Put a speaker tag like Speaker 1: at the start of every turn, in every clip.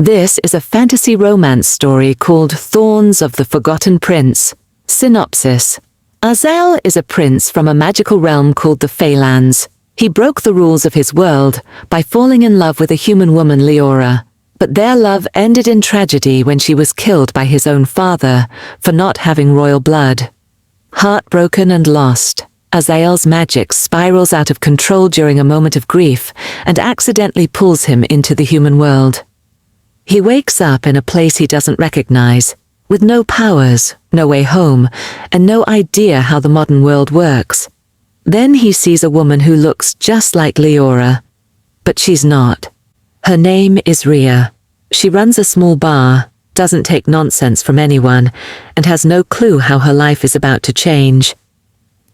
Speaker 1: This is a fantasy romance story called Thorns of the Forgotten Prince. Synopsis. Azael is a prince from a magical realm called the Fae Lands. He broke the rules of his world by falling in love with a human woman, Liora. But their love ended in tragedy when she was killed by his own father for not having royal blood. Heartbroken and lost, Azael's magic spirals out of control during a moment of grief and accidentally pulls him into the human world. He wakes up in a place he doesn't recognize, with no powers, no way home, and no idea how the modern world works. Then he sees a woman who looks just like Liora, but she's not. Her name is Rhea. She runs a small bar, doesn't take nonsense from anyone, and has no clue how her life is about to change.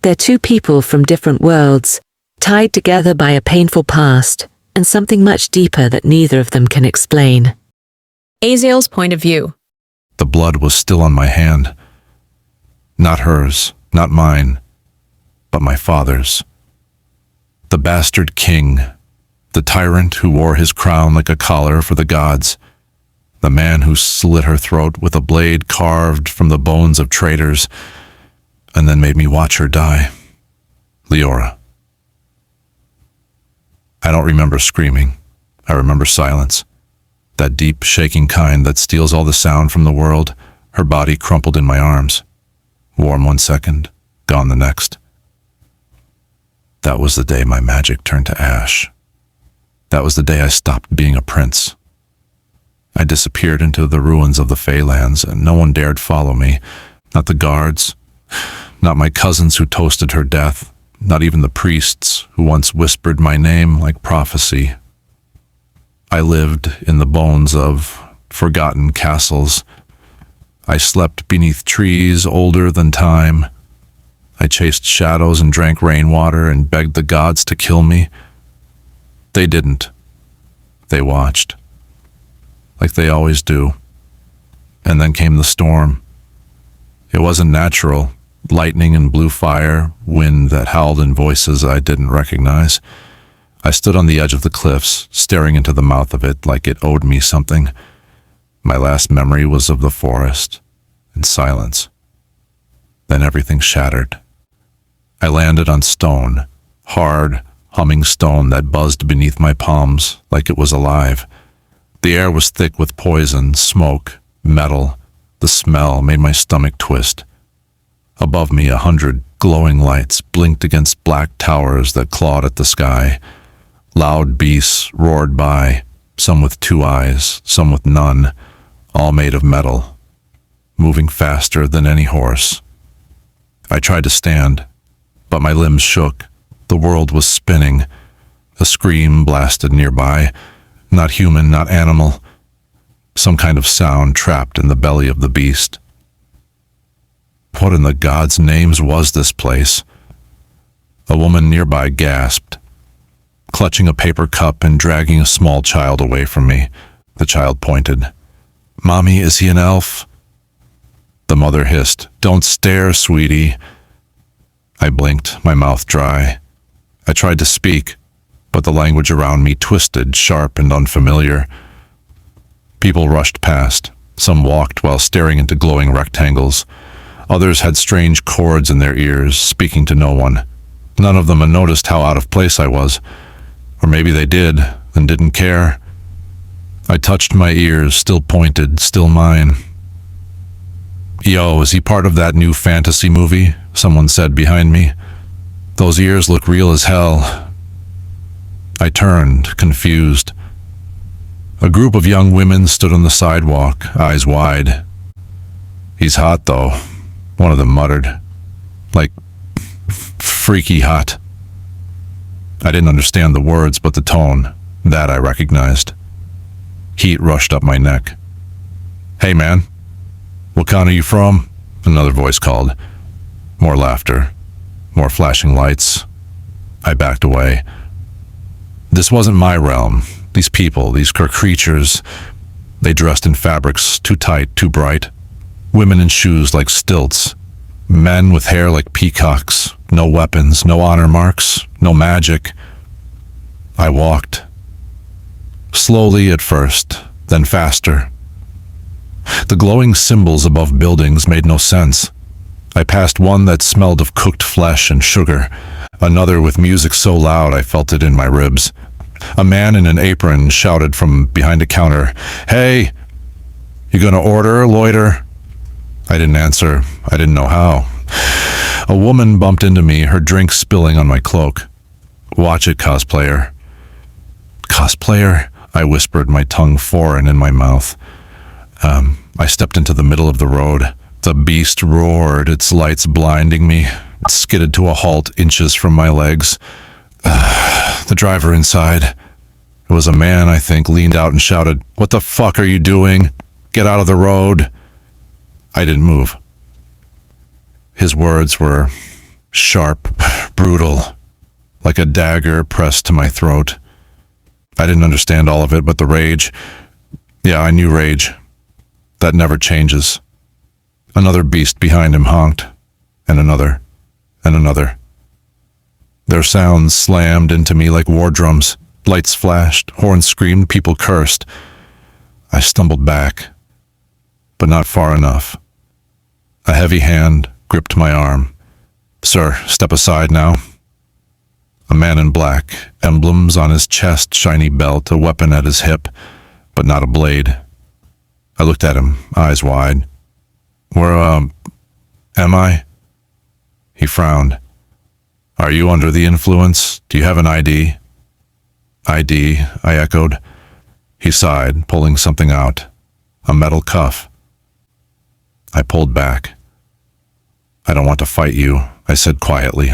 Speaker 1: They're two people from different worlds, tied together by a painful past, and something much deeper that neither of them can explain.
Speaker 2: Azael's point of view.
Speaker 3: The blood was still on my hand. Not hers, not mine, but my father's. The bastard king, the tyrant who wore his crown like a collar for the gods, the man who slit her throat with a blade carved from the bones of traitors, and then made me watch her die. Liora. I don't remember screaming. I remember silence. That deep, shaking kind that steals all the sound from the world. Her body crumpled in my arms. Warm 1 second, gone the next. That was the day my magic turned to ash. That was the day I stopped being a prince. I disappeared into the ruins of the Fae Lands, and no one dared follow me. Not the guards, not my cousins who toasted her death, not even the priests who once whispered my name like prophecy. I lived in the bones of forgotten castles. I slept beneath trees older than time. I chased shadows and drank rainwater and begged the gods to kill me. They didn't. They watched. Like they always do. And then came the storm. It wasn't natural. Lightning and blue fire, wind that howled in voices I didn't recognize. I stood on the edge of the cliffs, staring into the mouth of it like it owed me something. My last memory was of the forest and silence. Then everything shattered. I landed on stone, hard, humming stone that buzzed beneath my palms like it was alive. The air was thick with poison, smoke, metal. The smell made my stomach twist. Above me, 100 glowing lights blinked against black towers that clawed at the sky. Loud beasts roared by, some with 2 eyes, some with none, all made of metal, moving faster than any horse. I tried to stand, but my limbs shook. The world was spinning. A scream blasted nearby, not human, not animal, some kind of sound trapped in the belly of the beast. What in the gods' names was this place? A woman nearby gasped, clutching a paper cup and dragging a small child away from me. The child pointed. "Mommy, is he an elf?" The mother hissed, "Don't stare, sweetie." I blinked, my mouth dry. I tried to speak, but the language around me twisted, sharp and unfamiliar. People rushed past. Some walked while staring into glowing rectangles. Others had strange cords in their ears, speaking to no one. None of them had noticed how out of place I was. Or maybe they did, and didn't care. I touched my ears, still pointed, still mine. "Yo, is he part of that new fantasy movie?" someone said behind me. "Those ears look real as hell." I turned, confused. A group of young women stood on the sidewalk, eyes wide. "He's hot, though," one of them muttered. "Like, freaky hot." I didn't understand the words, but the tone, that I recognized. Heat rushed up my neck. "Hey, man, what kind are you from?" another voice called. More laughter, more flashing lights. I backed away. This wasn't my realm. These people, these creatures, they dressed in fabrics too tight, too bright. Women in shoes like stilts. Men with hair like peacocks. No weapons, no honor marks, no magic. I walked. Slowly at first, then faster. The glowing symbols above buildings made no sense. I passed one that smelled of cooked flesh and sugar, another with music so loud I felt it in my ribs. A man in an apron shouted from behind a counter, "Hey, you gonna order, loiter?" I didn't answer. I didn't know how. A woman bumped into me, her drink spilling on my cloak. "Watch it, cosplayer." "Cosplayer?" I whispered, my tongue foreign in my mouth. I stepped into the middle of the road. The beast roared, its lights blinding me. It skidded to a halt inches from my legs. The driver inside, it was a man, I think, leaned out and shouted, "What the fuck are you doing? Get out of the road." I didn't move. His words were sharp, brutal, like a dagger pressed to my throat. I didn't understand all of it, but the rage, yeah, I knew rage. That never changes. Another beast behind him honked, and another, and another. Their sounds slammed into me like war drums. Lights flashed, horns screamed, people cursed. I stumbled back, but not far enough. A heavy hand gripped my arm. "Sir, step aside now." A man in black, emblems on his chest, shiny belt, a weapon at his hip, but not a blade. I looked at him, eyes wide. "Where, am I?" He frowned. "Are you under the influence? Do you have an ID?" "ID," I echoed. He sighed, pulling something out. A metal cuff. I pulled back. "I don't want to fight you," I said quietly.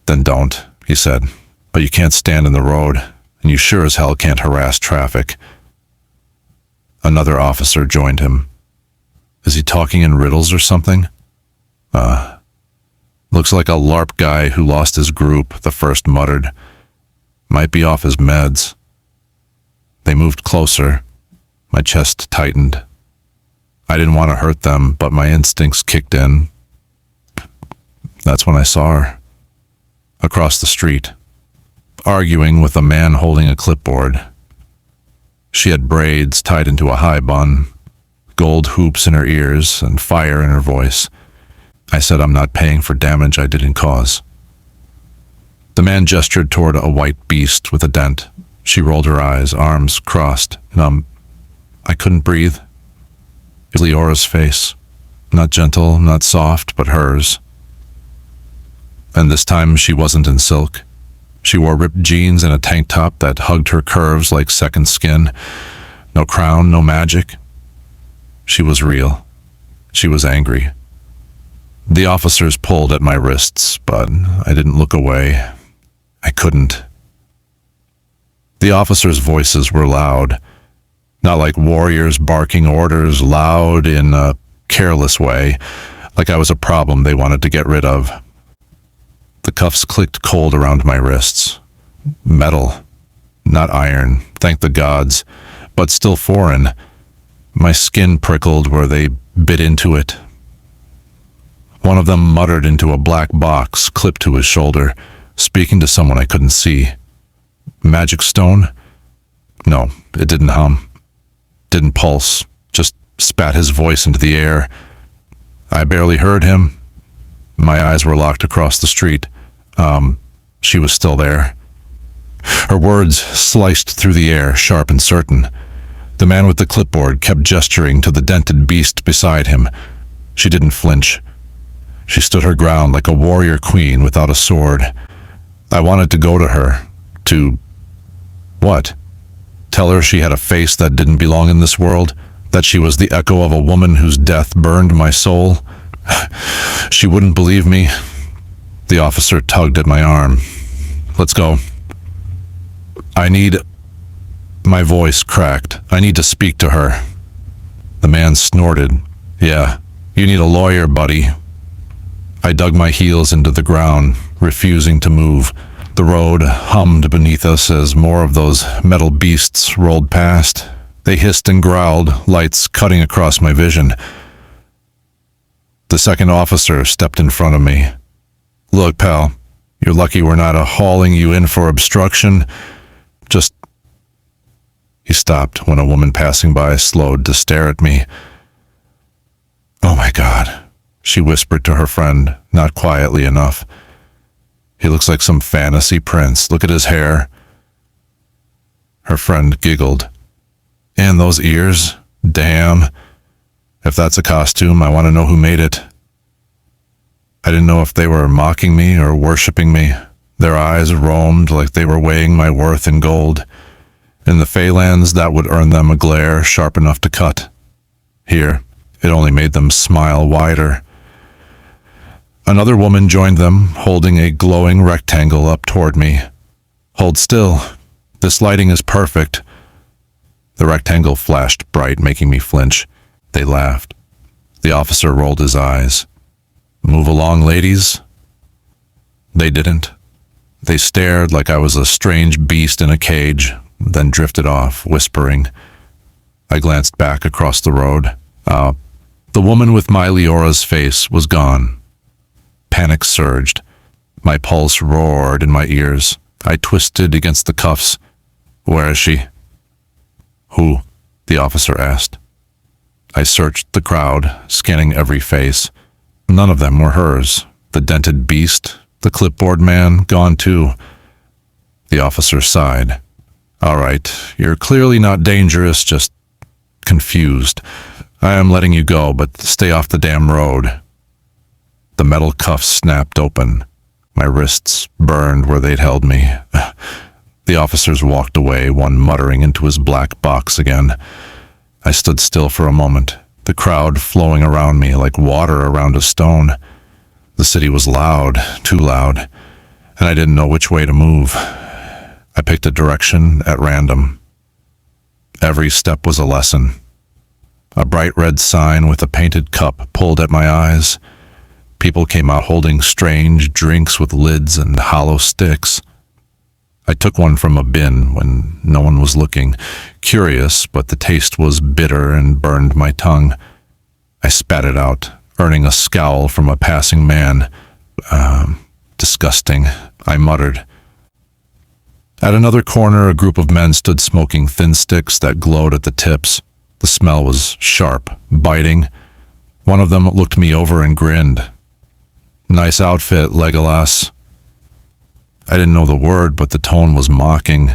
Speaker 3: "Then don't," he said. "But you can't stand in the road, and you sure as hell can't harass traffic." Another officer joined him. Is he talking in riddles or something? Looks like a LARP guy who lost his group, the first muttered. Might be off his meds. They moved closer. My chest tightened. I didn't want to hurt them, but my instincts kicked in. That's when I saw her. Across the street, arguing with a man holding a clipboard. She had braids tied into a high bun, gold hoops in her ears, and fire in her voice. I said I'm not paying for damage I didn't cause. The man gestured toward a white beast with a dent. She rolled her eyes, arms crossed, numb. I couldn't breathe. It was Liora's face. Not gentle, not soft, but hers. And this time she wasn't in silk. She wore ripped jeans and a tank top that hugged her curves like second skin. No crown, no magic. She was real. She was angry. The officers pulled at my wrists, but I didn't look away. I couldn't. The officers' voices were loud. Not like warriors barking orders, loud in a careless way, like I was a problem they wanted to get rid of. The cuffs clicked cold around my wrists. Metal, not iron, thank the gods, but still foreign. My skin prickled where they bit into it. One of them muttered into a black box clipped to his shoulder, speaking to someone I couldn't see. Magic stone? No, it didn't hum. Didn't pulse, just spat his voice into the air. I barely heard him. My eyes were locked across the street. She was still there. Her words sliced through the air, sharp and certain. The man with the clipboard kept gesturing to the dented beast beside him. She didn't flinch. She stood her ground like a warrior queen without a sword. I wanted to go to her. To... what? Tell her she had a face that didn't belong in this world? That she was the echo of a woman whose death burned my soul? She wouldn't believe me. The officer tugged at my arm. Let's go. I need... My voice cracked. I need to speak to her. The man snorted. Yeah, you need a lawyer, buddy. I dug my heels into the ground, refusing to move. The road hummed beneath us as more of those metal beasts rolled past. They hissed and growled, lights cutting across my vision. The second officer stepped in front of me. Look, pal, you're lucky we're not hauling you in for obstruction. Just... He stopped when a woman passing by slowed to stare at me. "Oh my God," she whispered to her friend, not quietly enough. "He looks like some fantasy prince. Look at his hair." Her friend giggled. "And those ears? Damn. If that's a costume, I want to know who made it." I didn't know if they were mocking me or worshipping me. Their eyes roamed like they were weighing my worth in gold. In the Fae Lands, that would earn them a glare sharp enough to cut. Here, it only made them smile wider. Another woman joined them, holding a glowing rectangle up toward me. "Hold still. This lighting is perfect." The rectangle flashed bright, making me flinch. They laughed. The officer rolled his eyes. "Move along, ladies." They didn't. They stared like I was a strange beast in a cage, then drifted off, whispering. I glanced back across the road. The woman with my Liora's face was gone. Panic surged. My pulse roared in my ears. I twisted against the cuffs. "Where is she?" "Who?" the officer asked. I searched the crowd, scanning every face. None of them were hers. The dented beast, the clipboard man, gone too. The officer sighed. "All right, you're clearly not dangerous, just confused. I am letting you go, but stay off the damn road." The metal cuffs snapped open. My wrists burned where they'd held me. The officers walked away, one muttering into his black box again. I stood still for a moment, the crowd flowing around me like water around a stone. The city was loud, too loud, and I didn't know which way to move. I picked a direction at random. Every step was a lesson. A bright red sign with a painted cup pulled at my eyes. People came out holding strange drinks with lids and hollow sticks. I took one from a bin when no one was looking, curious, but the taste was bitter and burned my tongue. I spat it out, earning a scowl from a passing man. Disgusting, I muttered. At another corner, a group of men stood smoking thin sticks that glowed at the tips. The smell was sharp, biting. One of them looked me over and grinned. "Nice outfit, Legolas." I didn't know the word, but the tone was mocking.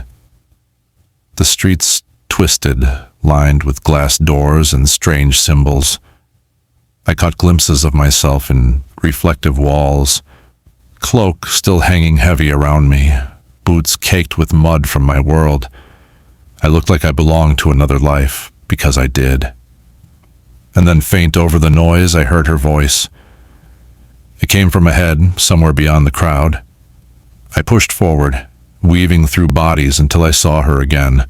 Speaker 3: The streets twisted, lined with glass doors and strange symbols. I caught glimpses of myself in reflective walls, cloak still hanging heavy around me, boots caked with mud from my world. I looked like I belonged to another life, because I did. And then faint over the noise, I heard her voice. It came from ahead, somewhere beyond the crowd. I pushed forward, weaving through bodies until I saw her again.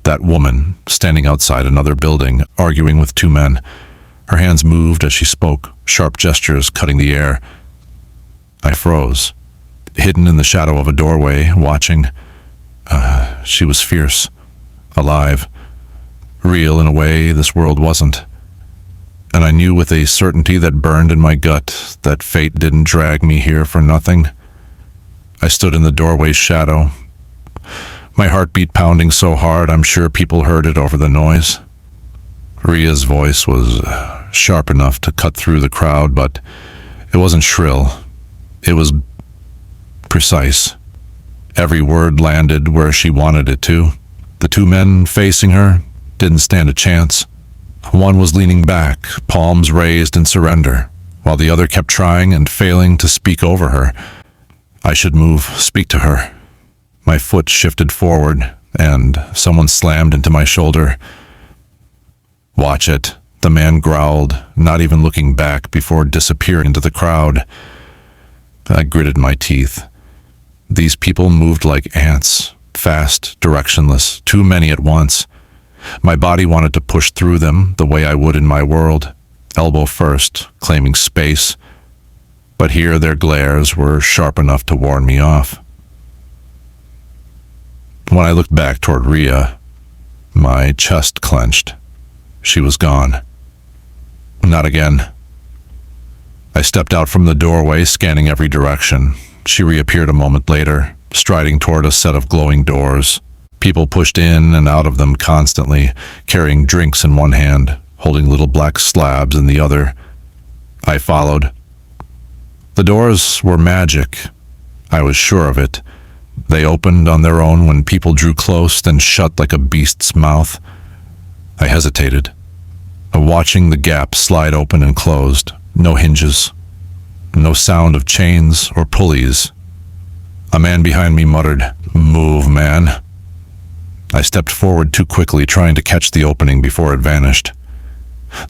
Speaker 3: That woman, standing outside another building, arguing with two men. Her hands moved as she spoke, sharp gestures cutting the air. I froze, hidden in the shadow of a doorway, watching. She was fierce, alive, real in a way this world wasn't. And I knew with a certainty that burned in my gut that fate didn't drag me here for nothing. I stood in the doorway's shadow, my heartbeat pounding so hard I'm sure people heard it over the noise. Rhea's voice was sharp enough to cut through the crowd, but it wasn't shrill. It was precise. Every word landed where she wanted it to. The two men facing her didn't stand a chance. One was leaning back, palms raised in surrender, while the other kept trying and failing to speak over her. I should move, speak to her. My foot shifted forward, and someone slammed into my shoulder. "Watch it," the man growled, not even looking back before disappearing into the crowd. I gritted my teeth. These people moved like ants, fast, directionless, too many at once. My body wanted to push through them the way I would in my world, elbow first, claiming space. But here their glares were sharp enough to warn me off. When I looked back toward Rhea, my chest clenched. She was gone. Not again. I stepped out from the doorway, scanning every direction. She reappeared a moment later, striding toward a set of glowing doors. People pushed in and out of them constantly, carrying drinks in one hand, holding little black slabs in the other. I followed. The doors were magic. I was sure of it. They opened on their own when people drew close, then shut like a beast's mouth. I hesitated, watching the gap slide open and closed. No hinges. No sound of chains or pulleys. A man behind me muttered, "Move, man." I stepped forward too quickly, trying to catch the opening before it vanished.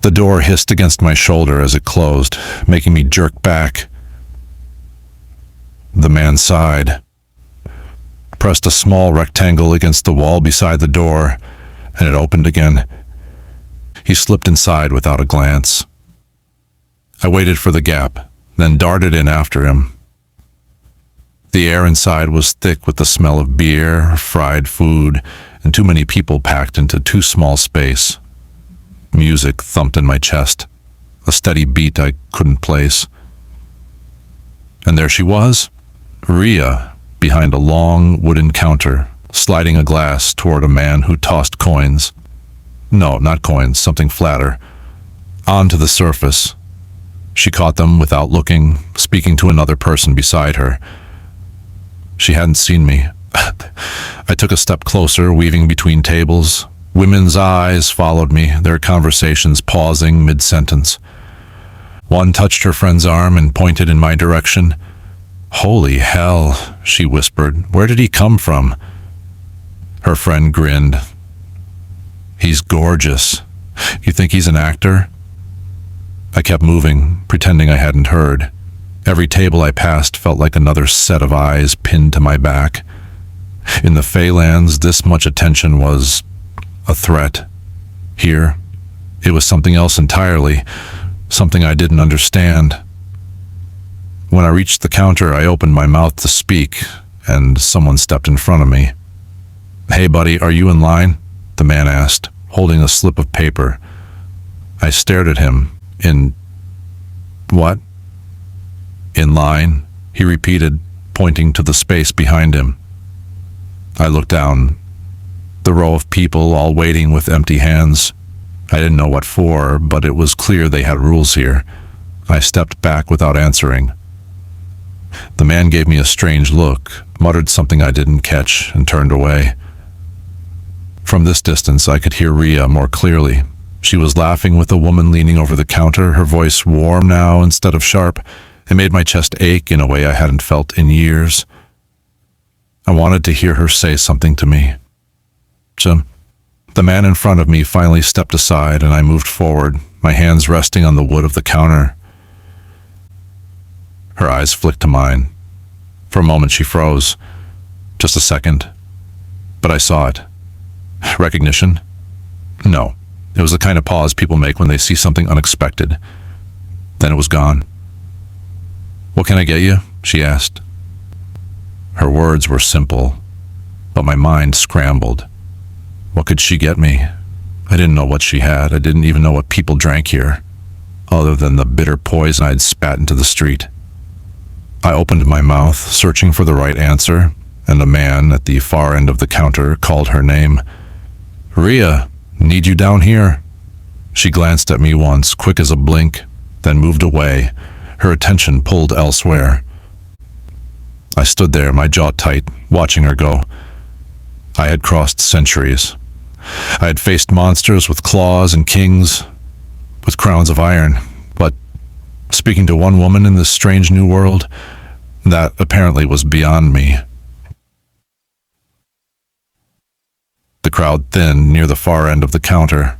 Speaker 3: The door hissed against my shoulder as it closed, making me jerk back. The man sighed, pressed a small rectangle against the wall beside the door, and it opened again. He slipped inside without a glance. I waited for the gap, then darted in after him. The air inside was thick with the smell of beer, fried food, and too many people packed into too small space. Music thumped in my chest, a steady beat I couldn't place. And there she was, Rhea, behind a long wooden counter, sliding a glass toward a man who tossed coins. No, not coins, something flatter, onto the surface. She caught them without looking, speaking to another person beside her. She hadn't seen me. I took a step closer, weaving between tables. Women's eyes followed me, their conversations pausing mid-sentence. One touched her friend's arm and pointed in my direction. "Holy hell," she whispered. "Where did he come from?" Her friend grinned. "He's gorgeous. You think he's an actor?" I kept moving, pretending I hadn't heard. Every table I passed felt like another set of eyes pinned to my back. In the Fae Lands, this much attention was a threat. Here, it was something else entirely, something I didn't understand. When I reached the counter, I opened my mouth to speak, and someone stepped in front of me. "Hey buddy, are you in line?" the man asked, holding a slip of paper. I stared at him. "In what?" "In line," he repeated, pointing to the space behind him. I looked down. The row of people all waiting with empty hands. I didn't know what for, but it was clear they had rules here. I stepped back without answering. The man gave me a strange look, muttered something I didn't catch, and turned away. From this distance, I could hear Rhea more clearly. She was laughing with a woman leaning over the counter, her voice warm now instead of sharp. It made my chest ache in a way I hadn't felt in years. I wanted to hear her say something to me. Jim. The man in front of me finally stepped aside, and I moved forward, my hands resting on the wood of the counter. Her eyes flicked to mine. For a moment she froze. Just a second. But I saw it. Recognition? No. It was the kind of pause people make when they see something unexpected. Then it was gone. "What can I get you?" she asked. Her words were simple, but my mind scrambled. What could she get me? I didn't know what she had. I didn't even know what people drank here, other than the bitter poison I'd spat into the street. I opened my mouth, searching for the right answer, and a man at the far end of the counter called her name. "Rhea, need you down here." She glanced at me once, quick as a blink, then moved away, her attention pulled elsewhere. I stood there, my jaw tight, watching her go. I had crossed centuries. I had faced monsters with claws and kings with crowns of iron, but speaking to one woman in this strange new world, that apparently was beyond me. The crowd thinned near the far end of the counter.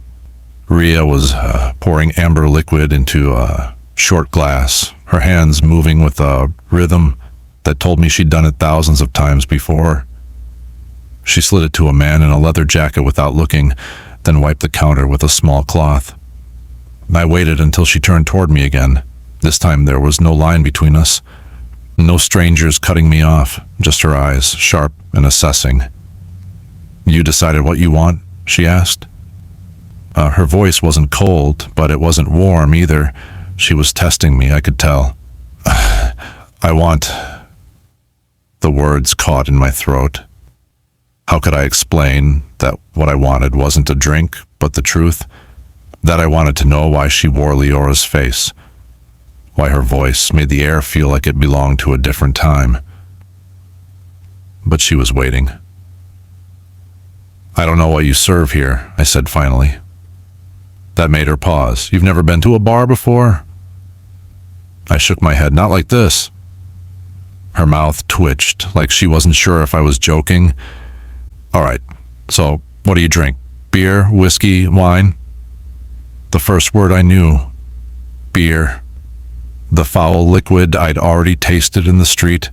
Speaker 3: Rhea was pouring amber liquid into a short glass, her hands moving with a rhythm that told me she'd done it thousands of times before. She slid it to a man in a leather jacket without looking, then wiped the counter with a small cloth. I waited until she turned toward me again. This time there was no line between us. No strangers cutting me off, just her eyes, sharp and assessing. "You decided what you want?" she asked. Her voice wasn't cold, but it wasn't warm either. She was testing me, I could tell. "I want..." The words caught in my throat. How could I explain that what I wanted wasn't a drink, but the truth? That I wanted to know why she wore Liora's face, why her voice made the air feel like it belonged to a different time. But she was waiting. "I don't know what you serve here," I said finally. That made her pause. "You've never been to a bar before?" I shook my head. "Not like this." Her mouth twitched, like she wasn't sure if I was joking. "All right, so what do you drink? Beer, whiskey, wine?" The first word I knew. Beer. The foul liquid I'd already tasted in the street.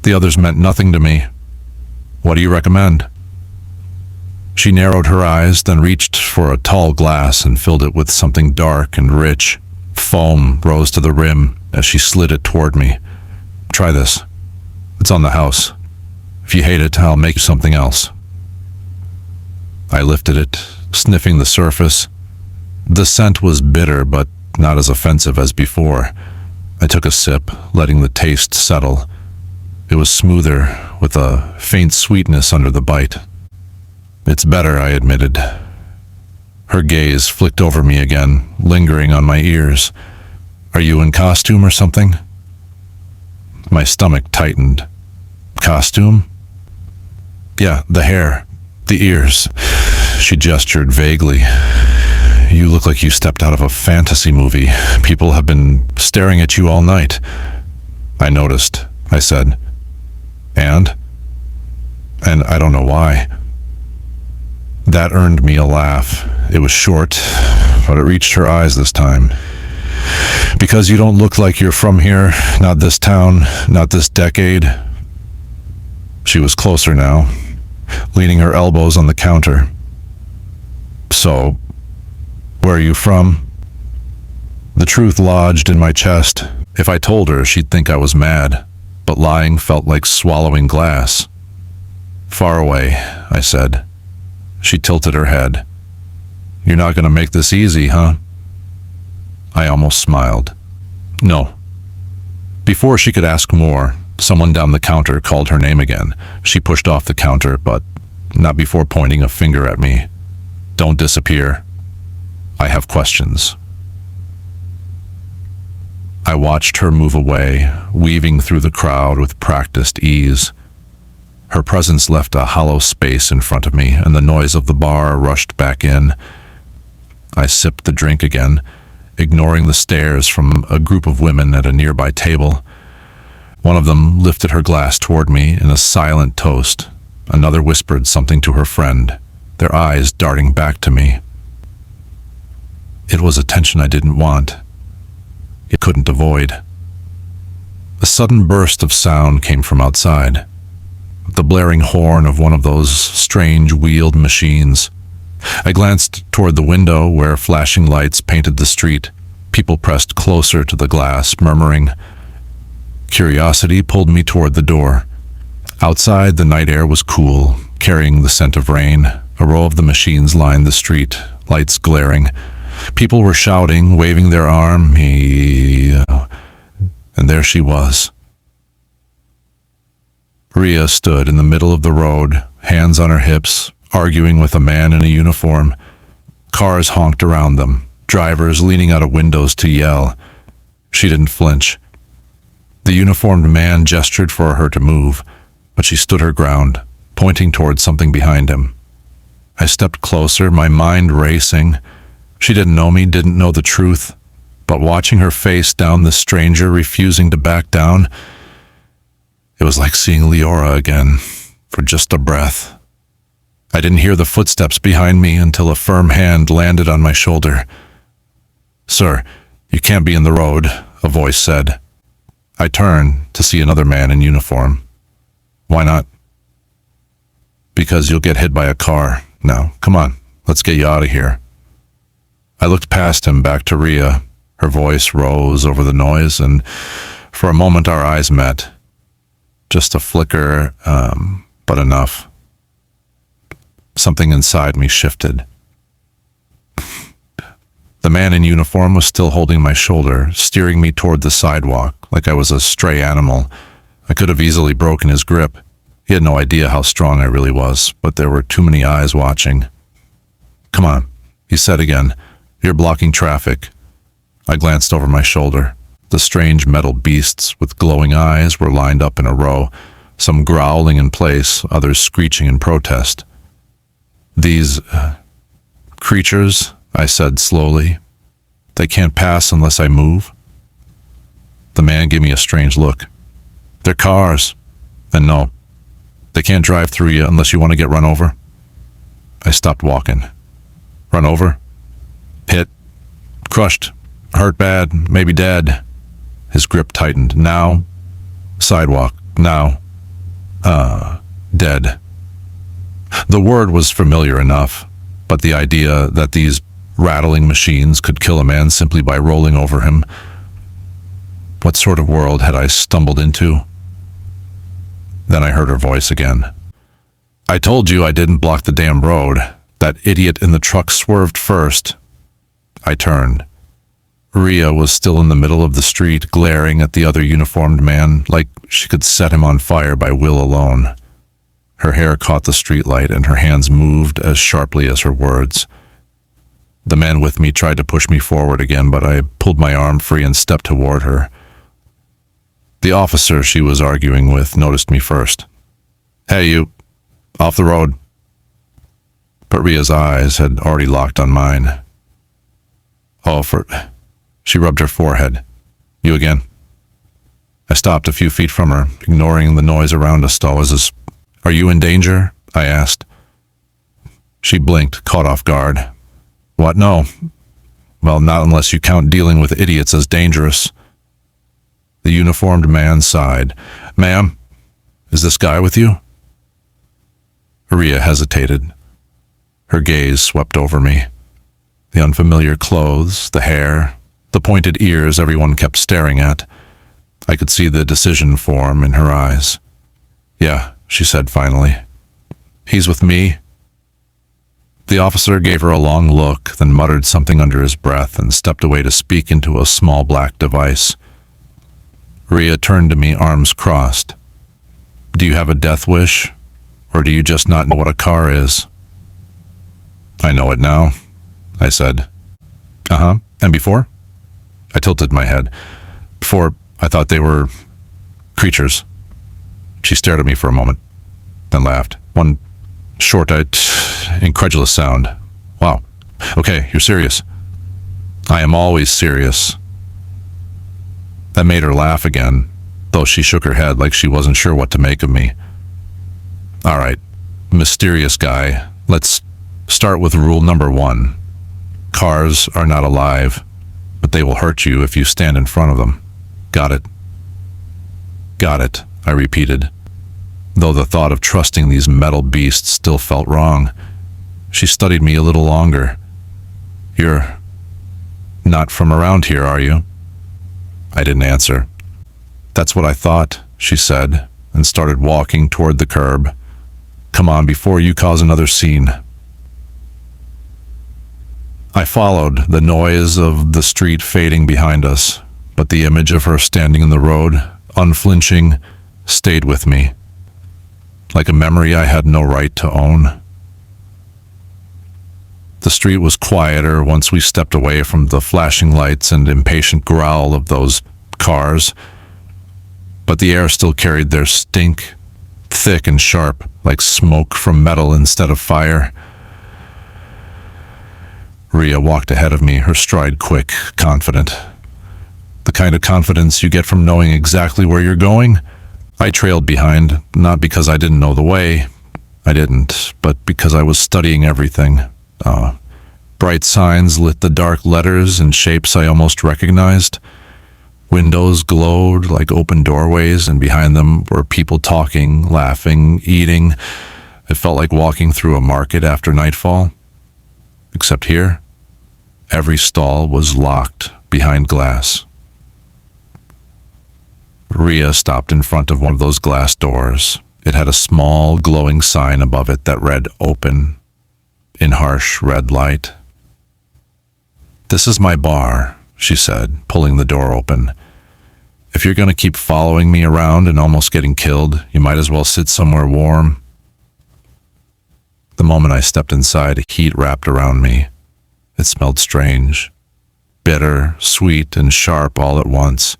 Speaker 3: The others meant nothing to me. "What do you recommend?" She narrowed her eyes, then reached for a tall glass and filled it with something dark and rich. Foam rose to the rim as she slid it toward me. "Try this. It's on the house. If you hate it, I'll make something else." I lifted it, sniffing the surface. The scent was bitter, but not as offensive as before. I took a sip, letting the taste settle. It was smoother, with a faint sweetness under the bite. "It's better," I admitted. Her gaze flicked over me again, lingering on my ears. "Are you in costume or something?" My stomach tightened. "Costume?" "Yeah, the hair, the ears." She gestured vaguely. "You look like you stepped out of a fantasy movie. People have been staring at you all night." "I noticed," I said. And I don't know why. That earned me a laugh. It was short, but it reached her eyes this time. "Because you don't look like you're from here, not this town, not this decade." She was closer now, leaning her elbows on the counter. "So, where are you from?" The truth lodged in my chest. If I told her, she'd think I was mad, but lying felt like swallowing glass. "Far away," I said. She tilted her head. "You're not going to make this easy, huh?" I almost smiled. "No." Before she could ask more, someone down the counter called her name again. She pushed off the counter, but not before pointing a finger at me. "Don't disappear. I have questions." I watched her move away, weaving through the crowd with practiced ease. Her presence left a hollow space in front of me, and the noise of the bar rushed back in. I sipped the drink again, ignoring the stares from a group of women at a nearby table. One of them lifted her glass toward me in a silent toast. Another whispered something to her friend, their eyes darting back to me. It was attention I didn't want. It couldn't avoid. A sudden burst of sound came from outside. The blaring horn of one of those strange wheeled machines. I glanced toward the window where flashing lights painted the street. People pressed closer to the glass, murmuring. Curiosity pulled me toward the door. Outside, the night air was cool, carrying the scent of rain. A row of the machines lined the street, lights glaring. People were shouting, waving their arm. And there she was. Rhea stood in the middle of the road, hands on her hips, arguing with a man in a uniform. Cars honked around them, drivers leaning out of windows to yell. She didn't flinch. The uniformed man gestured for her to move, but she stood her ground, pointing towards something behind him. I stepped closer, my mind racing. She didn't know me, didn't know the truth, but watching her face down the stranger refusing to back down, it was like seeing Liora again, for just a breath. I didn't hear the footsteps behind me until a firm hand landed on my shoulder. "Sir, you can't be in the road," a voice said. I turned to see another man in uniform. "Why not?" "Because you'll get hit by a car. Now, come on, let's get you out of here." I looked past him back to Rhea. Her voice rose over the noise, and for a moment our eyes met. Just a flicker, but enough. Something inside me shifted. The man in uniform was still holding my shoulder, steering me toward the sidewalk like I was a stray animal. I could have easily broken his grip. He had no idea how strong I really was, but there were too many eyes watching. "Come on," he said again. "You're blocking traffic." I glanced over my shoulder. The strange metal beasts with glowing eyes were lined up in a row, some growling in place, others screeching in protest. "These creatures," I said slowly. "They can't pass unless I move." The man gave me a strange look. "They're cars. And no, they can't drive through you unless you want to get run over." I stopped walking. "Run over? Hit? Crushed? Hurt bad? Maybe dead?" His grip tightened. "Now? Sidewalk. Now? Dead." The word was familiar enough, but the idea that these rattling machines could kill a man simply by rolling over him. What sort of world had I stumbled into? Then I heard her voice again. "I told you I didn't block the damn road. That idiot in the truck swerved first." I turned. Rhea was still in the middle of the street, glaring at the other uniformed man, like she could set him on fire by will alone. Her hair caught the streetlight, and her hands moved as sharply as her words. The man with me tried to push me forward again, but I pulled my arm free and stepped toward her. The officer she was arguing with noticed me first. "Hey, you, off the road." But Rhea's eyes had already locked on mine. She rubbed her forehead. "You again?" I stopped a few feet from her, ignoring the noise around us though. "Are you in danger?" I asked. She blinked, caught off guard. "What? No. Well, not unless you count dealing with idiots as dangerous." The uniformed man sighed. "Ma'am, is this guy with you?" Rhea hesitated. Her gaze swept over me. The unfamiliar clothes, the hair, the pointed ears everyone kept staring at. I could see the decision form in her eyes. "Yeah," she said finally. "He's with me." The officer gave her a long look, then muttered something under his breath and stepped away to speak into a small black device. Rhea turned to me, arms crossed. "Do you have a death wish, or do you just not know what a car is?" "I know it now," I said. "Uh-huh. And before?" I tilted my head. "Before, I thought they were creatures." She stared at me for a moment, then laughed. One short, incredulous sound. "Wow. Okay, you're serious." "I am always serious." That made her laugh again, though she shook her head like she wasn't sure what to make of me. "All right, mysterious guy, let's start with rule number 1. Cars are not alive, but they will hurt you if you stand in front of them. Got it?" "Got it," I repeated, though the thought of trusting these metal beasts still felt wrong. She studied me a little longer. "You're not from around here, are you?" I didn't answer. "That's what I thought," she said, and started walking toward the curb. "Come on, before you cause another scene." I followed, the noise of the street fading behind us, but the image of her standing in the road, unflinching, stayed with me, like a memory I had no right to own. The street was quieter once we stepped away from the flashing lights and impatient growl of those cars, but the air still carried their stink, thick and sharp, like smoke from metal instead of fire. Rhea walked ahead of me, her stride quick, confident. The kind of confidence you get from knowing exactly where you're going. I trailed behind, not because I didn't know the way. I didn't, but because I was studying everything. Bright signs lit the dark letters in shapes I almost recognized. Windows glowed like open doorways, and behind them were people talking, laughing, eating. It felt like walking through a market after nightfall. Except here, every stall was locked behind glass. Rhea stopped in front of one of those glass doors. It had a small, glowing sign above it that read "Open" in harsh red light. "This is my bar," she said, pulling the door open. If you're going to keep following me around and almost getting killed, you might as well sit somewhere warm. The moment I stepped inside, heat wrapped around me. It smelled strange, bitter, sweet, and sharp all at once.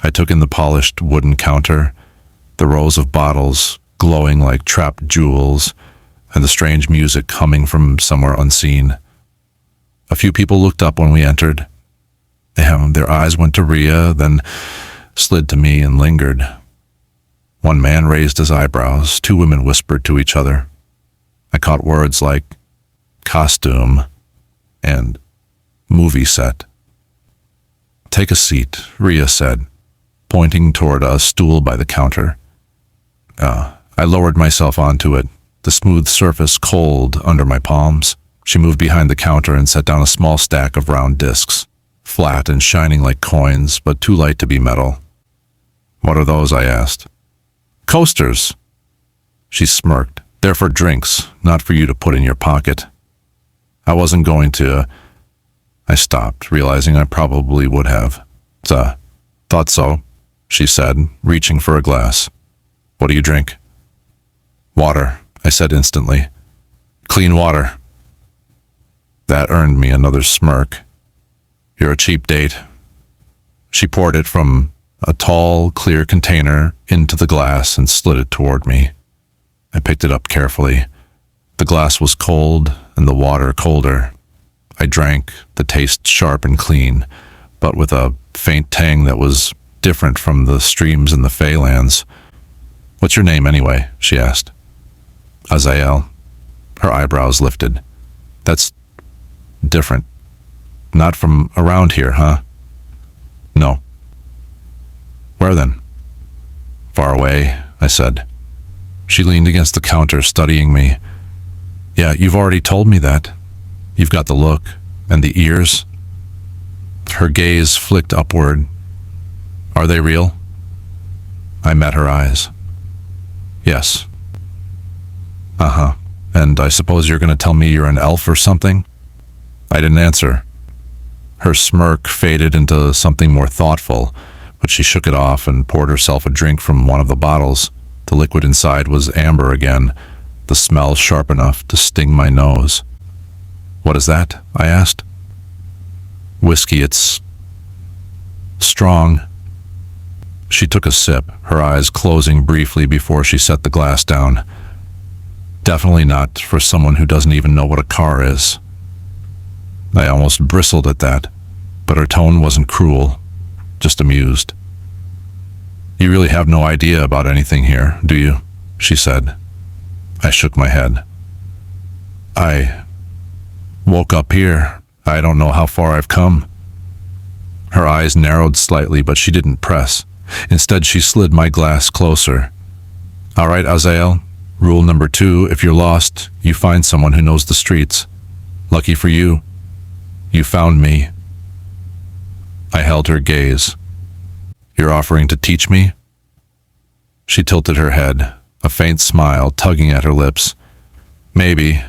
Speaker 3: I took in the polished wooden counter, the rows of bottles glowing like trapped jewels, and the strange music humming from somewhere unseen. A few people looked up when we entered. Their eyes went to Rhea, then slid to me and lingered. One man raised his eyebrows. Two women whispered to each other. I caught words like costume and movie set. "Take a seat," Rhea said, pointing toward a stool by the counter. I lowered myself onto it, the smooth surface cold under my palms. She moved behind the counter and set down a small stack of round discs, flat and shining like coins, but too light to be metal. "What are those?" I asked. "Coasters." She smirked. "They're for drinks, not for you to put in your pocket." I wasn't going to. I stopped, realizing I probably would have. Thought so," she said, reaching for a glass. "What do you drink?" "Water," I said instantly. "Clean water." That earned me another smirk. "You're a cheap date." She poured it from a tall, clear container into the glass and slid it toward me. I picked it up carefully. The glass was cold and the water colder. I drank, the taste sharp and clean, but with a faint tang that was different from the streams in the Fae Lands. "What's your name anyway?" she asked. "Azael." Her eyebrows lifted. "That's different. Not from around here, huh?" "No." "Where then?" "Far away," I said. She leaned against the counter, studying me. "Yeah, you've already told me that. You've got the look, and the ears." Her gaze flicked upward. "Are they real?" I met her eyes. "Yes." "Uh-huh. And I suppose you're going to tell me you're an elf or something?" I didn't answer. Her smirk faded into something more thoughtful, but she shook it off and poured herself a drink from one of the bottles. The liquid inside was amber again, the smell sharp enough to sting my nose. "What is that?" I asked. "Whiskey, it's strong." She took a sip, her eyes closing briefly before she set the glass down. "Definitely not for someone who doesn't even know what a car is." I almost bristled at that, but her tone wasn't cruel, just amused. "You really have no idea about anything here, do you?" she said. I shook my head. "I woke up here. I don't know how far I've come." Her eyes narrowed slightly, but she didn't press. Instead, she slid my glass closer. "All right, Azael. Rule number 2, if you're lost, you find someone who knows the streets. Lucky for you, you found me." I held her gaze. "You're offering to teach me?" She tilted her head, a faint smile tugging at her lips. "Maybe.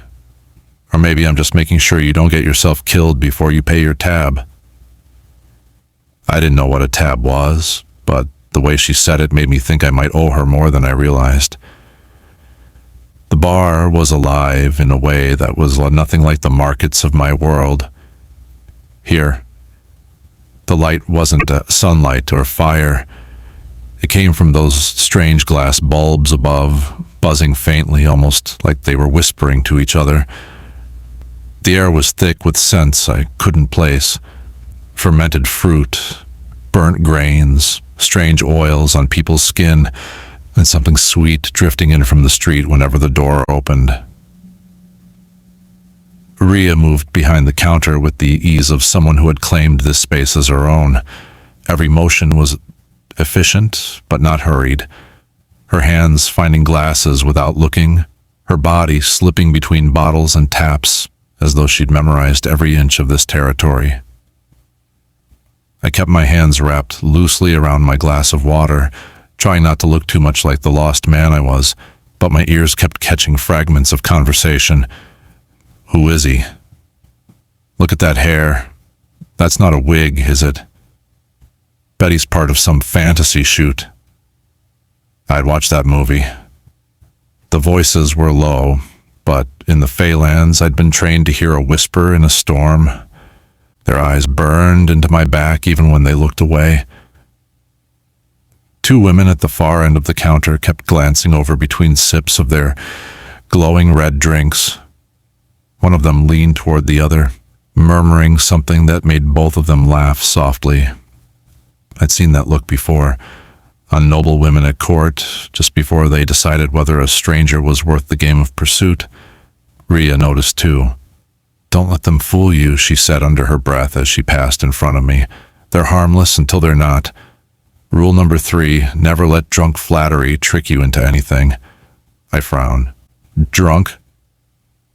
Speaker 3: Or maybe I'm just making sure you don't get yourself killed before you pay your tab." I didn't know what a tab was, but the way she said it made me think I might owe her more than I realized. The bar was alive in a way that was nothing like the markets of my world. Here, the light wasn't sunlight or fire. It came from those strange glass bulbs above, buzzing faintly, almost like they were whispering to each other. The air was thick with scents I couldn't place. Fermented fruit, burnt grains, strange oils on people's skin, and something sweet drifting in from the street whenever the door opened. Rhea moved behind the counter with the ease of someone who had claimed this space as her own. Every motion was efficient, but not hurried. Her hands finding glasses without looking, her body slipping between bottles and taps, as though she'd memorized every inch of this territory. I kept my hands wrapped loosely around my glass of water, trying not to look too much like the lost man I was, but my ears kept catching fragments of conversation. "Who is he? Look at that hair. That's not a wig, is it? Bet he's part of some fantasy shoot. I'd watched that movie. The voices were low, but in the Fae Lands I'd been trained to hear a whisper in a storm. Their eyes burned into my back even when they looked away. Two women at the far end of the counter kept glancing over between sips of their glowing red drinks. One of them leaned toward the other, murmuring something that made both of them laugh softly. I'd seen that look before, on noble women at court, just before they decided whether a stranger was worth the game of pursuit. Rhea noticed too. "Don't let them fool you," she said under her breath as she passed in front of me. "They're harmless until they're not. Rule number 3, never let drunk flattery trick you into anything." I frowned. "Drunk?"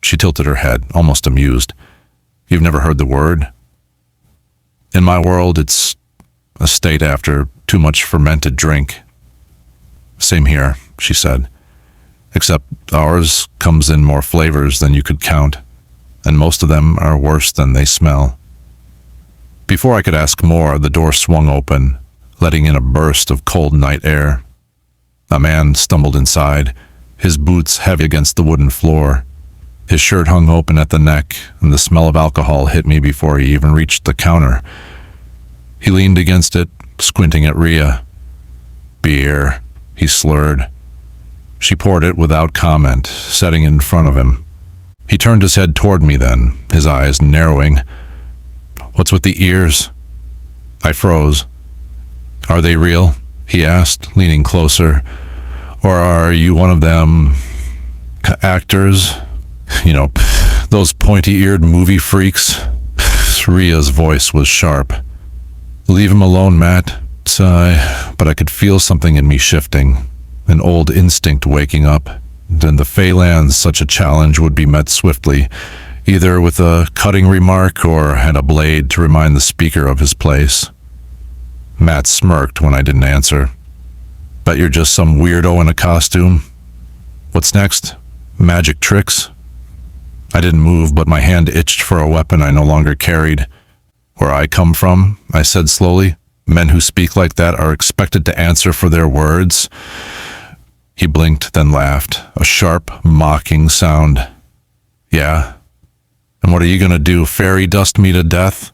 Speaker 3: She tilted her head, almost amused. "You've never heard the word?" "In my world, it's a state after too much fermented drink." "Same here," she said. "Except ours comes in more flavors than you could count, and most of them are worse than they smell." Before I could ask more, the door swung open, letting in a burst of cold night air. A man stumbled inside, his boots heavy against the wooden floor. His shirt hung open at the neck, and the smell of alcohol hit me before he even reached the counter. He leaned against it, squinting at Rhea. "Beer," he slurred. She poured it without comment, setting it in front of him. He turned his head toward me then, his eyes narrowing. "What's with the ears?" I froze. "Are they real?" he asked, leaning closer. "Or are you one of them actors? You know, those pointy-eared movie freaks?" Rhea's voice was sharp. "Leave him alone, Matt." But I could feel something in me shifting, an old instinct waking up. In the Fae Lands, such a challenge would be met swiftly, either with a cutting remark or and a blade to remind the speaker of his place. Matt smirked when I didn't answer. "Bet you're just some weirdo in a costume. What's next? Magic tricks?" I didn't move, but my hand itched for a weapon I no longer carried. "Where I come from," I said slowly, "men who speak like that are expected to answer for their words." He blinked, then laughed, a sharp, mocking sound. "Yeah? And what are you gonna do, fairy dust me to death?"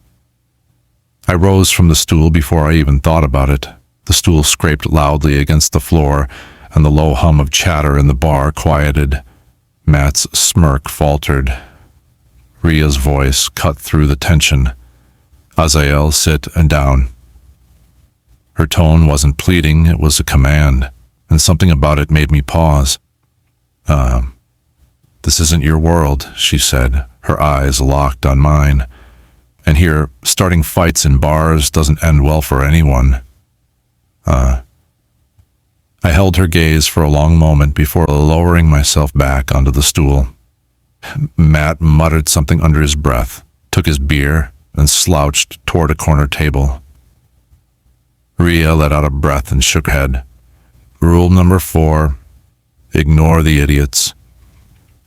Speaker 3: I rose from the stool before I even thought about it. The stool scraped loudly against the floor, and the low hum of chatter in the bar quieted. Matt's smirk faltered. Rhea's voice cut through the tension. "Azael, sit and down." Her tone wasn't pleading, it was a command, and something about it made me pause. This isn't your world," she said, her eyes locked on mine. "And here, starting fights in bars doesn't end well for anyone." I held her gaze for a long moment before lowering myself back onto the stool. Matt muttered something under his breath, took his beer, and slouched toward a corner table. Rhea let out a breath and shook her head. "Rule number 4, ignore the idiots.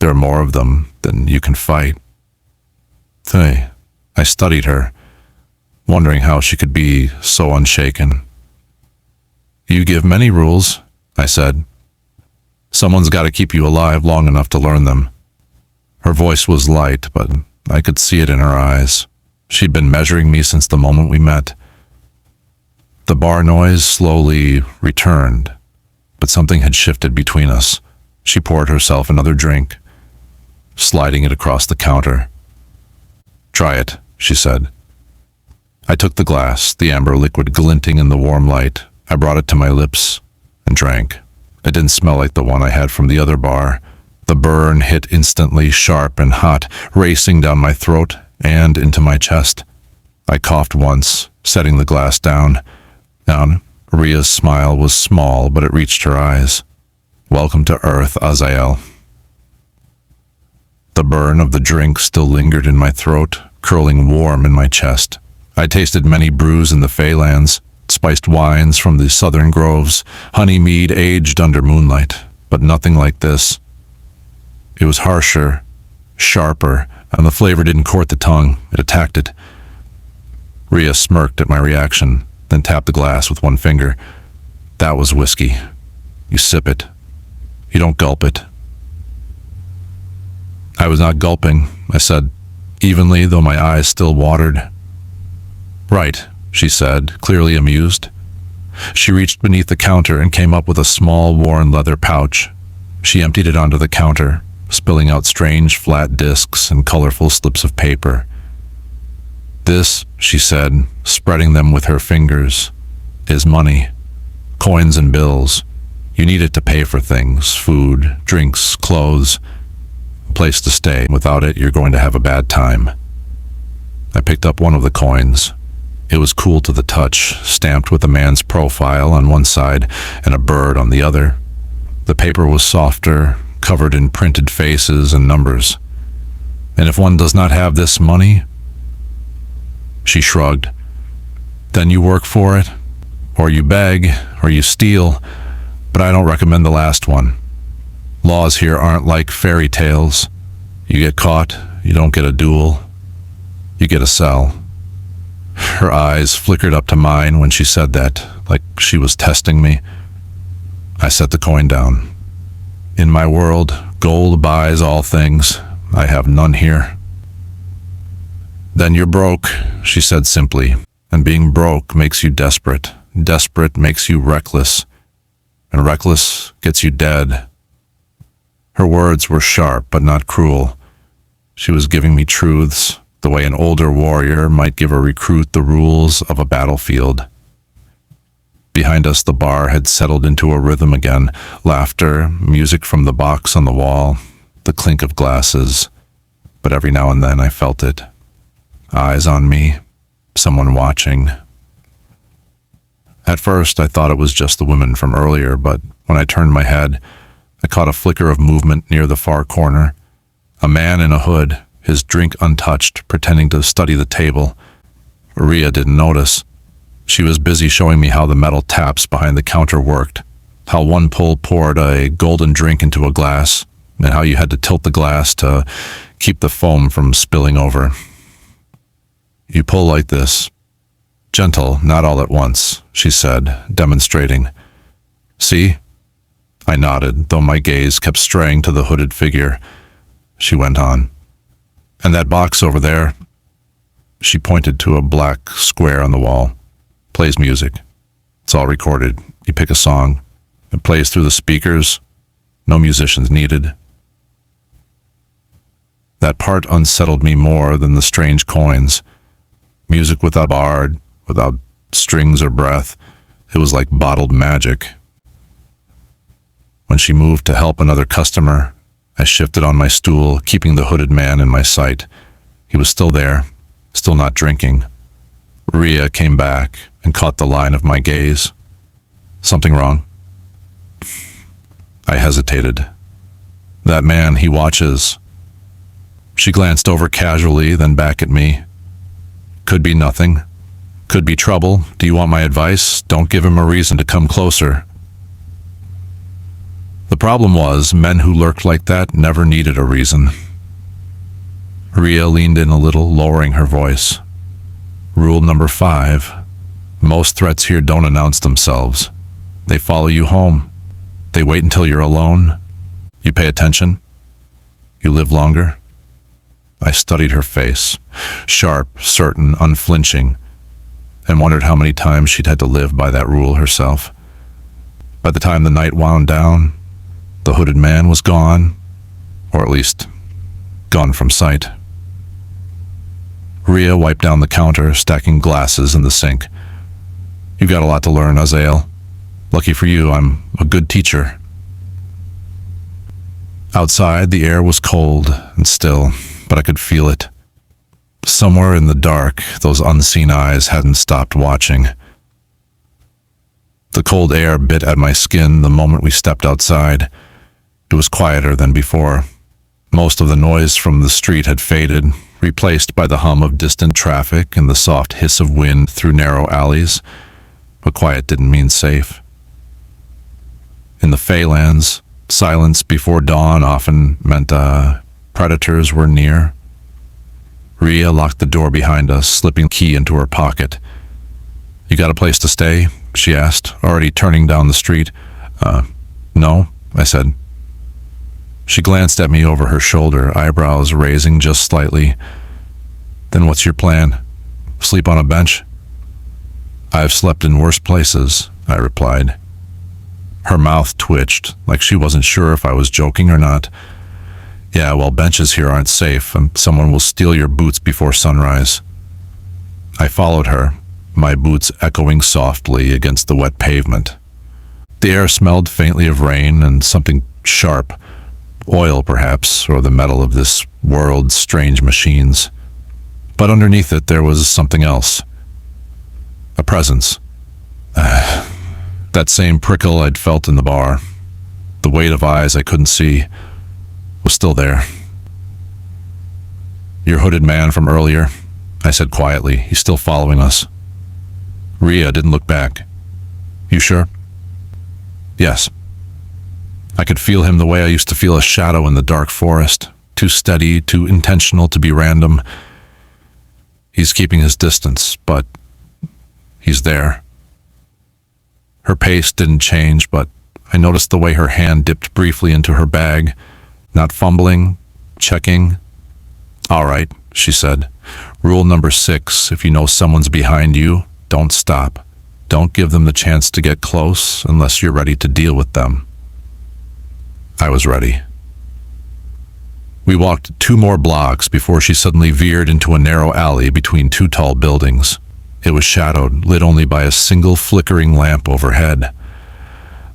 Speaker 3: There are more of them than you can fight." I studied her, wondering how she could be so unshaken. "You give many rules," I said. "Someone's got to keep you alive long enough to learn them." Her voice was light, but I could see it in her eyes. She'd been measuring me since the moment we met. The bar noise slowly returned, but something had shifted between us. She poured herself another drink, sliding it across the counter. "Try it," she said. I took the glass, the amber liquid glinting in the warm light. I brought it to my lips and drank. It didn't smell like the one I had from the other bar. The burn hit instantly, sharp and hot, racing down my throat and into my chest. I coughed once, setting the glass down. Rhea's smile was small, but it reached her eyes. "Welcome to Earth, Azael." The burn of the drink still lingered in my throat, curling warm in my chest. I tasted many brews in the Fae Lands, spiced wines from the southern groves, honey mead aged under moonlight, but nothing like this. It was harsher, sharper, and the flavor didn't court the tongue, it attacked it. Rhea smirked at my reaction, then tapped the glass with one finger. That was whiskey. You sip it. You don't gulp it. I was not gulping, I said, evenly, though my eyes still watered. Right, she said, clearly amused. She reached beneath the counter and came up with a small, worn leather pouch. She emptied it onto the counter, spilling out strange, flat discs and colorful slips of paper. This, she said, spreading them with her fingers, is money. Coins and bills. You need it to pay for things, food, drinks, clothes, a place to stay. Without it, you're going to have a bad time. I picked up one of the coins. It was cool to the touch, stamped with a man's profile on one side and a bird on the other. The paper was softer, covered in printed faces and numbers. And if one does not have this money, she shrugged, then you work for it, or you beg, or you steal, but I don't recommend the last one. Laws here aren't like fairy tales. You get caught, you don't get a duel, you get a cell. Her eyes flickered up to mine when she said that, like she was testing me. I set the coin down. In my world, gold buys all things. I have none here. Then you're broke, she said simply, and being broke makes you desperate. Desperate makes you reckless, and reckless gets you dead. Her words were sharp but not cruel. She was giving me truths, the way an older warrior might give a recruit the rules of a battlefield. Behind us, the bar had settled into a rhythm again. Laughter, music from the box on the wall, the clink of glasses. But every now and then I felt it. Eyes on me, someone watching. At first, I thought it was just the women from earlier, but when I turned my head, I caught a flicker of movement near the far corner. A man in a hood, his drink untouched, pretending to study the table. Rhea didn't notice. She was busy showing me how the metal taps behind the counter worked, how one pull poured a golden drink into a glass, and how you had to tilt the glass to keep the foam from spilling over. You pull like this. Gentle, not all at once, she said, demonstrating. See? I nodded, though my gaze kept straying to the hooded figure. She went on. And that box over there, she pointed to a black square on the wall, plays music. It's all recorded. You pick a song. It plays through the speakers. No musicians needed. That part unsettled me more than the strange coins. Music without bard, without strings or breath. It was like bottled magic. When she moved to help another customer, I shifted on my stool, keeping the hooded man in my sight. He was still there, still not drinking. Rhea came back and caught the line of my gaze. Something wrong? I hesitated. That man, he watches. She glanced over casually, then back at me. Could be nothing. Could be trouble. Do you want my advice? Don't give him a reason to come closer. The problem was, men who lurked like that never needed a reason. Rhea leaned in a little, lowering her voice. Rule number 5. Most threats here don't announce themselves. They follow you home. They wait until you're alone. You pay attention. You live longer. I studied her face, sharp, certain, unflinching, and wondered how many times she'd had to live by that rule herself. By the time the night wound down, the hooded man was gone, or at least gone from sight. Rhea wiped down the counter, stacking glasses in the sink. You've got a lot to learn, Azael. Lucky for you, I'm a good teacher. Outside, the air was cold and still, but I could feel it. Somewhere in the dark, those unseen eyes hadn't stopped watching. The cold air bit at my skin the moment we stepped outside. It was quieter than before. Most of the noise from the street had faded, replaced by the hum of distant traffic and the soft hiss of wind through narrow alleys. But quiet didn't mean safe. In the Fae Lands, silence before dawn often meant predators were near. Rhea locked the door behind us, slipping the key into her pocket. You got a place to stay? She asked, already turning down the street. No, I said. She glanced at me over her shoulder, eyebrows raising just slightly. Then what's your plan? Sleep on a bench? I've slept in worse places, I replied. Her mouth twitched, like she wasn't sure if I was joking or not. Yeah, well, benches here aren't safe, and someone will steal your boots before sunrise. I followed her, my boots echoing softly against the wet pavement. The air smelled faintly of rain and something sharp, oil perhaps, or the metal of this world's strange machines. But underneath it there was something else. A presence. That same prickle I'd felt in the bar, the weight of eyes I couldn't see, was still there. Your hooded man from earlier, I said quietly. He's still following us. Rhea didn't look back. You sure? Yes. I could feel him the way I used to feel a shadow in the dark forest, too steady, too intentional to be random. He's keeping his distance, but he's there. Her pace didn't change, but I noticed the way her hand dipped briefly into her bag, not fumbling, checking. All right, she said. Rule number 6, if you know someone's behind you, don't stop. Don't give them the chance to get close unless you're ready to deal with them. I was ready. We walked 2 more blocks before she suddenly veered into a narrow alley between 2 tall buildings. It was shadowed, lit only by a single flickering lamp overhead.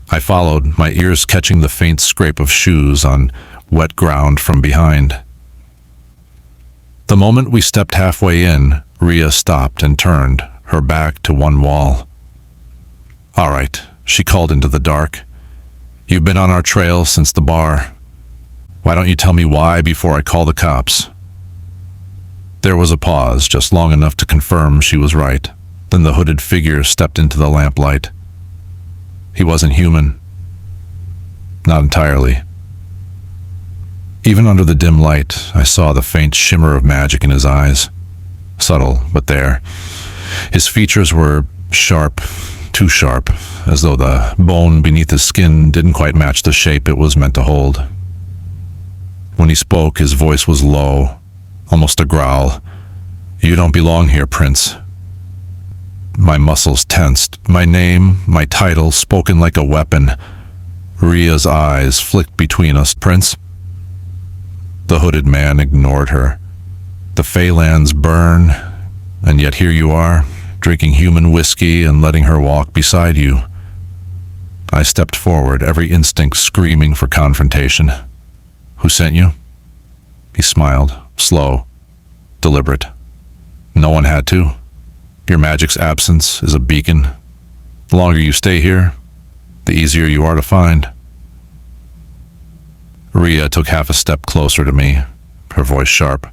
Speaker 3: I followed, my ears catching the faint scrape of shoes on wet ground from behind. The moment we stepped halfway in, Rhea stopped and turned, her back to one wall. All right, she called into the dark. You've been on our trail since the bar. Why don't you tell me why before I call the cops? There was a pause, just long enough to confirm she was right. Then the hooded figure stepped into the lamplight. He wasn't human. Not entirely. Even under the dim light, I saw the faint shimmer of magic in his eyes. Subtle, but there. His features were sharp, too sharp, as though the bone beneath his skin didn't quite match the shape it was meant to hold. When he spoke, his voice was low, almost a growl. You don't belong here, Prince. My muscles tensed, my name, my title, spoken like a weapon. Rhea's eyes flicked between us. Prince? The hooded man ignored her. The Fae Lands burn, and yet here you are, drinking human whiskey and letting her walk beside you. I stepped forward, every instinct screaming for confrontation. Who sent you? He smiled, slow, deliberate. No one had to. Your magic's absence is a beacon. The longer you stay here, the easier you are to find. Rhea took half a step closer to me, her voice sharp.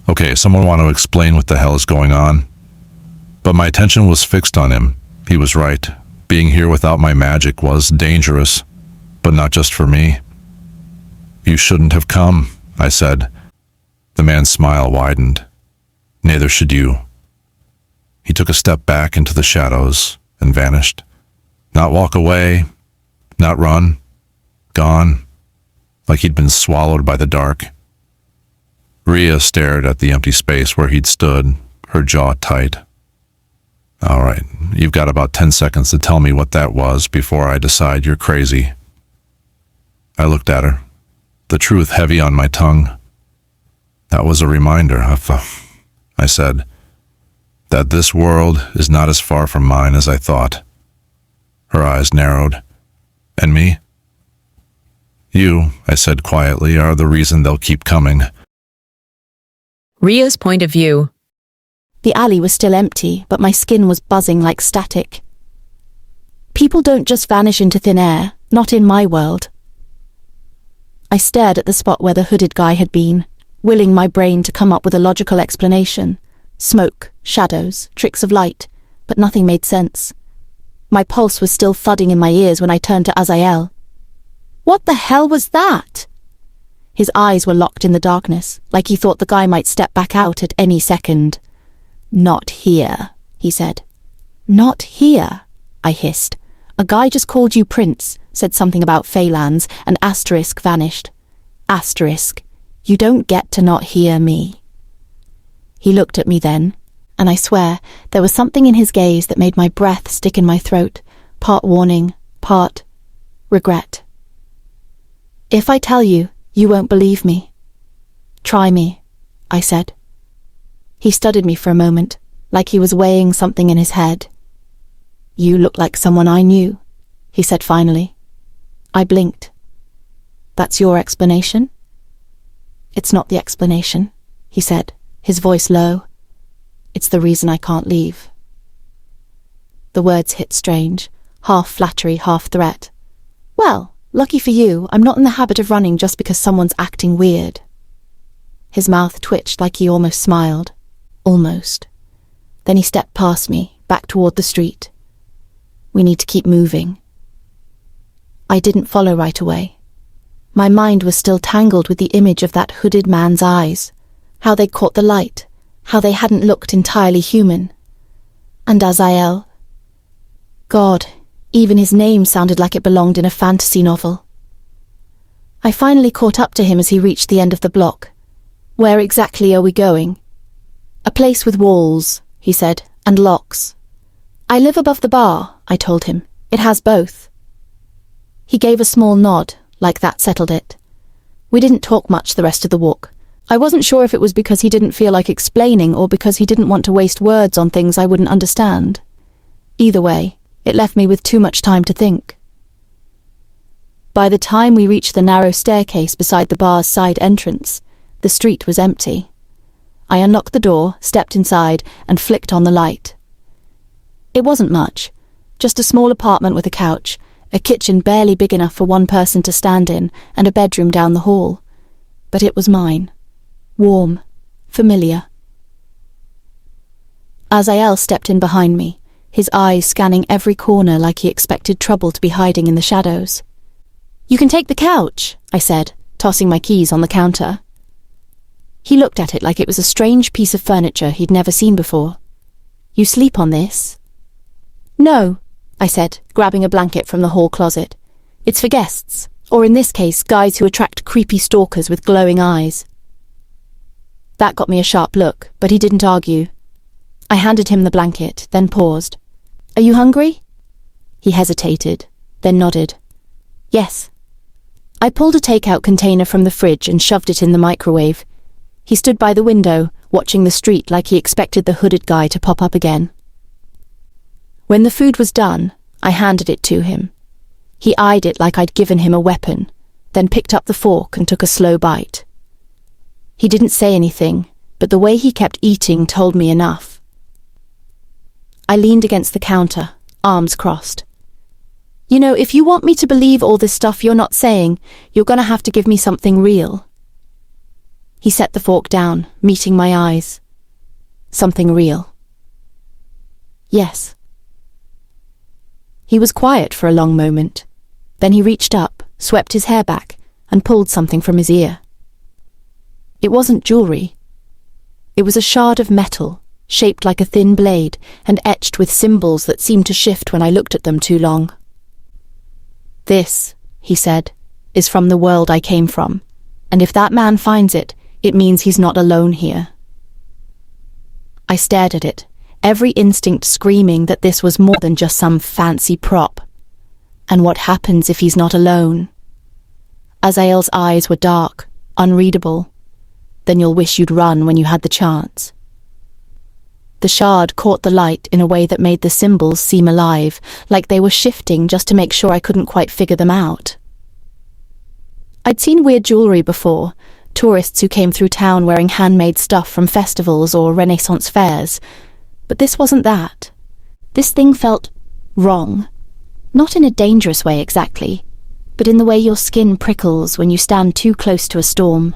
Speaker 3: Okay, someone want to explain what the hell is going on? But my attention was fixed on him. He was right. Being here without my magic was dangerous, but not just for me. You shouldn't have come, I said. The man's smile widened. Neither should you. He took a step back into the shadows and vanished. Not walk away, not run. Gone, like he'd been swallowed by the dark. Rhea stared at the empty space where he'd stood, her jaw tight. All right, you've got about 10 seconds to tell me what that was before I decide you're crazy. I looked at her, the truth heavy on my tongue. That was a reminder, I said, that this world is not as far from mine as I thought. Her eyes narrowed. And me? You, I said quietly, are the reason they'll keep coming.
Speaker 2: Rhea's point of view.
Speaker 4: The alley was still empty, but my skin was buzzing like static. People don't just vanish into thin air, not in my world. I stared at the spot where the hooded guy had been, willing my brain to come up with a logical explanation. Smoke, shadows, tricks of light, but nothing made sense. My pulse was still thudding in my ears when I turned to Azael. What the hell was that? His eyes were locked in the darkness, like he thought the guy might step back out at any second. Not here, he said. Not here, I hissed. A guy just called you Prince, said something about Fae Lands, and asterisk vanished. Asterisk. You don't get to not hear me. He looked at me then, and I swear there was something in his gaze that made my breath stick in my throat, part warning, part regret. If I tell you, you won't believe me. Try me, I said. He studied me for a moment, like he was weighing something in his head. You look like someone I knew, he said finally. I blinked. That's your explanation? It's not the explanation, he said, his voice low. It's the reason I can't leave. The words hit strange, half flattery, half threat. Well, lucky for you, I'm not in the habit of running just because someone's acting weird. His mouth twitched like he almost smiled. Almost. Then he stepped past me, back toward the street. We need to keep moving. I didn't follow right away. My mind was still tangled with the image of that hooded man's eyes, how they caught the light, how they hadn't looked entirely human. And Azael. God, even his name sounded like it belonged in a fantasy novel. I finally caught up to him as he reached the end of the block. Where exactly are we going? A place with walls, he said, and locks. I live above the bar, I told him. It has both. He gave a small nod, like that settled it. We didn't talk much the rest of the walk. I wasn't sure if it was because he didn't feel like explaining or because he didn't want to waste words on things I wouldn't understand. Either way, it left me with too much time to think. By the time we reached the narrow staircase beside the bar's side entrance, the street was empty. I unlocked the door, stepped inside, and flicked on the light. It wasn't much, just a small apartment with a couch, a kitchen barely big enough for one person to stand in, and a bedroom down the hall. But it was mine. Warm. Familiar. Azael stepped in behind me, his eyes scanning every corner like he expected trouble to be hiding in the shadows. You can take the couch, I said, tossing my keys on the counter. He looked at it like it was a strange piece of furniture he'd never seen before. You sleep on this? No, I said, grabbing a blanket from the hall closet. It's for guests, or in this case, guys who attract creepy stalkers with glowing eyes. That got me a sharp look, but he didn't argue. I handed him the blanket, then paused. Are you hungry? He hesitated, then nodded. Yes. I pulled a takeout container from the fridge and shoved it in the microwave. He stood by the window, watching the street like he expected the hooded guy to pop up again. When the food was done, I handed it to him. He eyed it like I'd given him a weapon, then picked up the fork and took a slow bite. He didn't say anything, but the way he kept eating told me enough. I leaned against the counter, arms crossed. You know, if you want me to believe all this stuff you're not saying, you're gonna have to give me something real. He set the fork down, meeting my eyes. Something real. Yes. He was quiet for a long moment. Then he reached up, swept his hair back, and pulled something from his ear. It wasn't jewelry. It was a shard of metal, shaped like a thin blade, and etched with symbols that seemed to shift when I looked at them too long. This, he said, is from the world I came from, and if that man finds it, it means he's not alone here. I stared at it, every instinct screaming that this was more than just some fancy prop. And what happens if he's not alone? Azael's eyes were dark, unreadable. Then you'll wish you'd run when you had the chance. The shard caught the light in a way that made the symbols seem alive, like they were shifting just to make sure I couldn't quite figure them out. I'd seen weird jewelry before, tourists who came through town wearing handmade stuff from festivals or Renaissance fairs, but this wasn't that. This thing felt wrong. Not in a dangerous way exactly, but in the way your skin prickles when you stand too close to a storm.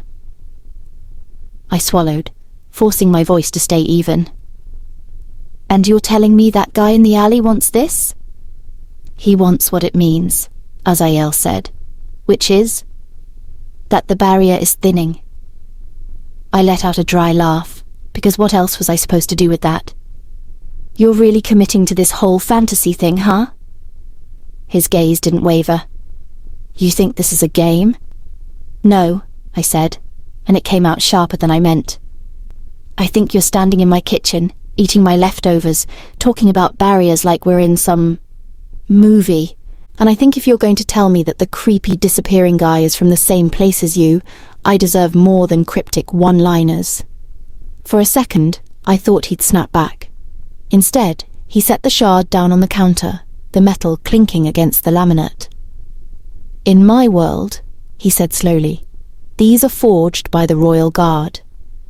Speaker 4: I swallowed, forcing my voice to stay even. And you're telling me that guy in the alley wants this? He wants what it means, Azael said, which is that the barrier is thinning. I let out a dry laugh, because what else was I supposed to do with that? You're really committing to this whole fantasy thing, huh? His gaze didn't waver. You think this is a game? No, I said, and it came out sharper than I meant. I think you're standing in my kitchen, eating my leftovers, talking about barriers like we're in some movie. And I think if you're going to tell me that the creepy disappearing guy is from the same place as you, I deserve more than cryptic one-liners. For a second, I thought he'd snap back. Instead, he set the shard down on the counter, the metal clinking against the laminate. In my world, he said slowly, these are forged by the Royal Guard.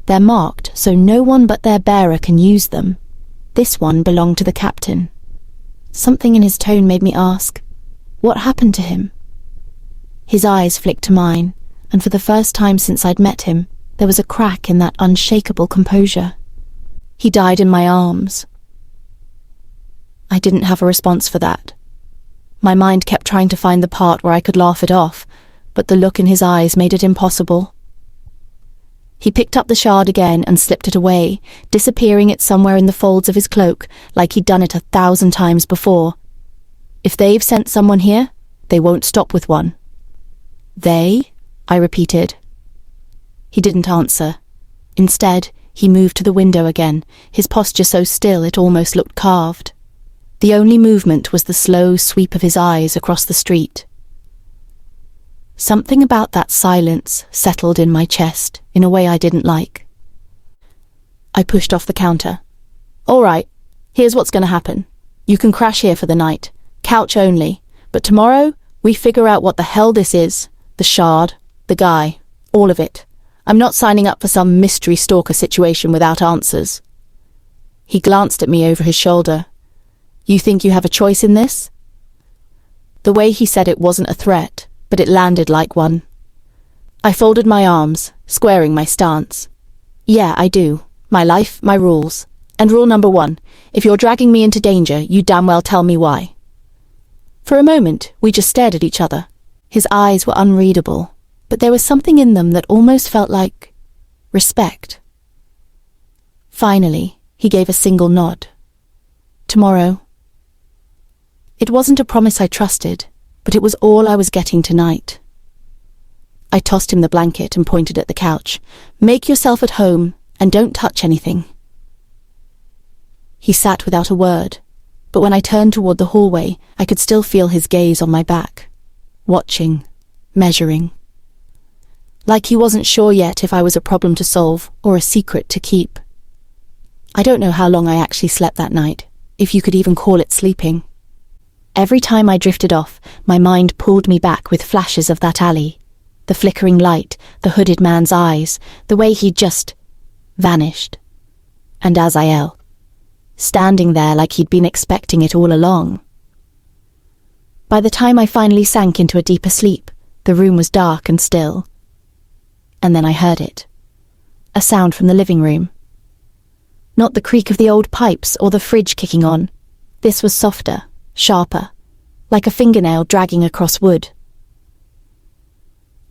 Speaker 4: They're marked so no one but their bearer can use them. This one belonged to the captain. Something in his tone made me ask, what happened to him? His eyes flicked to mine, and for the first time since I'd met him, there was a crack in that unshakable composure. He died in my arms. I didn't have a response for that. My mind kept trying to find the part where I could laugh it off, but the look in his eyes made it impossible. He picked up the shard again and slipped it away, disappearing it somewhere in the folds of his cloak, like he'd done it 1,000 times before. If they've sent someone here, they won't stop with one. They? I repeated. He didn't answer. Instead, he moved to the window again, his posture so still it almost looked carved. The only movement was the slow sweep of his eyes across the street. Something about that silence settled in my chest in a way I didn't like. I pushed off the counter. All right, here's what's going to happen. You can crash here for the night, couch only, but tomorrow we figure out what the hell this is, the shard, the guy, all of it. I'm not signing up for some mystery stalker situation without answers. He glanced at me over his shoulder. You think you have a choice in this? The way he said it wasn't a threat, but it landed like one. I folded my arms, squaring my stance. Yeah, I do. My life, my rules. And rule number 1, if you're dragging me into danger, you damn well tell me why. For a moment, we just stared at each other. His eyes were unreadable, but there was something in them that almost felt like respect. Finally, he gave a single nod. Tomorrow. It wasn't a promise I trusted, but it was all I was getting tonight. I tossed him the blanket and pointed at the couch. Make yourself at home and don't touch anything. He sat without a word, but when I turned toward the hallway, I could still feel his gaze on my back, watching, measuring. Like he wasn't sure yet if I was a problem to solve or a secret to keep. I don't know how long I actually slept that night, if you could even call it sleeping. Every time I drifted off, my mind pulled me back with flashes of that alley, the flickering light, the hooded man's eyes, the way he'd just vanished. And Azael, standing there like he'd been expecting it all along. By the time I finally sank into a deeper sleep, the room was dark and still. And then I heard it. A sound from the living room. Not the creak of the old pipes or the fridge kicking on. This was softer, sharper, like a fingernail dragging across wood.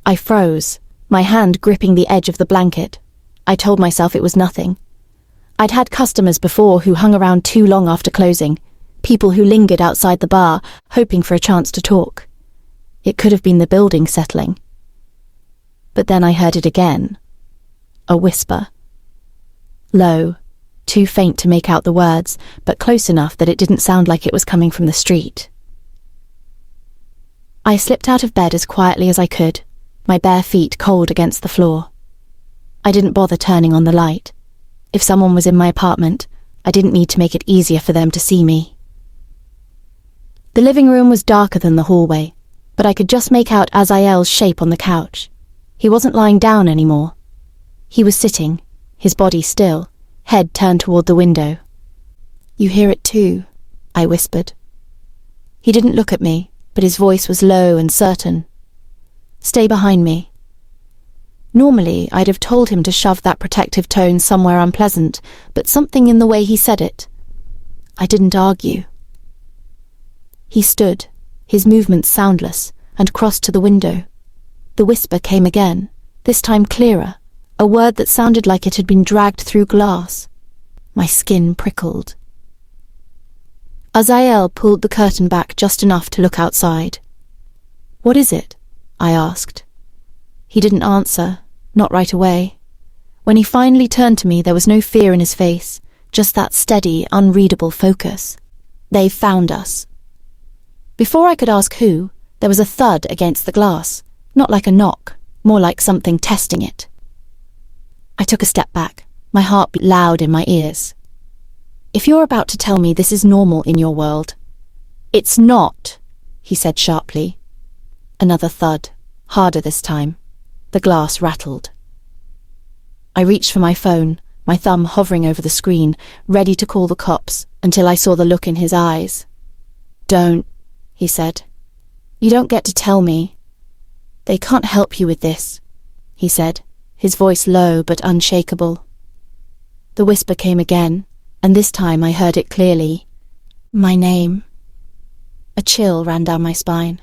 Speaker 4: I froze, my hand gripping the edge of the blanket. I told myself it was nothing. I'd had customers before who hung around too long after closing, people who lingered outside the bar, hoping for a chance to talk. It could have been the building settling. But then I heard it again. A whisper. Low, too faint to make out the words, but close enough that it didn't sound like it was coming from the street. I slipped out of bed as quietly as I could, my bare feet cold against the floor. I didn't bother turning on the light. If someone was in my apartment, I didn't need to make it easier for them to see me. The living room was darker than the hallway, but I could just make out Azael's shape on the couch. He wasn't lying down anymore. He was sitting, his body still, head turned toward the window. You hear it too, I whispered. He didn't look at me, but his voice was low and certain. Stay behind me. Normally, I'd have told him to shove that protective tone somewhere unpleasant, but something in the way he said it. I didn't argue. He stood, his movements soundless, and crossed to the window. The whisper came again, this time clearer, a word that sounded like it had been dragged through glass. My skin prickled. Azael pulled the curtain back just enough to look outside. "What is it?" I asked. He didn't answer, not right away. When he finally turned to me, there was no fear in his face, just that steady, unreadable focus. "They've found us." Before I could ask who, there was a thud against the glass, not like a knock, more like something testing it. I took a step back, my heart beat loud in my ears. "If you're about to tell me this is normal in your world—" "It's not," he said sharply. Another thud, harder this time. The glass rattled. I reached for my phone, my thumb hovering over the screen, ready to call the cops, until I saw the look in his eyes. "Don't," he said. "You don't get to tell me." "They can't help you with this," he said, his voice low but unshakable. The whisper came again, and this time I heard it clearly. "My name." A chill ran down my spine.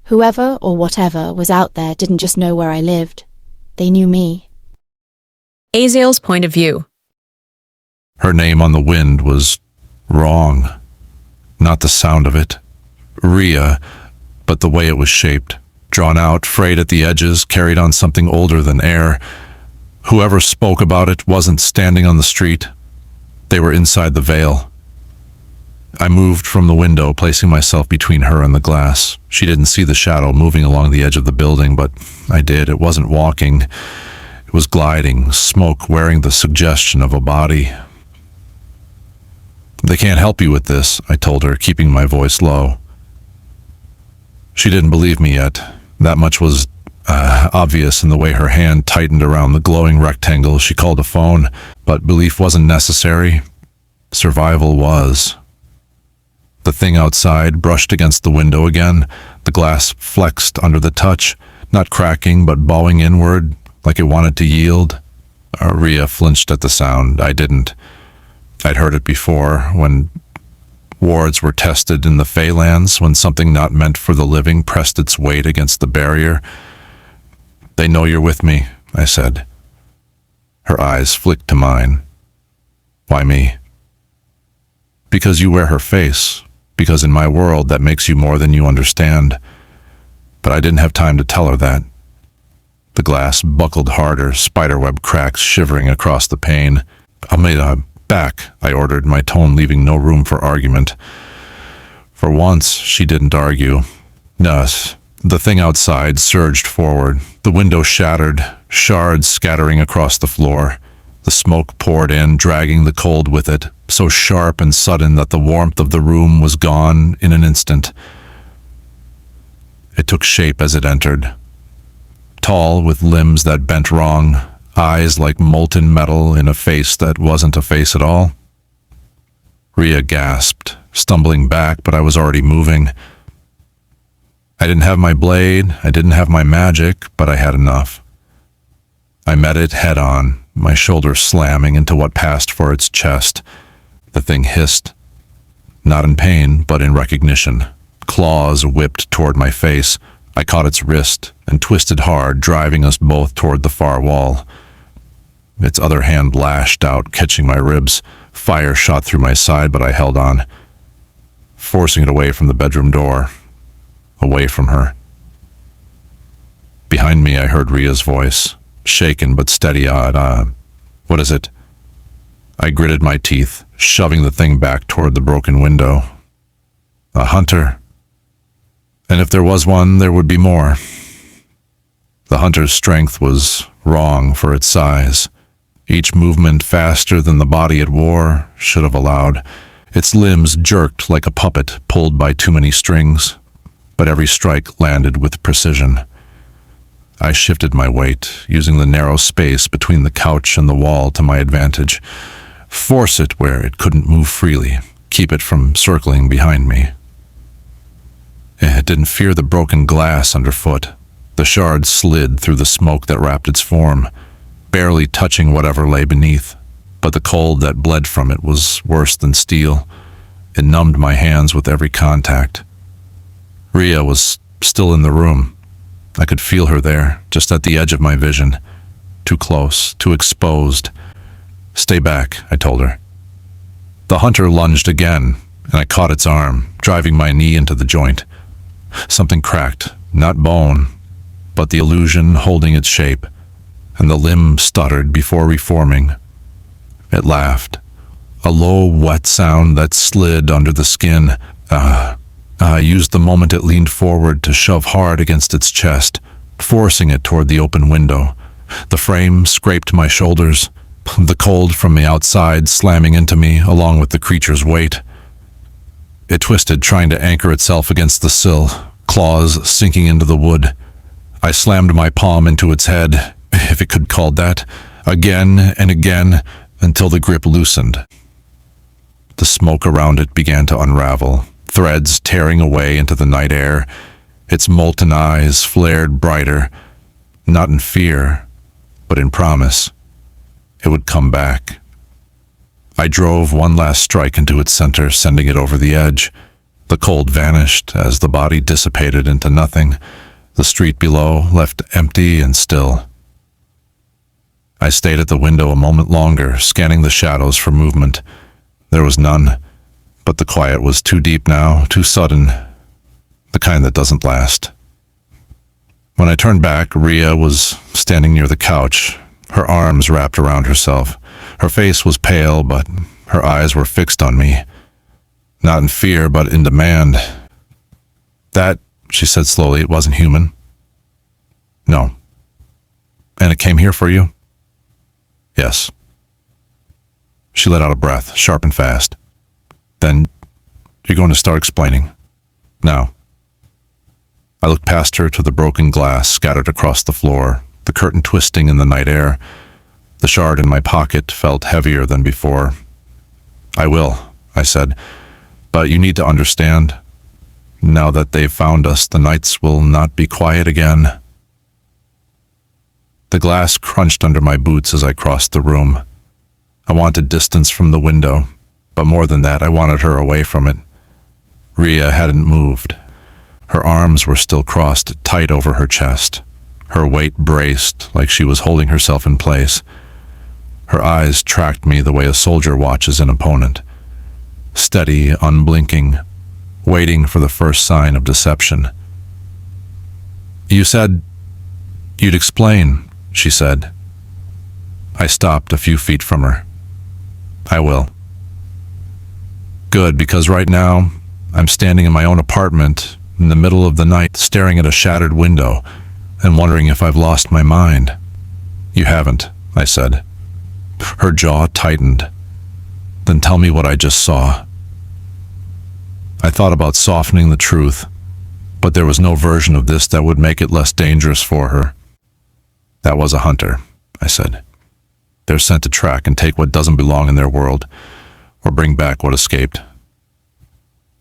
Speaker 4: Whoever or whatever was out there didn't just know where I lived. They knew me.
Speaker 2: Azael's point of view.
Speaker 3: Her name on the wind was wrong. Not the sound of it. Rhea, but the way it was shaped. Drawn out, frayed at the edges, carried on something older than air. Whoever spoke about it wasn't standing on the street. They were inside the veil. I moved from the window, placing myself between her and the glass. She didn't see the shadow moving along the edge of the building, but I did. It wasn't walking. It was gliding, smoke wearing the suggestion of a body. "They can't help you with this," I told her, keeping my voice low. She didn't believe me yet. That much was obvious in the way her hand tightened around the glowing rectangle. She called a phone, but belief wasn't necessary. Survival was. The thing outside brushed against the window again. The glass flexed under the touch, not cracking but bowing inward, like it wanted to yield. Rhea flinched at the sound. I didn't. I'd heard it before, when wards were tested in the Fae Lands, when something not meant for the living pressed its weight against the barrier. "They know you're with me," I said. Her eyes flicked to mine. "Why me?" "Because you wear her face. Because in my world that makes you more than you understand." But I didn't have time to tell her that. The glass buckled harder, spiderweb cracks shivering across the pane. "Almeida, back," I ordered, my tone leaving no room for argument. For once, she didn't argue. No, the thing outside surged forward. The window shattered, shards scattering across the floor. The smoke poured in, dragging the cold with it, so sharp and sudden that the warmth of the room was gone in an instant. It took shape as it entered. Tall, with limbs that bent wrong, eyes like molten metal in a face that wasn't a face at all. Rhea gasped, stumbling back, but I was already moving. I didn't have my blade, I didn't have my magic, but I had enough. I met it head on, my shoulder slamming into what passed for its chest. The thing hissed, not in pain, but in recognition. Claws whipped toward my face. I caught its wrist and twisted hard, driving us both toward the far wall. Its other hand lashed out, catching my ribs. Fire shot through my side, but I held on, forcing it away from the bedroom door, away from her. Behind me, I heard Rhea's voice, shaken but steady-eyed. "What is it?" I gritted my teeth, shoving the thing back toward the broken window. "A hunter. And if there was one, there would be more." The hunter's strength was wrong for its size. Each movement faster than the body it wore should have allowed. Its limbs jerked like a puppet pulled by too many strings, but every strike landed with precision. I shifted my weight, using the narrow space between the couch and the wall to my advantage. Force it where it couldn't move freely, keep it from circling behind me. It didn't fear the broken glass underfoot. The shards slid through the smoke that wrapped its form, barely touching whatever lay beneath, but the cold that bled from it was worse than steel. It numbed my hands with every contact. Rhea was still in the room. I could feel her there, just at the edge of my vision. Too close, too exposed. "Stay back," I told her. The hunter lunged again, and I caught its arm, driving my knee into the joint. Something cracked, not bone, but the illusion holding its shape, and the limb stuttered before reforming. It laughed, a low, wet sound that slid under the skin. I used the moment it leaned forward to shove hard against its chest, forcing it toward the open window. The frame scraped my shoulders, the cold from the outside slamming into me along with the creature's weight. It twisted, trying to anchor itself against the sill, claws sinking into the wood. I slammed my palm into its head, if it could be called that, again and again, until the grip loosened. The smoke around it began to unravel, threads tearing away into the night air. Its molten eyes flared brighter, not in fear, but in promise. It would come back. I drove one last strike into its center, sending it over the edge. The cold vanished as the body dissipated into nothing, the street below left empty and still. I stayed at the window a moment longer, scanning the shadows for movement. There was none, but the quiet was too deep now, too sudden, the kind that doesn't last. When I turned back, Rhea was standing near the couch, her arms wrapped around herself. Her face was pale, but her eyes were fixed on me. Not in fear, but in demand. That, she said slowly, it wasn't human. No. And it came here for you? Yes. She let out a breath, sharp and fast. Then, you're going to start explaining. Now. I looked past her to the broken glass scattered across the floor, the curtain twisting in the night air. The shard in my pocket felt heavier than before. I will, I said, but you need to understand. Now that they've found us, the nights will not be quiet again. The glass crunched under my boots as I crossed the room. I wanted distance from the window, but more than that, I wanted her away from it. Rhea hadn't moved. Her arms were still crossed tight over her chest, her weight braced like she was holding herself in place. Her eyes tracked me the way a soldier watches an opponent, steady, unblinking, waiting for the first sign of deception. You said you'd explain, she said. I stopped a few feet from her. I will. Good, because right now, I'm standing in my own apartment in the middle of the night, staring at a shattered window and wondering if I've lost my mind. You haven't, I said. Her jaw tightened. Then tell me what I just saw. I thought about softening the truth, but there was no version of this that would make it less dangerous for her. That was a hunter, I said. They're sent to track and take what doesn't belong in their world, or bring back what escaped.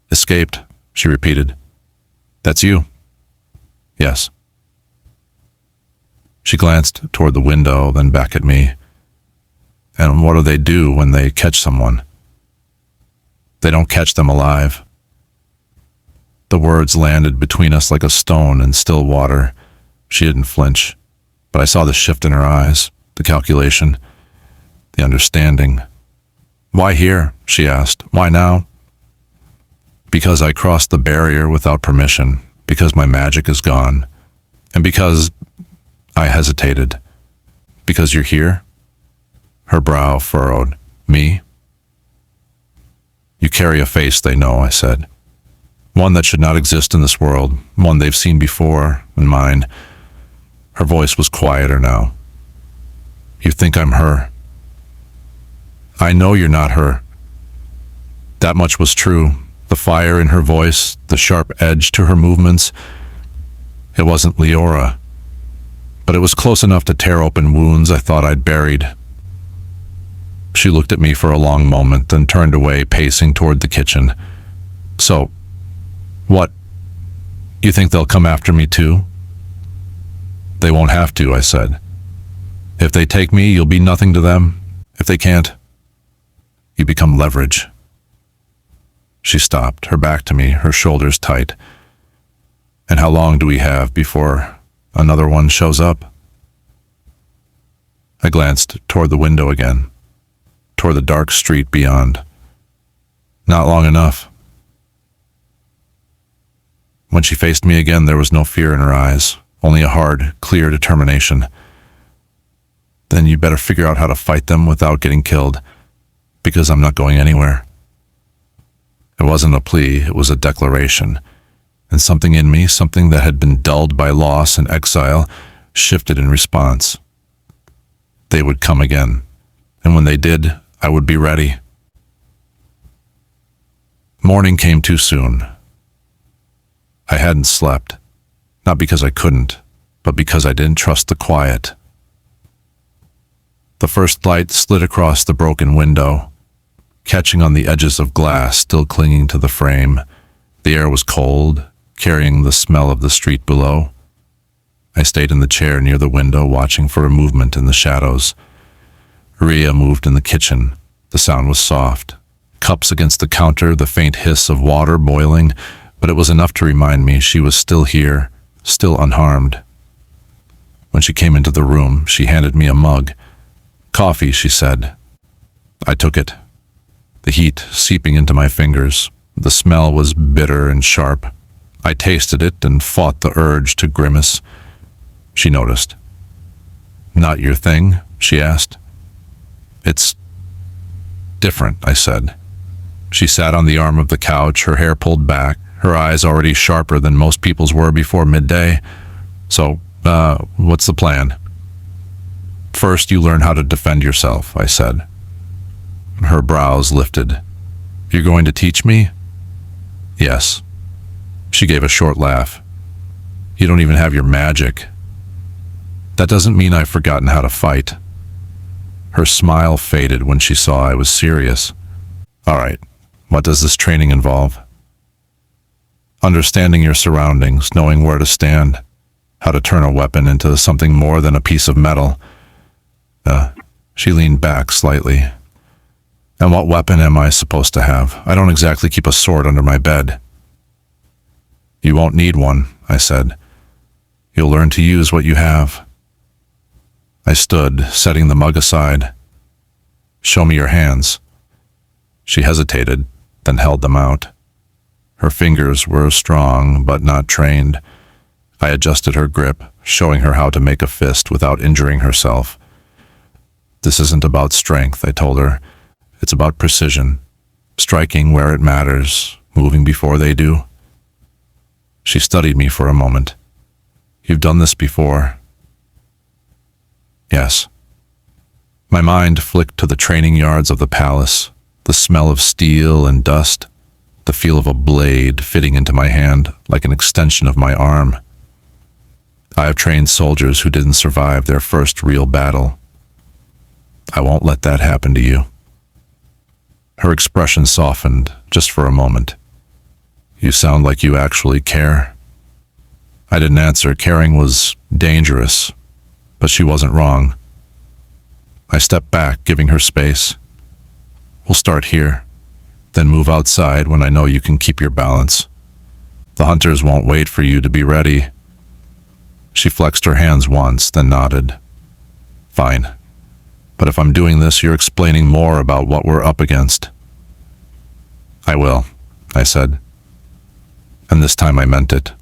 Speaker 3: Escaped, she repeated. That's you? Yes. She glanced toward the window, then back at me. And what do they do when they catch someone? They don't catch them alive. The words landed between us like a stone in still water. She didn't flinch, but I saw the shift in her eyes, the calculation, the understanding. Why here? She asked. Why now? Because I crossed the barrier without permission, because my magic is gone, and because I hesitated. Because you're here? Her brow furrowed. Me? You carry a face they know, I said. One that should not exist in this world, one they've seen before, in mine. Her voice was quieter now. You think I'm her? I know you're not her. That much was true. The fire in her voice, the sharp edge to her movements. It wasn't Liora, but it was close enough to tear open wounds I thought I'd buried. She looked at me for a long moment, then turned away, pacing toward the kitchen. So, what? You think they'll come after me too? They won't have to, I said. If they take me, you'll be nothing to them. If they can't, you become leverage. She stopped, her back to me, her shoulders tight. And how long do we have before another one shows up? I glanced toward the window again, toward the dark street beyond. Not long enough, When she faced me again, there was no fear in her eyes, only a hard, clear determination. Then you better figure out how to fight them without getting killed, because I'm not going anywhere. It wasn't a plea, it was a declaration. And something in me, something that had been dulled by loss and exile, shifted in response. They would come again, and when they did, I would be ready. Morning came too soon. I hadn't slept, not because I couldn't, but because I didn't trust the quiet. The first light slid across the broken window, catching on the edges of glass still clinging to the frame. The air was cold, carrying the smell of the street below. I stayed in the chair near the window, watching for a movement in the shadows. Rhea moved in the kitchen. The sound was soft. Cups against the counter, the faint hiss of water boiling, but it was enough to remind me she was still here, still unharmed. When she came into the room, she handed me a mug. "Coffee," she said. I took it. The heat seeping into my fingers. The smell was bitter and sharp. I tasted it and fought the urge to grimace. She noticed. "Not your thing?" she asked. "It's different," I said. She sat on the arm of the couch, her hair pulled back, her eyes already sharper than most people's were before midday. "So, what's the plan?" "First, you learn how to defend yourself," I said. Her brows lifted. "You're going to teach me?" "Yes." She gave a short laugh. "You don't even have your magic." "That doesn't mean I've forgotten how to fight." Her smile faded when she saw I was serious. "All right, what does this training involve?" "Understanding your surroundings, knowing where to stand, how to turn a weapon into something more than a piece of metal." She leaned back slightly. "And what weapon am I supposed to have? I don't exactly keep a sword under my bed." "You won't need one," I said. "You'll learn to use what you have." I stood, setting the mug aside. "Show me your hands." She hesitated, then held them out. Her fingers were strong, but not trained. I adjusted her grip, showing her how to make a fist without injuring herself. "This isn't about strength," I told her. "It's about precision, striking where it matters, moving before they do." She studied me for a moment. "You've done this before?" "Yes." My mind flicked to the training yards of the palace, the smell of steel and dust, the feel of a blade fitting into my hand like an extension of my arm. I have trained soldiers who didn't survive their first real battle. I won't let that happen to you. Her expression softened, just for a moment. "You sound like you actually care." I didn't answer. Caring was dangerous, but she wasn't wrong. I stepped back, giving her space. "We'll start here, then move outside when I know you can keep your balance. The hunters won't wait for you to be ready." She flexed her hands once, then nodded. "Fine. But if I'm doing this, you're explaining more about what we're up against." "I will," I said. And this time I meant it.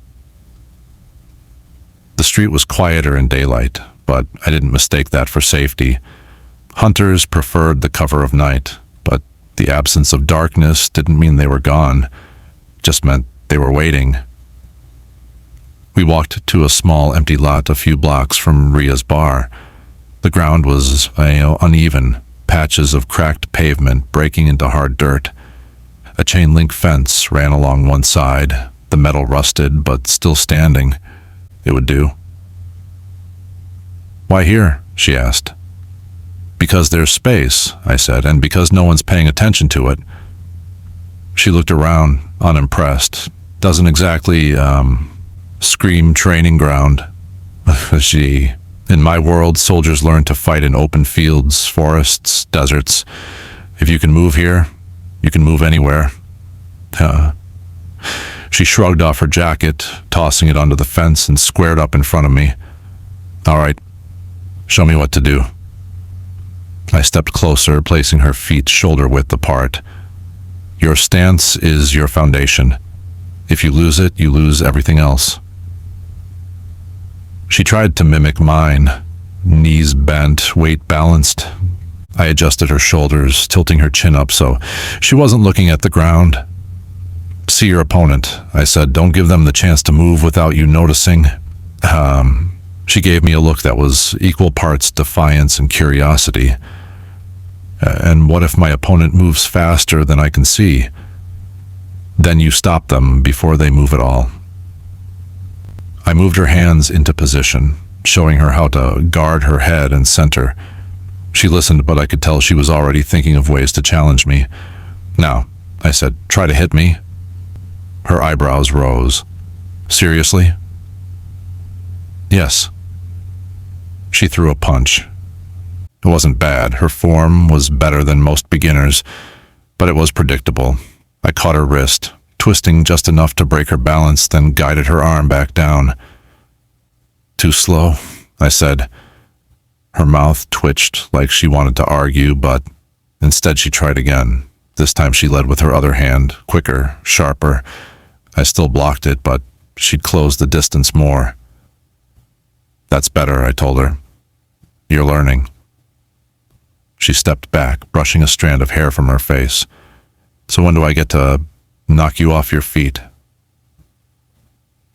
Speaker 3: The street was quieter in daylight, but I didn't mistake that for safety. Hunters preferred the cover of night, but the absence of darkness didn't mean they were gone, just meant they were waiting. We walked to a small empty lot a few blocks from Rhea's bar. The ground was uneven, patches of cracked pavement breaking into hard dirt. A chain-link fence ran along one side, the metal rusted but still standing. It would do. "Why here?" she asked. "Because there's space," I said, "and because no one's paying attention to it." She looked around, unimpressed. "Doesn't exactly, scream training ground." In my world, soldiers learn to fight in open fields, forests, deserts. If you can move here, you can move anywhere. She shrugged off her jacket, tossing it onto the fence, and squared up in front of me. "All right, show me what to do." I stepped closer, placing her feet shoulder-width apart. "Your stance is your foundation. If you lose it, you lose everything else. She tried to mimic mine, knees bent, weight balanced. I adjusted her shoulders, tilting her chin up so she wasn't looking at the ground. See your opponent, I said. Don't give them the chance to move without you noticing. She gave me a look that was equal parts defiance and curiosity. And what if my opponent moves faster than I can see? Then you stop them before they move at all. I moved her hands into position, showing her how to guard her head and center. She listened, but I could tell she was already thinking of ways to challenge me. Now, I said, try to hit me. Her eyebrows rose. Seriously? Yes. She threw a punch. It wasn't bad. Her form was better than most beginners, but it was predictable. I caught her wrist, twisting just enough to break her balance, then guided her arm back down. Too slow, I said. Her mouth twitched like she wanted to argue, but instead she tried again. This time she led with her other hand, quicker, sharper. I still blocked it, but she'd closed the distance more. That's better, I told her. You're learning. She stepped back, brushing a strand of hair from her face. So when do I get to knock you off your feet?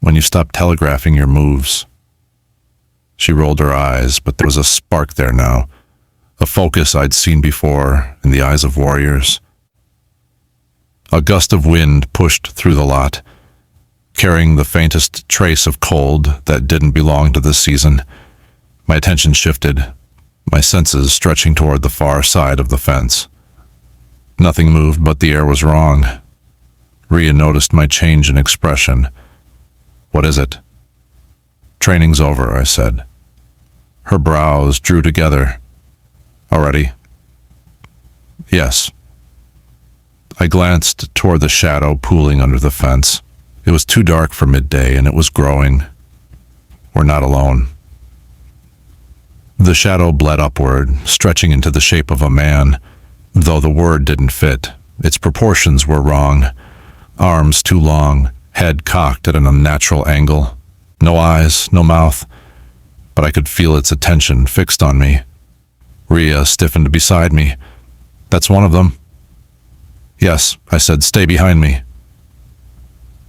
Speaker 3: When you stop telegraphing your moves. She rolled her eyes, but there was a spark there now, a focus I'd seen before in the eyes of warriors. A gust of wind pushed through the lot, carrying the faintest trace of cold that didn't belong to this season. My attention shifted, my senses stretching toward the far side of the fence. Nothing moved, but the air was wrong. Rhea noticed my change in expression. What is it? Training's over, I said. Her brows drew together. Already? Yes. I glanced toward the shadow pooling under the fence. It was too dark for midday, and it was growing. We're not alone. The shadow bled upward, stretching into the shape of a man, though the word didn't fit. Its proportions were wrong. Arms too long, head cocked at an unnatural angle. No eyes, no mouth, but I could feel its attention fixed on me. Rhea stiffened beside me. That's one of them. Yes, I said, stay behind me.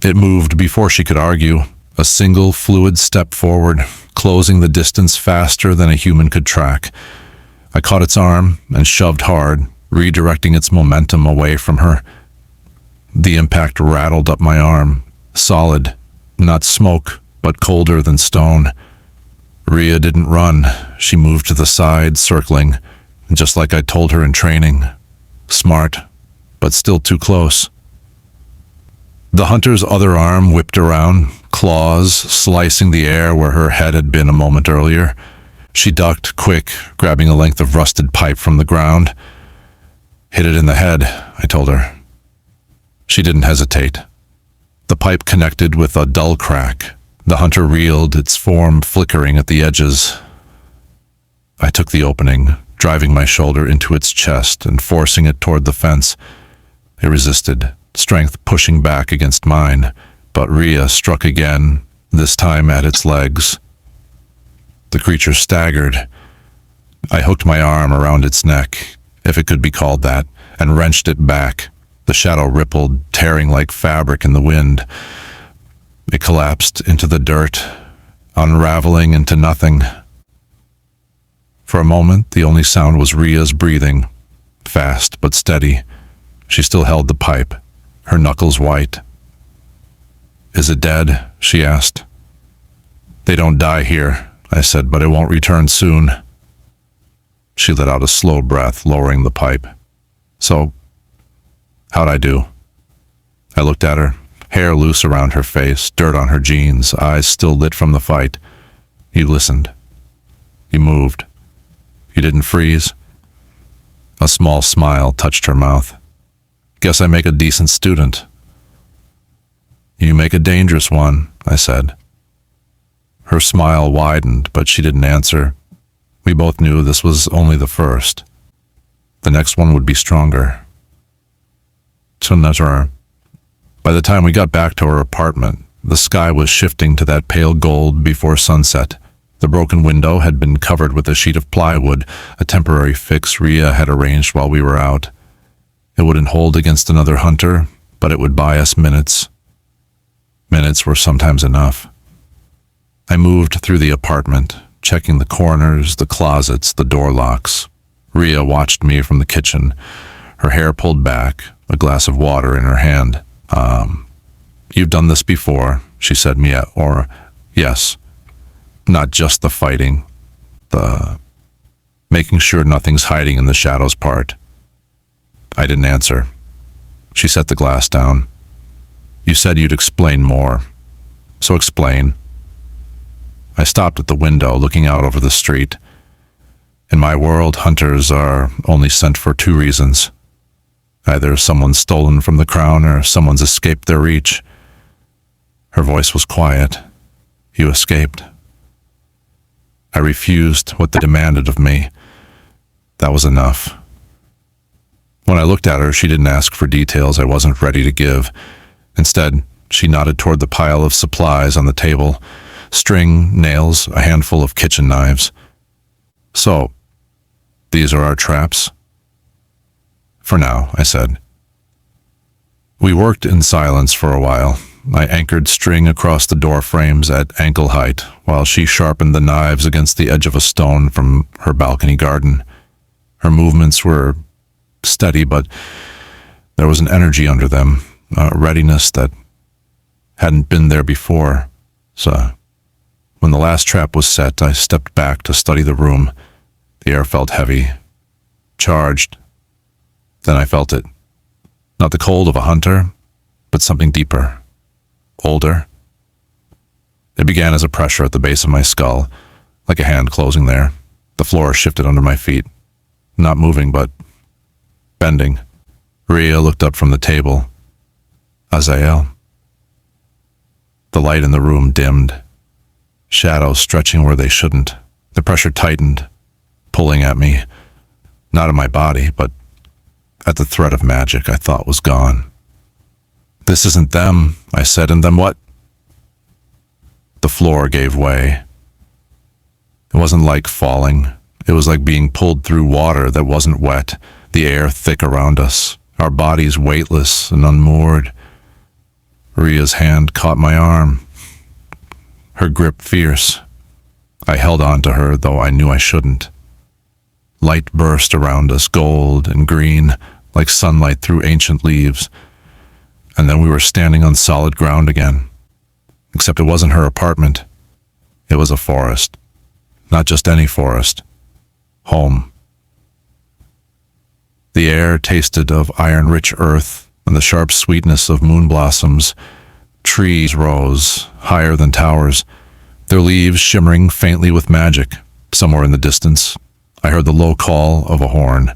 Speaker 3: It moved before she could argue, a single fluid step forward, closing the distance faster than a human could track. I caught its arm and shoved hard, redirecting its momentum away from her. The impact rattled up my arm, solid, not smoke, but colder than stone. Rhea didn't run. She moved to the side, circling, just like I told her in training. Smart, but still too close. The hunter's other arm whipped around, claws slicing the air where her head had been a moment earlier. She ducked, quick, grabbing a length of rusted pipe from the ground. Hit it in the head, I told her. She didn't hesitate. The pipe connected with a dull crack. The hunter reeled, its form flickering at the edges. I took the opening, driving my shoulder into its chest and forcing it toward the fence. It resisted, strength pushing back against mine, but Rhea struck again, this time at its legs. The creature staggered. I hooked my arm around its neck, if it could be called that, and wrenched it back. The shadow rippled, tearing like fabric in the wind. It collapsed into the dirt, unraveling into nothing. For a moment, the only sound was Rhea's breathing, fast but steady. She still held the pipe, her knuckles white. Is it dead? She asked. They don't die here, I said, but it won't return soon. She let out a slow breath, lowering the pipe. So, how'd I do? I looked at her, hair loose around her face, dirt on her jeans, eyes still lit from the fight. You listened. You moved. You didn't freeze. A small smile touched her mouth. Guess I make a decent student. You make a dangerous one, I said. Her smile widened, but she didn't answer. We both knew this was only the first. The next one would be stronger. By the time we got back to our apartment, the sky was shifting to that pale gold before sunset. The broken window had been covered with a sheet of plywood, a temporary fix Rhea had arranged while we were out. It wouldn't hold against another hunter, but it would buy us minutes. Minutes were sometimes enough. I moved through the apartment, checking the corners, the closets, the door locks. Rhea watched me from the kitchen, her hair pulled back, a glass of water in her hand. You've done this before, she said, Mia, or yes. Not just the fighting, the making sure nothing's hiding in the shadows part. I didn't answer. She set the glass down. You said you'd explain more, so explain. I stopped at the window, looking out over the street. In my world, hunters are only sent for two reasons. Either someone's stolen from the crown or someone's escaped their reach. Her voice was quiet. You escaped. I refused what they demanded of me. That was enough. When I looked at her, she didn't ask for details I wasn't ready to give. Instead, she nodded toward the pile of supplies on the table. String, nails, a handful of kitchen knives. So, these are our traps? For now, I said. We worked in silence for a while. I anchored string across the door frames at ankle height, while she sharpened the knives against the edge of a stone from her balcony garden. Her movements were steady, but there was an energy under them, a readiness that hadn't been there before. So, when the last trap was set, I stepped back to study the room. The air felt heavy, charged. Then I felt it. Not the cold of a hunter, but something deeper. Older. It began as a pressure at the base of my skull, like a hand closing there. The floor shifted under my feet, not moving, but bending. Rhea looked up from the table. Azael. The light in the room dimmed, shadows stretching where they shouldn't. The pressure tightened, pulling at me, not at my body, but at the thread of magic I thought was gone. This isn't them, I said, and then what? The floor gave way. It wasn't like falling. It was like being pulled through water that wasn't wet, the air thick around us, our bodies weightless and unmoored. Rhea's hand caught my arm, her grip fierce. I held on to her, though I knew I shouldn't. Light burst around us, gold and green, like sunlight through ancient leaves. And then we were standing on solid ground again. Except it wasn't her apartment. It was a forest. Not just any forest. Home. The air tasted of iron-rich earth and the sharp sweetness of moon blossoms. Trees rose, higher than towers, their leaves shimmering faintly with magic. Somewhere in the distance, I heard the low call of a horn.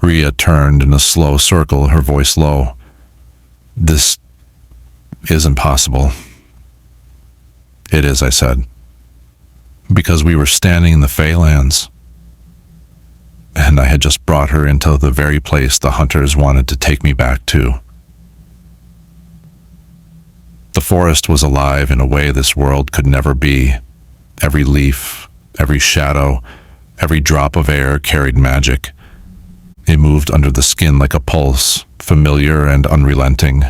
Speaker 3: Rhea turned in a slow circle, her voice low. This isn't possible. It is, I said. Because we were standing in the Fae Lands. And I had just brought her into the very place the hunters wanted to take me back to. The forest was alive in a way this world could never be. Every leaf, every shadow, every drop of air carried magic. It moved under the skin like a pulse, familiar and unrelenting.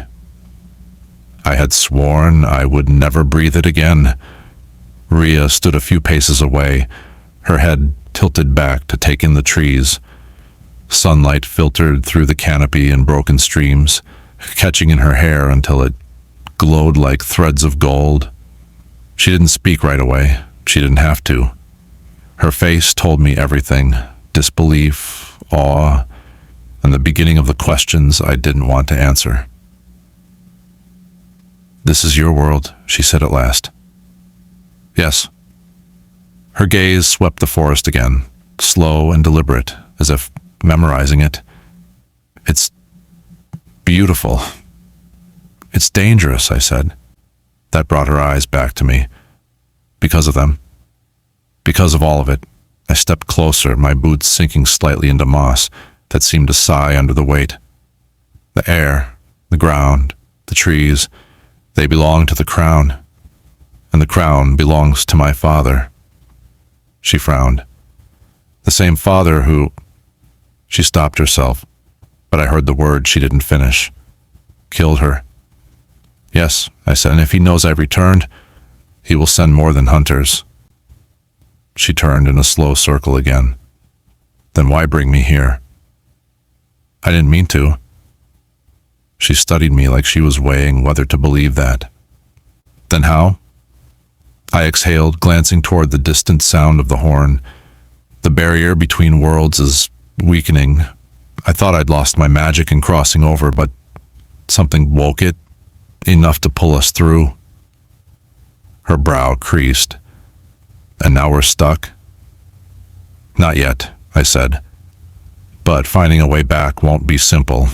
Speaker 3: I had sworn I would never breathe it again. Rhea stood a few paces away, her head tilted back to take in the trees. Sunlight filtered through the canopy in broken streams, catching in her hair until it glowed like threads of gold. She didn't speak right away. She didn't have to. Her face told me everything, disbelief, awe, and the beginning of the questions I didn't want to answer. This is your world, she said at last. Yes. Her gaze swept the forest again, slow and deliberate, as if memorizing it. It's beautiful. It's dangerous, I said. That brought her eyes back to me. Because of them. Because of all of it. I stepped closer, my boots sinking slightly into moss that seemed to sigh under the weight. The air, the ground, The trees, they belong to the crown, and the crown belongs to my father. She frowned. The same father who... She stopped herself, but I heard the word she didn't finish. Killed her. Yes, I said, and if he knows I've returned, he will send more than hunters. She turned in a slow circle again. Then why bring me here? I didn't mean to. She studied me like she was weighing whether to believe that. Then how? I exhaled, glancing toward the distant sound of the horn. The barrier between worlds is weakening. I thought I'd lost my magic in crossing over, but something woke it, enough to pull us through. Her brow creased. And now we're stuck? Not yet, I said. But finding a way back won't be simple.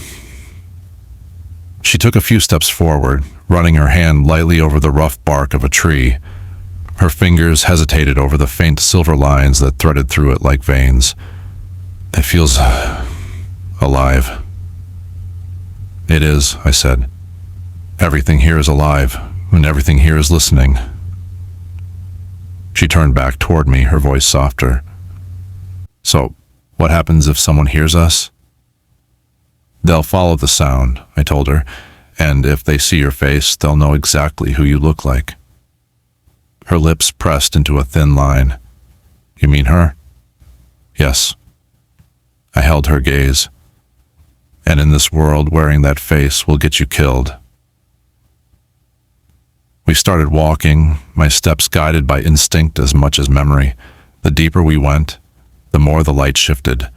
Speaker 3: She took a few steps forward, running her hand lightly over the rough bark of a tree. Her fingers hesitated over the faint silver lines that threaded through it like veins. It feels alive. It is, I said. Everything here is alive, and everything here is listening. She turned back toward me, her voice softer. So, what happens if someone hears us? They'll follow the sound, I told her, and if they see your face, they'll know exactly who you look like. Her lips pressed into a thin line. You mean her? Yes. I held her gaze. And in this world, wearing that face will get you killed. We started walking, my steps guided by instinct as much as memory. The deeper we went, the more the light shifted.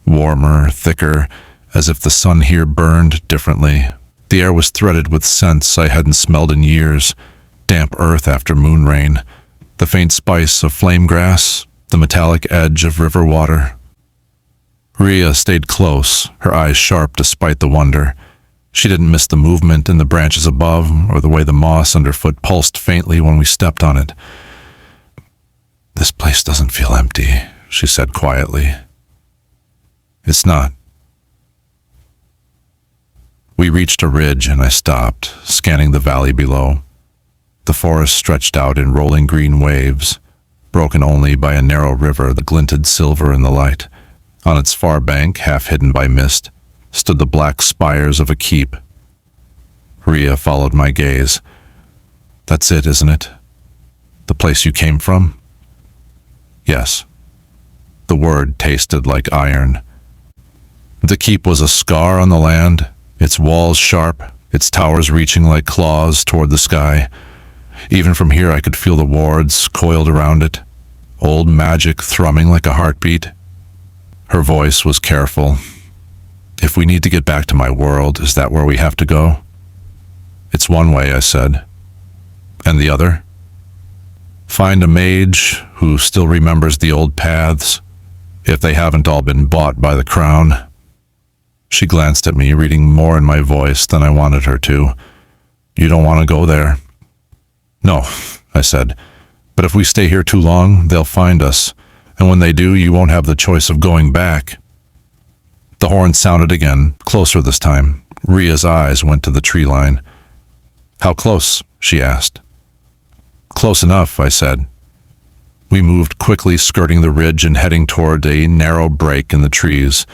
Speaker 3: Warmer, thicker, as if the sun here burned differently. The air was threaded with scents I hadn't smelled in years. Damp earth after moon rain, the faint spice of flame grass, the metallic edge of river water. Rhea stayed close, her eyes sharp despite the wonder. She didn't miss the movement in the branches above or the way the moss underfoot pulsed faintly when we stepped on it. This place doesn't feel empty, she said quietly. It's not. We reached a ridge and I stopped, scanning the valley below. The forest stretched out in rolling green waves, broken only by a narrow river that glinted silver in the light. On its far bank, half hidden by mist, stood the black spires of a keep. Rhea followed my gaze. That's it, isn't it? The place you came from? Yes. The word tasted like iron. The keep was a scar on the land, its walls sharp, its towers reaching like claws toward the sky. Even from here I could feel the wards coiled around it, old magic thrumming like a heartbeat. Her voice was careful. If we need to get back to my world, is that where we have to go? It's one way, I said. And the other? Find a mage who still remembers the old paths, if they haven't all been bought by the crown. She glanced at me, reading more in my voice than I wanted her to. You don't want to go there? No, I said. But if we stay here too long, they'll find us. And when they do, you won't have the choice of going back. The horn sounded again, closer this time. Rhea's eyes went to the tree line. How close? She asked. Close enough, I said. We moved quickly, skirting the ridge and heading toward a narrow break in the trees.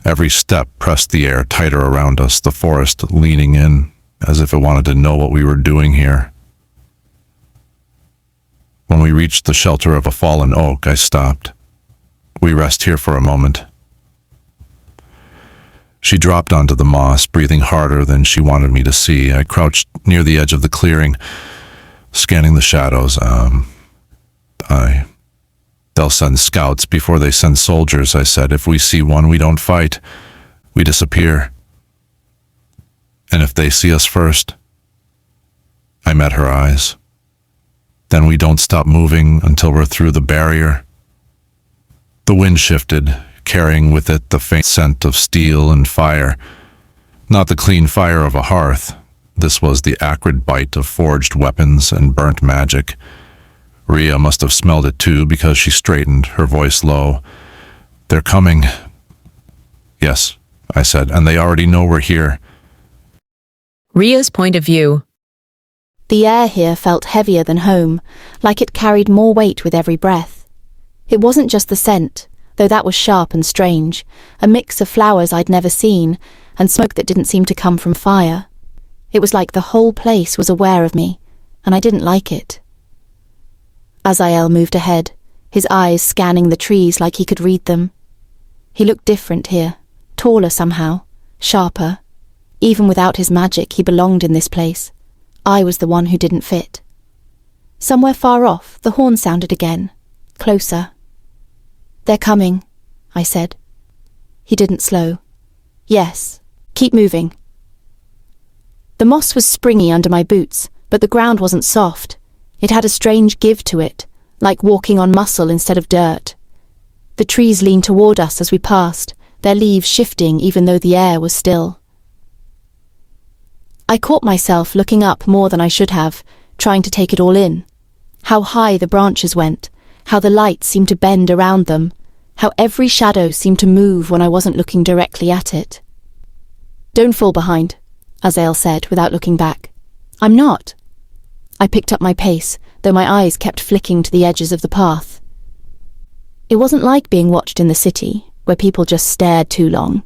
Speaker 3: Every step pressed the air tighter around us, the forest leaning in, as if it wanted to know what we were doing here. When we reached the shelter of a fallen oak, I stopped. We rest here for a moment. She dropped onto the moss, breathing harder than she wanted me to see. I crouched near the edge of the clearing, scanning the shadows. They'll send scouts before they send soldiers, I said. If we see one, we don't fight. We disappear. And if they see us first? I met her eyes. Then we don't stop moving until we're through the barrier. The wind shifted, carrying with it the faint scent of steel and fire. Not the clean fire of a hearth. This was the acrid bite of forged weapons and burnt magic. Rhea must have smelled it too, because she straightened, her voice low. They're coming. Yes, I said, and they already know we're here.
Speaker 2: Rhea's point of view.
Speaker 4: The air here felt heavier than home, like it carried more weight with every breath. It wasn't just the scent, though that was sharp and strange, a mix of flowers I'd never seen, and smoke that didn't seem to come from fire. It was like the whole place was aware of me, and I didn't like it. Azael moved ahead, his eyes scanning the trees like he could read them. He looked different here, taller somehow, sharper. Even without his magic, he belonged in this place. I was the one who didn't fit. Somewhere far off, the horn sounded again, closer. "They're coming," I said. He didn't slow. "Yes, keep moving." The moss was springy under my boots, but the ground wasn't soft. It had a strange give to it, like walking on muscle instead of dirt. The trees leaned toward us as we passed, their leaves shifting even though the air was still. I caught myself looking up more than I should have, trying to take it all in. How high the branches went, how the light seemed to bend around them, how every shadow seemed to move when I wasn't looking directly at it. "Don't fall behind," Azael said without looking back. "I'm not." I picked up my pace, though my eyes kept flicking to the edges of the path. It wasn't like being watched in the city, where people just stared too long.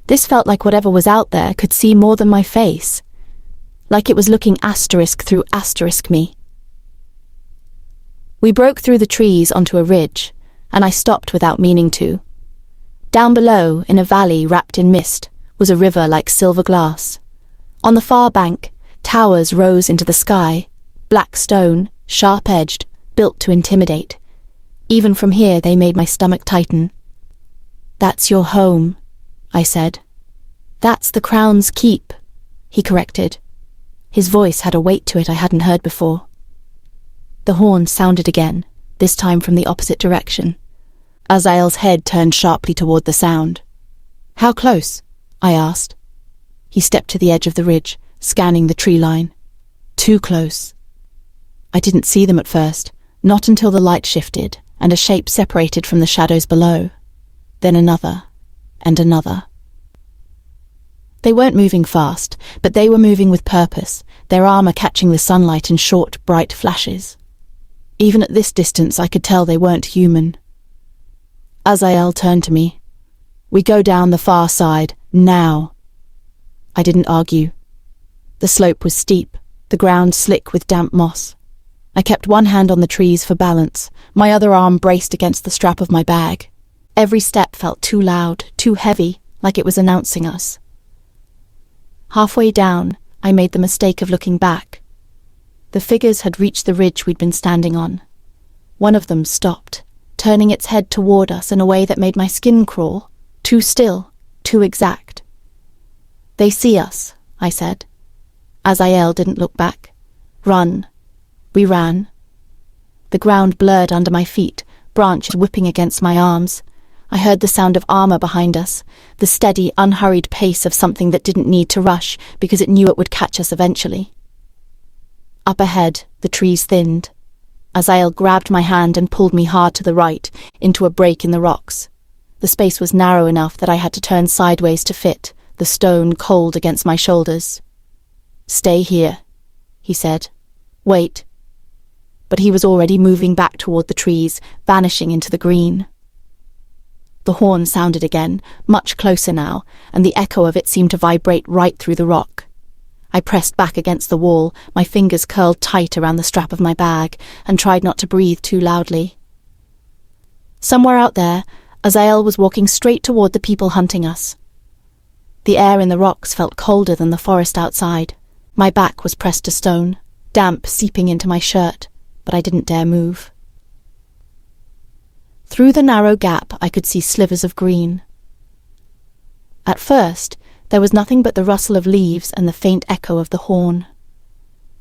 Speaker 4: This felt like whatever was out there could see more than my face. Like it was looking asterisk through asterisk me. We broke through the trees onto a ridge, and I stopped without meaning to. Down below, in a valley wrapped in mist, was a river like silver glass. On the far bank, towers rose into the sky, black stone, sharp-edged, built to intimidate. Even from here they made my stomach tighten. "That's your home," I said. "That's the Crown's keep," he corrected. His voice had a weight to it I hadn't heard before. The horn sounded again, this time from the opposite direction. Azael's head turned sharply toward the sound. "How close?" I asked. He stepped to the edge of the ridge, scanning the tree line. "Too close." I didn't see them at first, not until the light shifted and a shape separated from the shadows below. Then another, and another. They weren't moving fast, but they were moving with purpose, their armor catching the sunlight in short, bright flashes. Even at this distance I could tell they weren't human. Azael turned to me. "We go down the far side, now." I didn't argue. The slope was steep, the ground slick with damp moss. I kept one hand on the trees for balance, my other arm braced against the strap of my bag. Every step felt too loud, too heavy, like it was announcing us. Halfway down, I made the mistake of looking back. The figures had reached the ridge we'd been standing on. One of them stopped, turning its head toward us in a way that made my skin crawl, too still, too exact. "They see us," I said. Azael didn't look back. "Run." We ran. The ground blurred under my feet, branches whipping against my arms. I heard the sound of armor behind us, the steady, unhurried pace of something that didn't need to rush because it knew it would catch us eventually. Up ahead, the trees thinned. Azael grabbed my hand and pulled me hard to the right, into a break in the rocks. The space was narrow enough that I had to turn sideways to fit, the stone cold against my shoulders. "Stay here," he said. "Wait." But he was already moving back toward the trees, vanishing into the green. The horn sounded again, much closer now, and the echo of it seemed to vibrate right through the rock. I pressed back against the wall, my fingers curled tight around the strap of my bag, and tried not to breathe too loudly. Somewhere out there, Azael was walking straight toward the people hunting us. The air in the rocks felt colder than the forest outside. My back was pressed to stone, damp seeping into my shirt, but I didn't dare move. Through the narrow gap I could see slivers of green. At first, there was nothing but the rustle of leaves and the faint echo of the horn.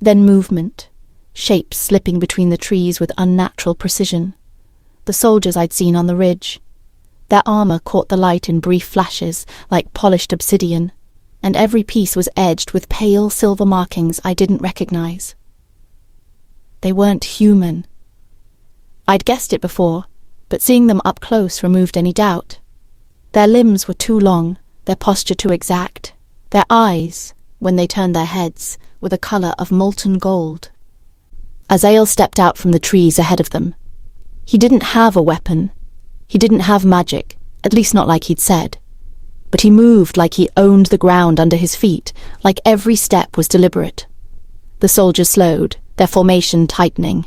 Speaker 4: Then movement, shapes slipping between the trees with unnatural precision. The soldiers I'd seen on the ridge. Their armor caught the light in brief flashes, like polished obsidian, and every piece was edged with pale silver markings I didn't recognize. They weren't human. I'd guessed it before, but seeing them up close removed any doubt. Their limbs were too long, their posture too exact, their eyes, when they turned their heads, were the colour of molten gold. Azael stepped out from the trees ahead of them. He didn't have a weapon. He didn't have magic, at least not like he'd said. But he moved like he owned the ground under his feet, like every step was deliberate. The soldiers slowed, their formation tightening.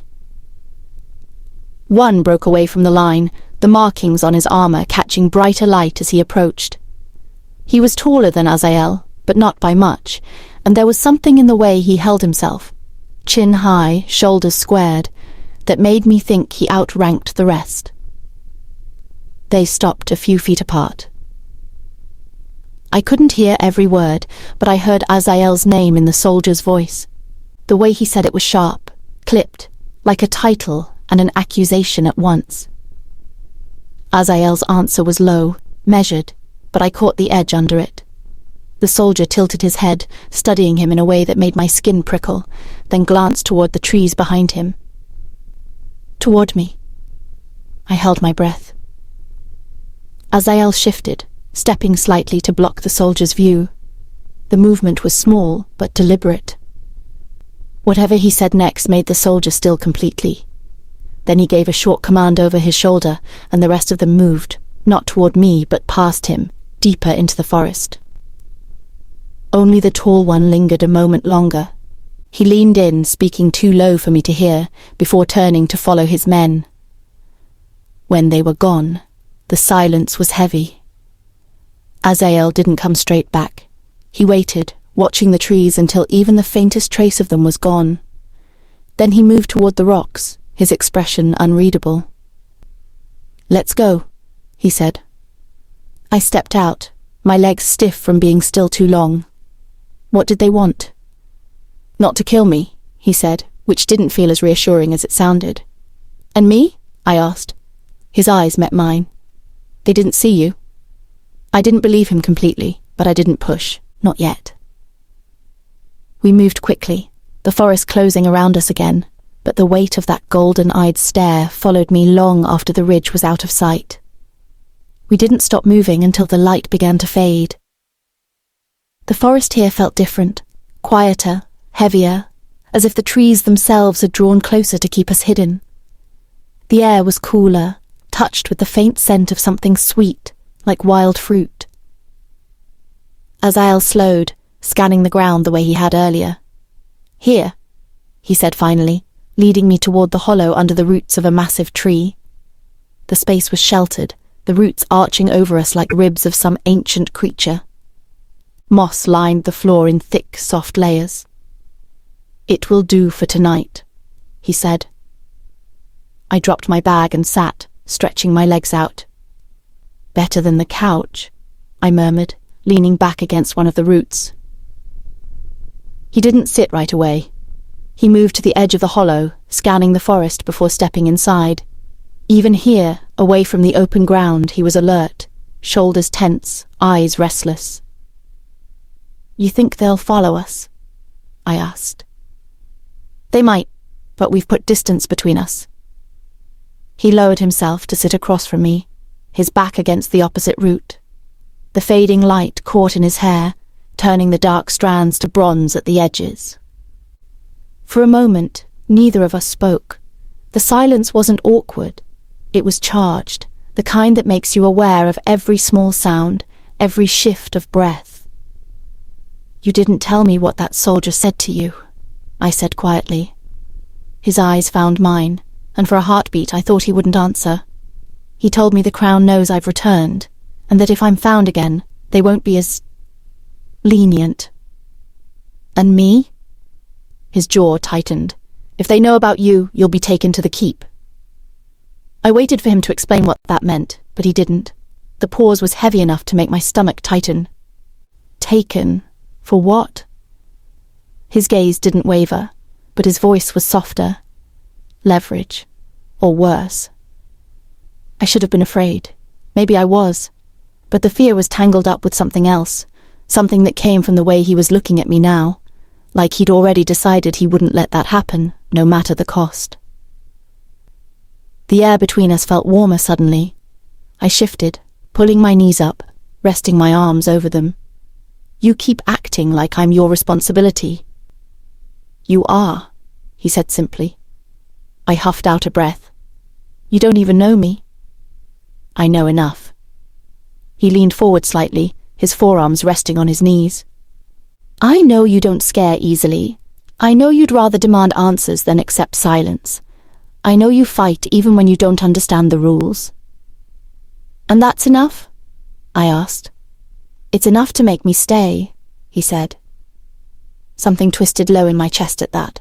Speaker 4: One broke away from the line, the markings on his armour catching brighter light as he approached. He was taller than Azael, but not by much, and there was something in the way he held himself, chin high, shoulders squared, that made me think he outranked the rest. They stopped a few feet apart. I couldn't hear every word, but I heard Azael's name in the soldier's voice. The way he said it was sharp, clipped, like a title and an accusation at once. Azael's answer was low, measured, but I caught the edge under it. The soldier tilted his head, studying him in a way that made my skin prickle, then glanced toward the trees behind him. Toward me. I held my breath. Azael shifted, stepping slightly to block the soldier's view. The movement was small, but deliberate. Whatever he said next made the soldier still completely. Then he gave a short command over his shoulder, and the rest of them moved, not toward me, but past him, deeper into the forest. Only the tall one lingered a moment longer. He leaned in, speaking too low for me to hear, before turning to follow his men. When they were gone, the silence was heavy. Azael didn't come straight back. He waited, watching the trees until even the faintest trace of them was gone. Then he moved toward the rocks, his expression unreadable. "Let's go," he said. I stepped out, my legs stiff from being still too long. What did they want? "Not to kill me," he said, which didn't feel as reassuring as it sounded. "And me?" I asked. His eyes met mine. "They didn't see you." I didn't believe him completely, but I didn't push, not yet. We moved quickly, the forest closing around us again, but the weight of that golden-eyed stare followed me long after the ridge was out of sight. We didn't stop moving until the light began to fade. The forest here felt different, quieter, heavier, as if the trees themselves had drawn closer to keep us hidden. The air was cooler, touched with the faint scent of something sweet, like wild fruit. Azael slowed, scanning the ground the way he had earlier. "Here," he said finally, leading me toward the hollow under the roots of a massive tree. The space was sheltered, the roots arching over us like ribs of some ancient creature. Moss lined the floor in thick, soft layers. "It will do for tonight," he said. I dropped my bag and sat, stretching my legs out. "Better than the couch," I murmured, leaning back against one of the roots. He didn't sit right away. He moved to the edge of the hollow, scanning the forest before stepping inside. Even here, away from the open ground, he was alert, shoulders tense, eyes restless. "You think they'll follow us?" I asked. "They might, but we've put distance between us." He lowered himself to sit across from me, his back against the opposite root. The fading light caught in his hair, turning the dark strands to bronze at the edges. For a moment, neither of us spoke. The silence wasn't awkward. It was charged, the kind that makes you aware of every small sound, every shift of breath. "You didn't tell me what that soldier said to you," I said quietly. His eyes found mine, and for a heartbeat I thought he wouldn't answer. He told me the crown knows I've returned, and that if I'm found again, they won't be as lenient. "And me?" His jaw tightened. "If they know about you, you'll be taken to the keep." I waited for him to explain what that meant, but he didn't. The pause was heavy enough to make my stomach tighten. Taken? For what? His gaze didn't waver, but his voice was softer. Leverage. Or worse. I should have been afraid. Maybe I was. But the fear was tangled up with something else, something that came from the way he was looking at me now, like he'd already decided he wouldn't let that happen, no matter the cost. The air between us felt warmer suddenly. I shifted, pulling my knees up, resting my arms over them. You keep acting like I'm your responsibility. You are, he said simply. I huffed out a breath. You don't even know me. I know enough. He leaned forward slightly, his forearms resting on his knees. I know you don't scare easily. I know you'd rather demand answers than accept silence. I know you fight even when you don't understand the rules. And that's enough? I asked. It's enough to make me stay, he said. Something twisted low in my chest at that.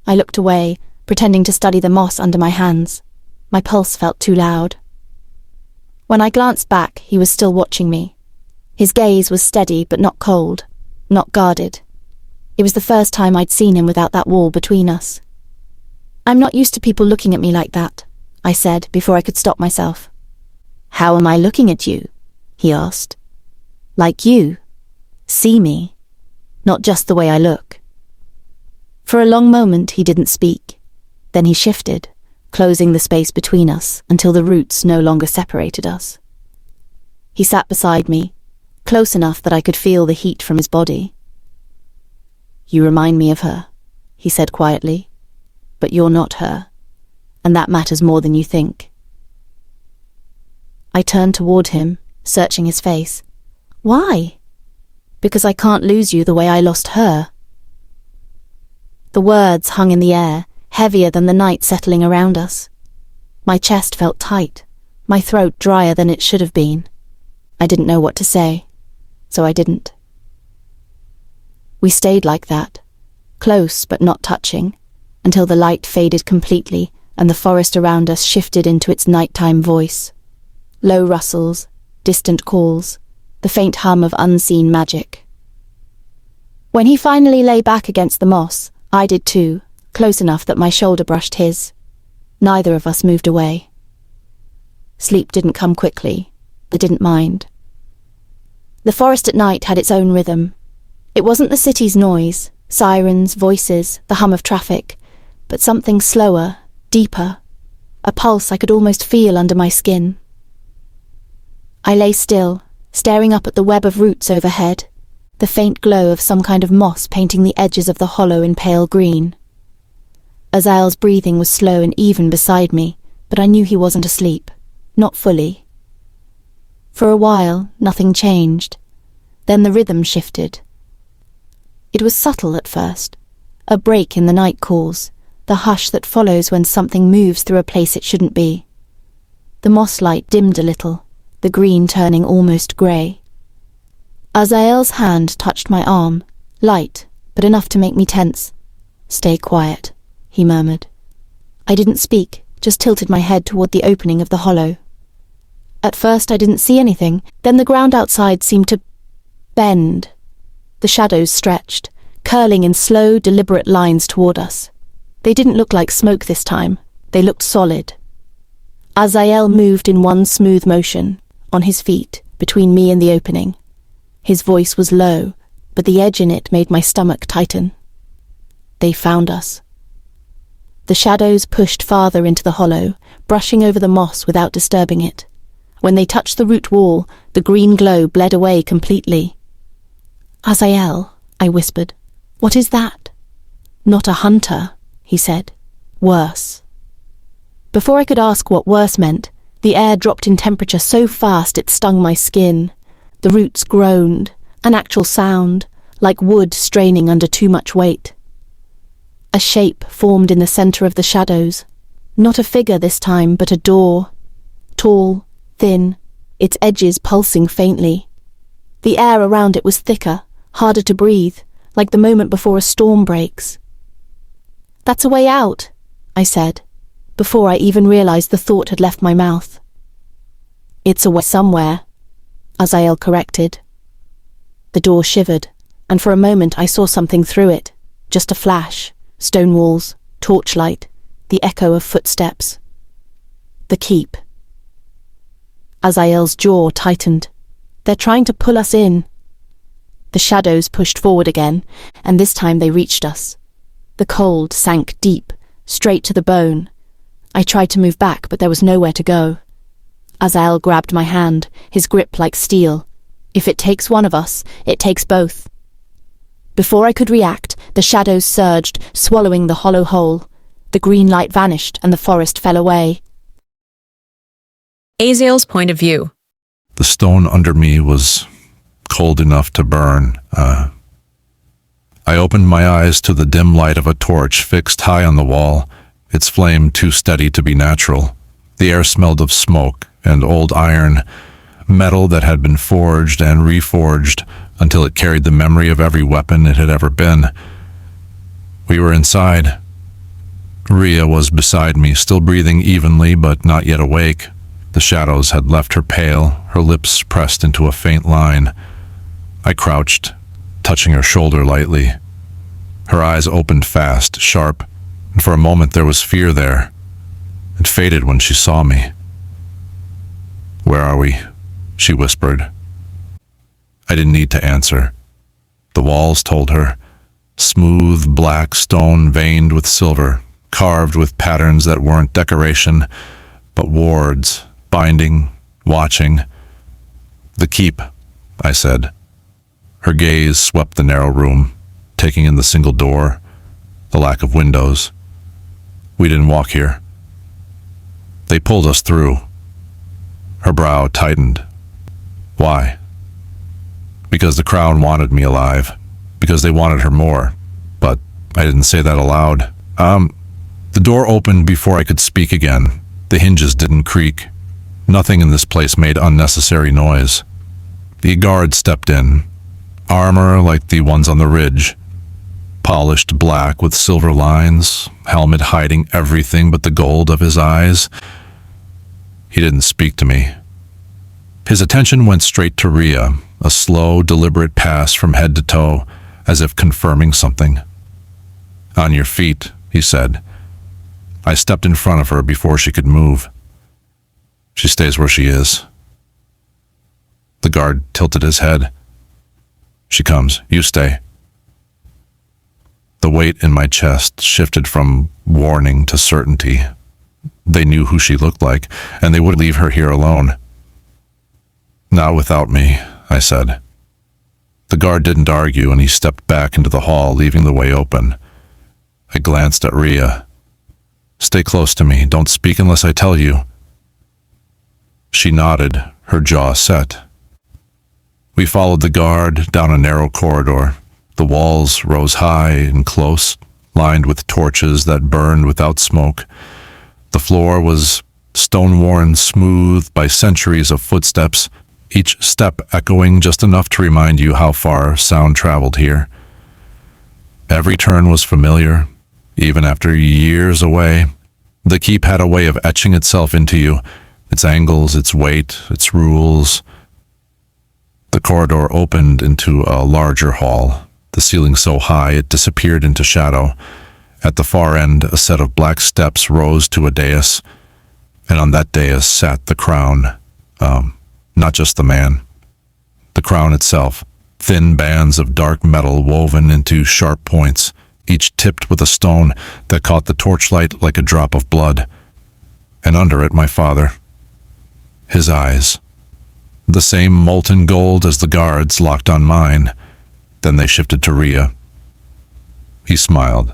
Speaker 4: I looked away, pretending to study the moss under my hands. My pulse felt too loud. When I glanced back, he was still watching me. His gaze was steady but not cold, not guarded. It was the first time I'd seen him without that wall between us. I'm not used to people looking at me like that, I said before I could stop myself. How am I looking at you? He asked. Like you. See me. Not just the way I look. For a long moment he didn't speak. Then he shifted, closing the space between us until the roots no longer separated us. He sat beside me, close enough that I could feel the heat from his body. You remind me of her, he said quietly, but you're not her, and that matters more than you think. I turned toward him, searching his face. Why? Because I can't lose you the way I lost her. The words hung in the air, heavier than the night settling around us. My chest felt tight, my throat drier than it should have been. I didn't know what to say, so I didn't. We stayed like that, close but not touching, until the light faded completely and the forest around us shifted into its nighttime voice. Low rustles, distant calls, the faint hum of unseen magic. When he finally lay back against the moss, I did too, close enough that my shoulder brushed his. Neither of us moved away. Sleep didn't come quickly. I didn't mind. The forest at night had its own rhythm. It wasn't the city's noise, sirens, voices, the hum of traffic, but something slower, deeper, a pulse I could almost feel under my skin. I lay still, staring up at the web of roots overhead, the faint glow of some kind of moss painting the edges of the hollow in pale green. Azael's breathing was slow and even beside me, but I knew he wasn't asleep. Not fully. For a while, nothing changed. Then the rhythm shifted. It was subtle at first, a break in the night calls, the hush that follows when something moves through a place it shouldn't be. The moss light dimmed a little, the green turning almost grey. Azael's hand touched my arm, light, but enough to make me tense. Stay quiet, he murmured. I didn't speak, just tilted my head toward the opening of the hollow. At first I didn't see anything, then the ground outside seemed to bend. The shadows stretched, curling in slow, deliberate lines toward us. They didn't look like smoke this time. They looked solid. Azael moved in one smooth motion, on his feet, between me and the opening. His voice was low, but the edge in it made my stomach tighten. They found us. The shadows pushed farther into the hollow, brushing over the moss without disturbing it. When they touched the root wall, the green glow bled away completely. Azael, I whispered. What is that? Not a hunter, he said. Worse. Before I could ask what worse meant, the air dropped in temperature so fast it stung my skin. The roots groaned, an actual sound, like wood straining under too much weight. A shape formed in the center of the shadows. Not a figure this time, but a door. Tall, thin, its edges pulsing faintly. The air around it was thicker, harder to breathe, like the moment before a storm breaks. That's a way out, I said, before I even realized the thought had left my mouth. It's a way somewhere, Azael corrected. The door shivered, and for a moment I saw something through it, just a flash, stone walls, torchlight, the echo of footsteps. The keep. Azael's jaw tightened. They're trying to pull us in. The shadows pushed forward again, and this time they reached us. The cold sank deep, straight to the bone. I tried to move back, but there was nowhere to go. Azael grabbed my hand, his grip like steel. If it takes one of us, it takes both. Before I could react, the shadows surged, swallowing the hollow hole. The green light vanished and the forest fell away.
Speaker 2: Azael's point of view.
Speaker 3: The stone under me was cold enough to burn. I opened my eyes to the dim light of a torch fixed high on the wall, its flame too steady to be natural. The air smelled of smoke and old iron, metal that had been forged and reforged until it carried the memory of every weapon it had ever been. We were inside. Rhea was beside me, still breathing evenly but not yet awake. The shadows had left her pale, her lips pressed into a faint line. I crouched, touching her shoulder lightly. Her eyes opened fast, sharp, and for a moment there was fear there. It faded when she saw me. "Where are we?" she whispered. I didn't need to answer. The walls told her. Smooth, black stone veined with silver, carved with patterns that weren't decoration, but wards, binding, watching. "The keep," I said. Her gaze swept the narrow room, taking in the single door, the lack of windows. "We didn't walk here. They pulled us through." Her brow tightened. "Why?" "Because the crown wanted me alive. Because they wanted her more. But I didn't say that aloud. The door opened before I could speak again. The hinges didn't creak. Nothing in this place made unnecessary noise. The guard stepped in. Armor like the ones on the ridge. Polished black with silver lines, helmet hiding everything but the gold of his eyes. He didn't speak to me. His attention went straight to Rhea, a slow, deliberate pass from head to toe, as if confirming something. "On your feet," he said. I stepped in front of her before she could move. "She stays where she is." The guard tilted his head. "She comes. You stay." The weight in my chest shifted from warning to certainty. They knew who she looked like, and they wouldn't leave her here alone. "Not without me," I said. The guard didn't argue, and he stepped back into the hall, leaving the way open. I glanced at Rhea. "Stay close to me. Don't speak unless I tell you." She nodded, her jaw set. We followed the guard down a narrow corridor. The walls rose high and close, lined with torches that burned without smoke. The floor was stone-worn smooth by centuries of footsteps, each step echoing just enough to remind you how far sound traveled here. Every turn was familiar, even after years away. The keep had a way of etching itself into you, its angles, its weight, its rules. The corridor opened into a larger hall, the ceiling so high it disappeared into shadow. At the far end, a set of black steps rose to a dais, and on that dais sat the crown. Not just the man. The crown itself, thin bands of dark metal woven into sharp points, each tipped with a stone that caught the torchlight like a drop of blood. And under it, my father. His eyes. The same molten gold as the guards locked on mine. Then they shifted to Rhea. He smiled.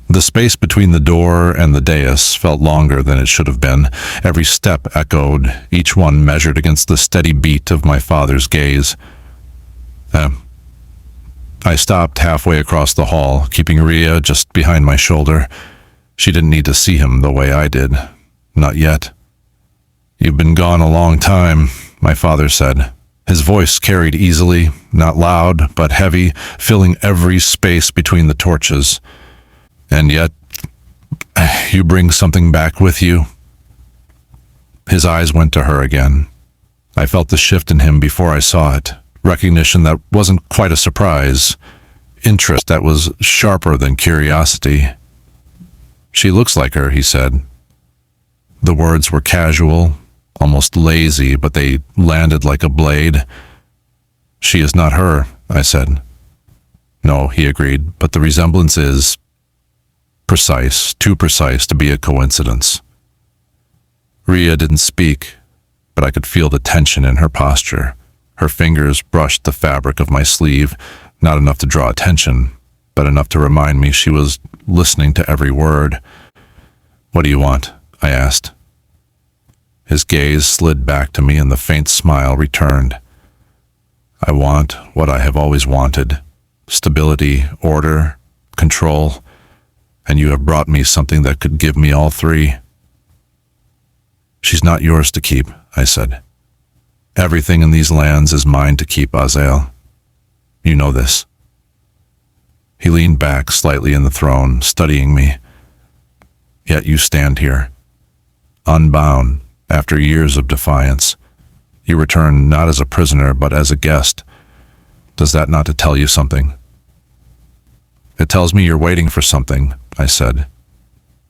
Speaker 3: The space between the door and the dais felt longer than it should have been. Every step echoed, each one measured against the steady beat of my father's gaze. I stopped halfway across the hall, keeping Rhea just behind my shoulder. She didn't need to see him the way I did. Not yet. "You've been gone a long time," my father said. His voice carried easily, not loud, but heavy, filling every space between the torches. "And yet, you bring something back with you." His eyes went to her again. I felt the shift in him before I saw it. Recognition that wasn't quite a surprise. Interest that was sharper than curiosity. "She looks like her," he said. The words were casual, almost lazy, but they landed like a blade. "She is not her," I said. "No," he agreed, "but the resemblance is precise, too precise to be a coincidence." Rhea didn't speak, but but I could feel the tension in her posture. Her fingers brushed the fabric of my sleeve, not enough to draw attention, but enough to remind me she was listening to every word. "What do you want?" I asked. His gaze slid back to me and the faint smile returned. "I want what I have always wanted. Stability, order, control, and you have brought me something that could give me all three." "She's not yours to keep," I said. "Everything in these lands is mine to keep, Azael. You know this." He leaned back slightly in the throne, studying me. "Yet you stand here, unbound, after years of defiance. You return not as a prisoner, but as a guest. Does that not tell you something?" "It tells me you're waiting for something," I said.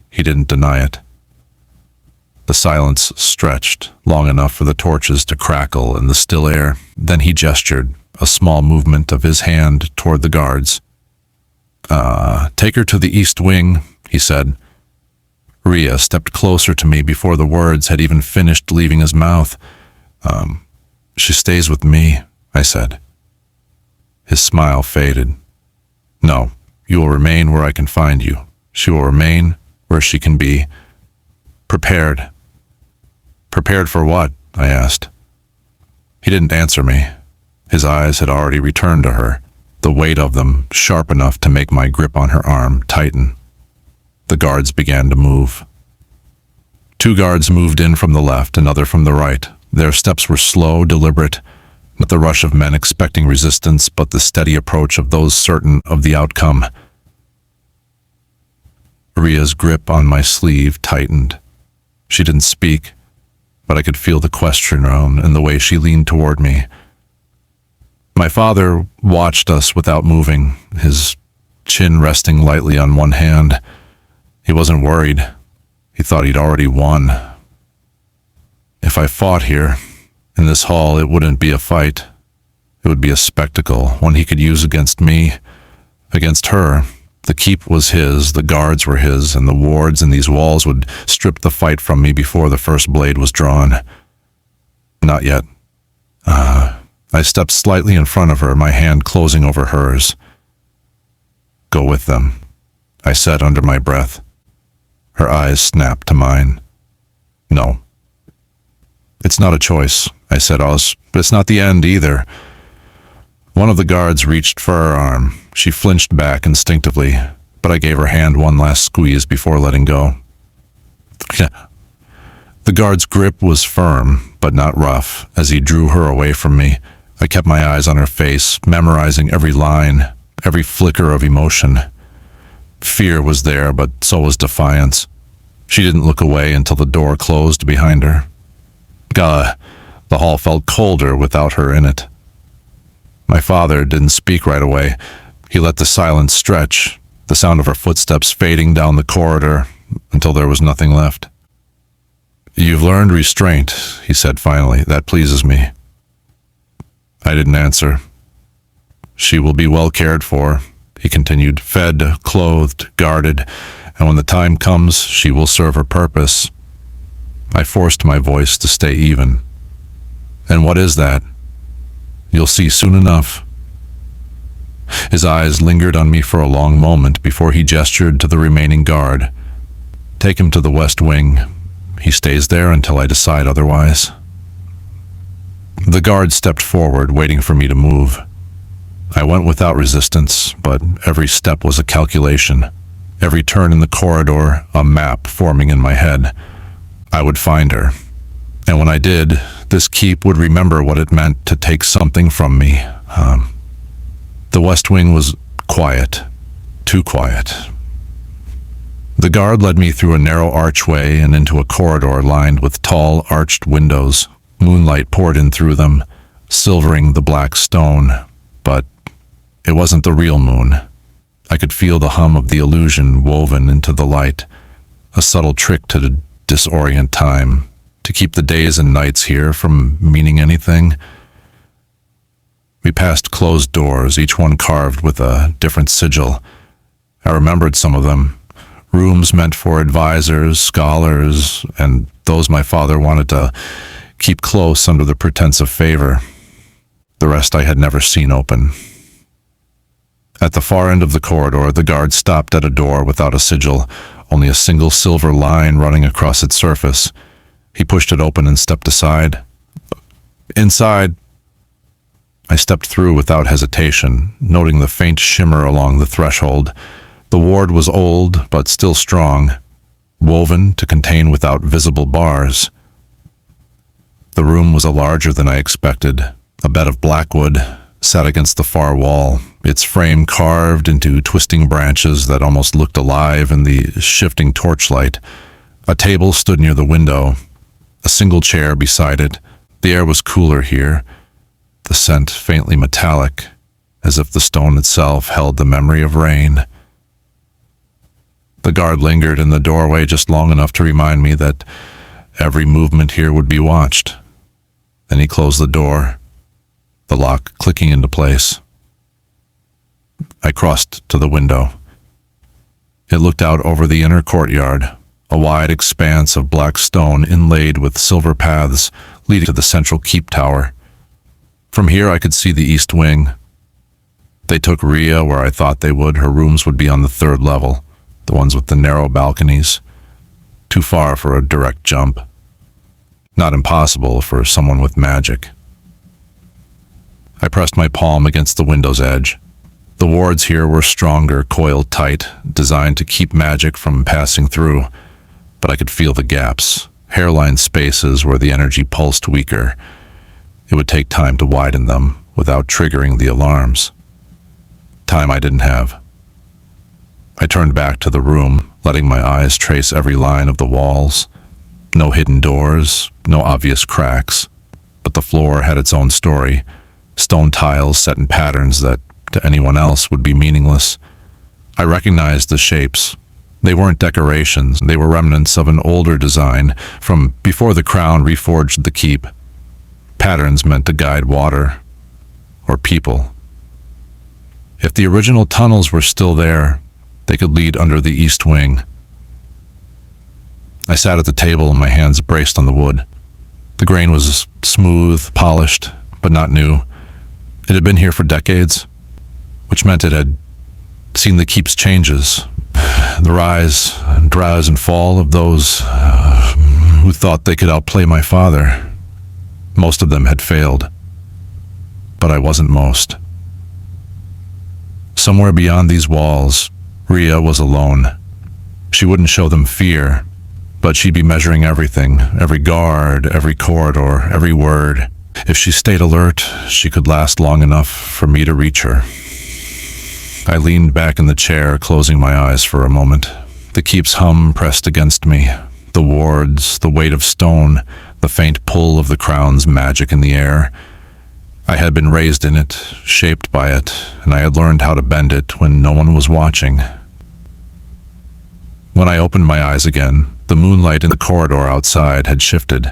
Speaker 3: He didn't deny it. The silence stretched, long enough for the torches to crackle in the still air. Then he gestured, a small movement of his hand toward the guards. Take her to the east wing," he said. Rhea stepped closer to me before the words had even finished leaving his mouth. She stays with me," I said. His smile faded. "No, you will remain where I can find you. She will remain where she can be. Prepared." "Prepared for what?" I asked. He didn't answer me. His eyes had already returned to her, the weight of them sharp enough to make my grip on her arm tighten. The guards began to move. 2 guards moved in from the left, another from the right. Their steps were slow, deliberate, not the rush of men expecting resistance, but the steady approach of those certain of the outcome. Rhea's grip on my sleeve tightened. She didn't speak, but I could feel the question in the way she leaned toward me. My father watched us without moving, his chin resting lightly on one hand. He wasn't worried. He thought he'd already won. If I fought here, in this hall, it wouldn't be a fight. It would be a spectacle, one he could use against me, against her. The keep was his, the guards were his, and the wards in these walls would strip the fight from me before the first blade was drawn. Not yet. I stepped slightly in front of her, my hand closing over hers. "Go with them," I said under my breath. Her eyes snapped to mine. "No." "It's not a choice," I said, but it's not the end either." One of the guards reached for her arm. She flinched back instinctively, but I gave her hand one last squeeze before letting go. The guard's grip was firm, but not rough, as he drew her away from me. I kept my eyes on her face, memorizing every line, every flicker of emotion. Fear was there, but so was defiance. She didn't look away until the door closed behind her. The hall felt colder without her in it. My father didn't speak right away. He let the silence stretch, the sound of her footsteps fading down the corridor until there was nothing left. "You've learned restraint," he said finally. "That pleases me." I didn't answer. "She will be well cared for," he continued, "fed, clothed, guarded, and when the time comes, she will serve her purpose." I forced my voice to stay even. "And what is that?" "You'll see soon enough." His eyes lingered on me for a long moment before he gestured to the remaining guard. "Take him to the west wing. He stays there until I decide otherwise." The guard stepped forward, waiting for me to move. I went without resistance, but every step was a calculation. Every turn in the corridor, a map forming in my head. I would find her. And when I did, this keep would remember what it meant to take something from me. The West Wing was quiet. Too quiet. The guard led me through a narrow archway and into a corridor lined with tall, arched windows. Moonlight poured in through them, silvering the black stone. But it wasn't the real moon. I could feel the hum of the illusion woven into the light. A subtle trick to disorient time, to keep the days and nights here from meaning anything. We passed closed doors, each one carved with a different sigil. I remembered some of them. Rooms meant for advisors, scholars, and those my father wanted to keep close under the pretense of favor. The rest I had never seen open. At the far end of the corridor, the guard stopped at a door without a sigil, only a single silver line running across its surface. He pushed it open and stepped aside. Inside. I stepped through without hesitation, noting the faint shimmer along the threshold. The ward was old, but still strong, woven to contain without visible bars. The room was larger than I expected. A bed of blackwood sat against the far wall, its frame carved into twisting branches that almost looked alive in the shifting torchlight. A table stood near the window, a single chair beside it. The air was cooler here, the scent faintly metallic, as if the stone itself held the memory of rain. The guard lingered in the doorway just long enough to remind me that every movement here would be watched. Then he closed the door, the lock clicking into place. I crossed to the window. It looked out over the inner courtyard, a wide expanse of black stone inlaid with silver paths leading to the central keep tower. From here I could see the east wing. They took Rhea where I thought they would. Her rooms would be on the third level, the ones with the narrow balconies. Too far for a direct jump. Not impossible for someone with magic. I pressed my palm against the window's edge. The wards here were stronger, coiled tight, designed to keep magic from passing through, but I could feel the gaps, hairline spaces where the energy pulsed weaker. It would take time to widen them without triggering the alarms. Time I didn't have. I turned back to the room, letting my eyes trace every line of the walls. No hidden doors, no obvious cracks, but the floor had its own story. Stone tiles set in patterns that, to anyone else, would be meaningless. I recognized the shapes. They weren't decorations. They were remnants of an older design from before the crown reforged the keep. Patterns meant to guide water or people. If the original tunnels were still there, they could lead under the east wing. I sat at the table and my hands braced on the wood. The grain was smooth, polished, but not new. It had been here for decades, which meant it had seen the keep's changes, the rise and fall of those who thought they could outplay my father. Most of them had failed, but I wasn't most. Somewhere beyond these walls, Rhea was alone. She wouldn't show them fear, but she'd be measuring everything, every guard, every corridor, every word. If she stayed alert, she could last long enough for me to reach her. I leaned back in the chair, closing my eyes for a moment. The keep's hum pressed against me. The wards, the weight of stone, the faint pull of the crown's magic in the air. I had been raised in it, shaped by it, and I had learned how to bend it when no one was watching. When I opened my eyes again, the moonlight in the corridor outside had shifted.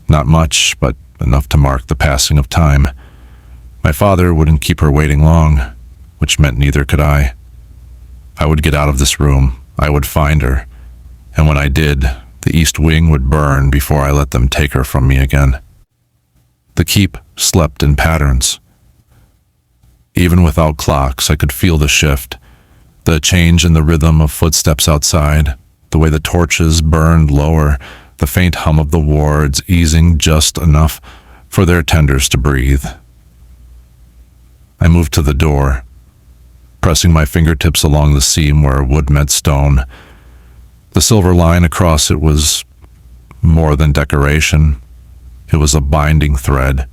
Speaker 3: Not much, but enough to mark the passing of time. My father wouldn't keep her waiting long, which meant neither could I. I would get out of this room. I would find her. And when I did, the east wing would burn before I let them take her from me again. The keep slept in patterns. Even without clocks, I could feel the shift, the change in the rhythm of footsteps outside, the way the torches burned lower, the faint hum of the wards easing just enough for their tenders to breathe. I moved to the door, pressing my fingertips along the seam where wood met stone. The silver line across it was more than decoration. It was a binding thread.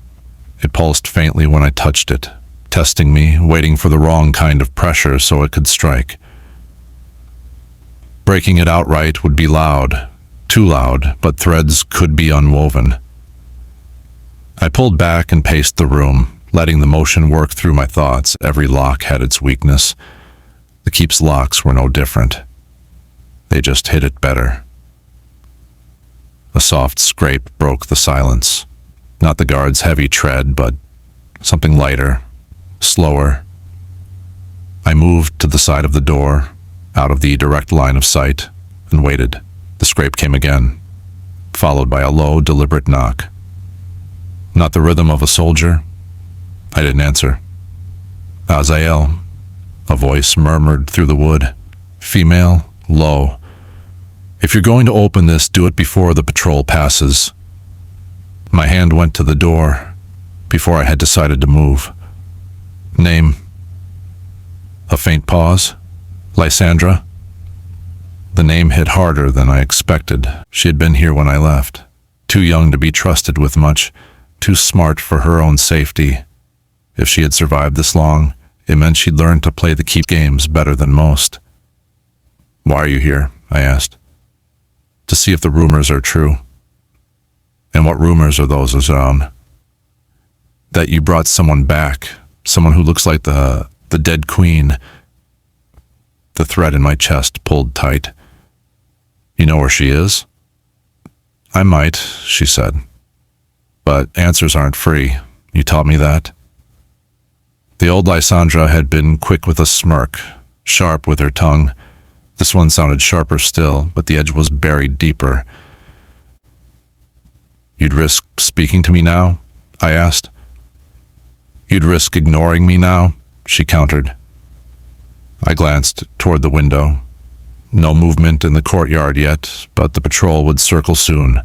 Speaker 3: It pulsed faintly when I touched it, testing me, waiting for the wrong kind of pressure so it could strike. Breaking it outright would be loud, too loud, but threads could be unwoven. I pulled back and paced the room, letting the motion work through my thoughts. Every lock had its weakness. The keep's locks were no different. They just hit it better. A soft scrape broke the silence. Not the guard's heavy tread, but something lighter, slower. I moved to the side of the door, out of the direct line of sight, and waited. The scrape came again, followed by a low, deliberate knock. Not the rhythm of a soldier? I didn't answer. Azael, a voice murmured through the wood. Female, low. If you're going to open this, do it before the patrol passes. My hand went to the door before I had decided to move. Name? A faint pause. Lysandra? The name hit harder than I expected. She had been here when I left. Too young to be trusted with much, too smart for her own safety. If she had survived this long, it meant she'd learned to play the keep games better than most. Why are you here? I asked. To see if the rumors are true. And what rumors are those, Azael? That you brought someone back, someone who looks like the dead queen. The thread in my chest pulled tight. You know where she is? I might, she said. But answers aren't free. You taught me that. The old Lysandra had been quick with a smirk, sharp with her tongue. This one sounded sharper still, but the edge was buried deeper. You'd risk speaking to me now? I asked. You'd risk ignoring me now? She countered. I glanced toward the window. No movement in the courtyard yet, but the patrol would circle soon.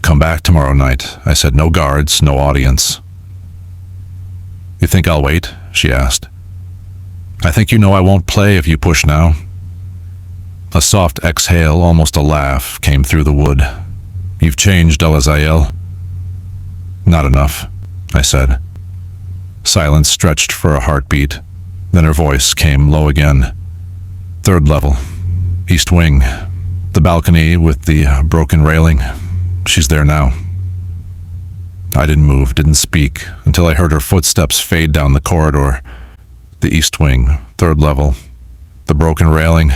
Speaker 3: Come back tomorrow night, I said. No guards, no audience. You think I'll wait? She asked. I think you know I won't play if you push now. A soft exhale, almost a laugh, came through the wood. You've changed, Azael. Not enough, I said. Silence stretched for a heartbeat. Then her voice came low again. Third level. East wing. The balcony with the broken railing. She's there now. I didn't move, didn't speak, until I heard her footsteps fade down the corridor. The east wing, third level. The broken railing.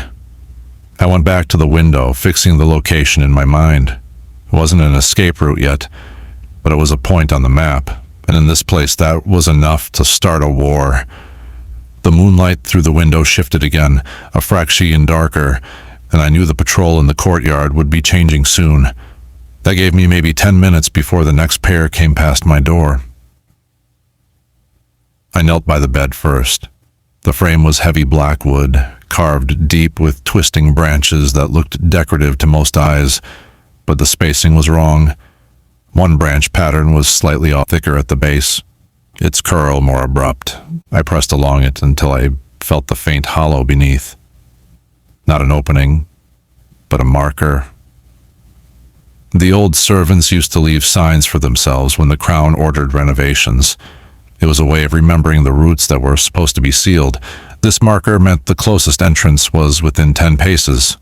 Speaker 3: I went back to the window, fixing the location in my mind. It wasn't an escape route yet, but it was a point on the map, and in this place that was enough to start a war. The moonlight through the window shifted again, a fraction darker, and I knew the patrol in the courtyard would be changing soon. That gave me maybe 10 minutes before the next pair came past my door. I knelt by the bed first. The frame was heavy black wood, carved deep with twisting branches that looked decorative to most eyes, but the spacing was wrong. One branch pattern was slightly off, thicker at the base, its curl more abrupt. I pressed along it until I felt the faint hollow beneath. Not an opening, but a marker. The old servants used to leave signs for themselves when the crown ordered renovations. It was a way of remembering the routes that were supposed to be sealed. This marker meant the closest entrance was within 10 paces.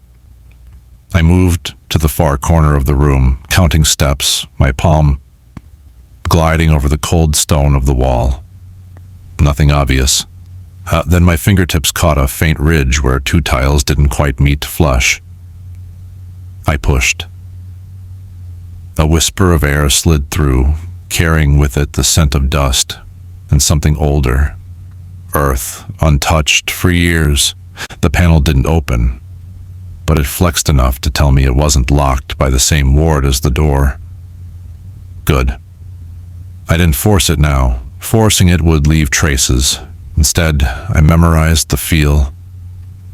Speaker 3: I moved to the far corner of the room, counting steps, my palm gliding over the cold stone of the wall. Nothing obvious. Then my fingertips caught a faint ridge where two tiles didn't quite meet flush. I pushed. A whisper of air slid through, carrying with it the scent of dust and something older. Earth, untouched for years. The panel didn't open, but it flexed enough to tell me it wasn't locked by the same ward as the door. Good. I didn't force it now. Forcing it would leave traces. Instead, I memorized the feel,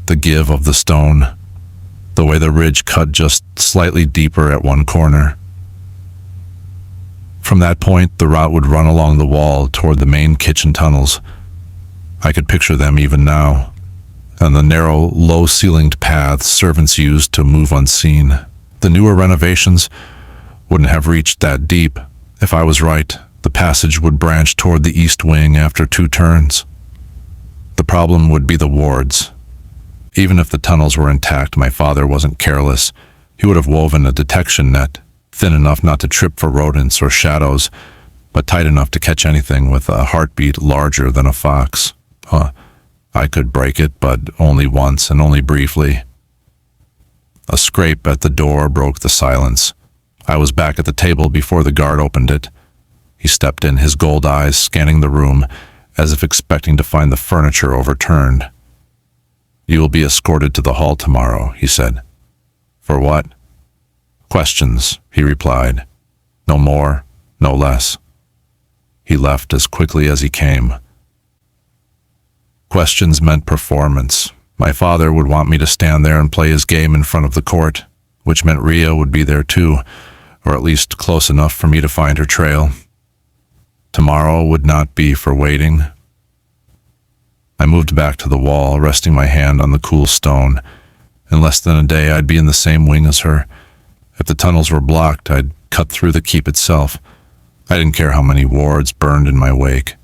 Speaker 3: the give of the stone, the way the ridge cut just slightly deeper at one corner. From that point, the route would run along the wall toward the main kitchen tunnels. I could picture them even now, and the narrow, low-ceilinged paths servants used to move unseen. The newer renovations wouldn't have reached that deep. If I was right, the passage would branch toward the east wing after 2 turns. The problem would be the wards. Even if the tunnels were intact, my father wasn't careless. He would have woven a detection net, thin enough not to trip for rodents or shadows, but tight enough to catch anything with a heartbeat larger than a fox. I could break it, but only once and only briefly. A scrape at the door broke the silence. I was back at the table before the guard opened it. He stepped in, his gold eyes scanning the room, as if expecting to find the furniture overturned. You will be escorted to the hall tomorrow, he said. For what? Questions, he replied. No more. no less. He left as quickly as he came. Questions meant performance. My father would want me to stand there and play his game in front of the court, which meant Rhea would be there too, or at least close enough for me to find her trail. Tomorrow would not be for waiting. I moved back to the wall, resting my hand on the cool stone. In less than a day, I'd be in the same wing as her. If the tunnels were blocked, I'd cut through the keep itself. I didn't care how many wards burned in my wake.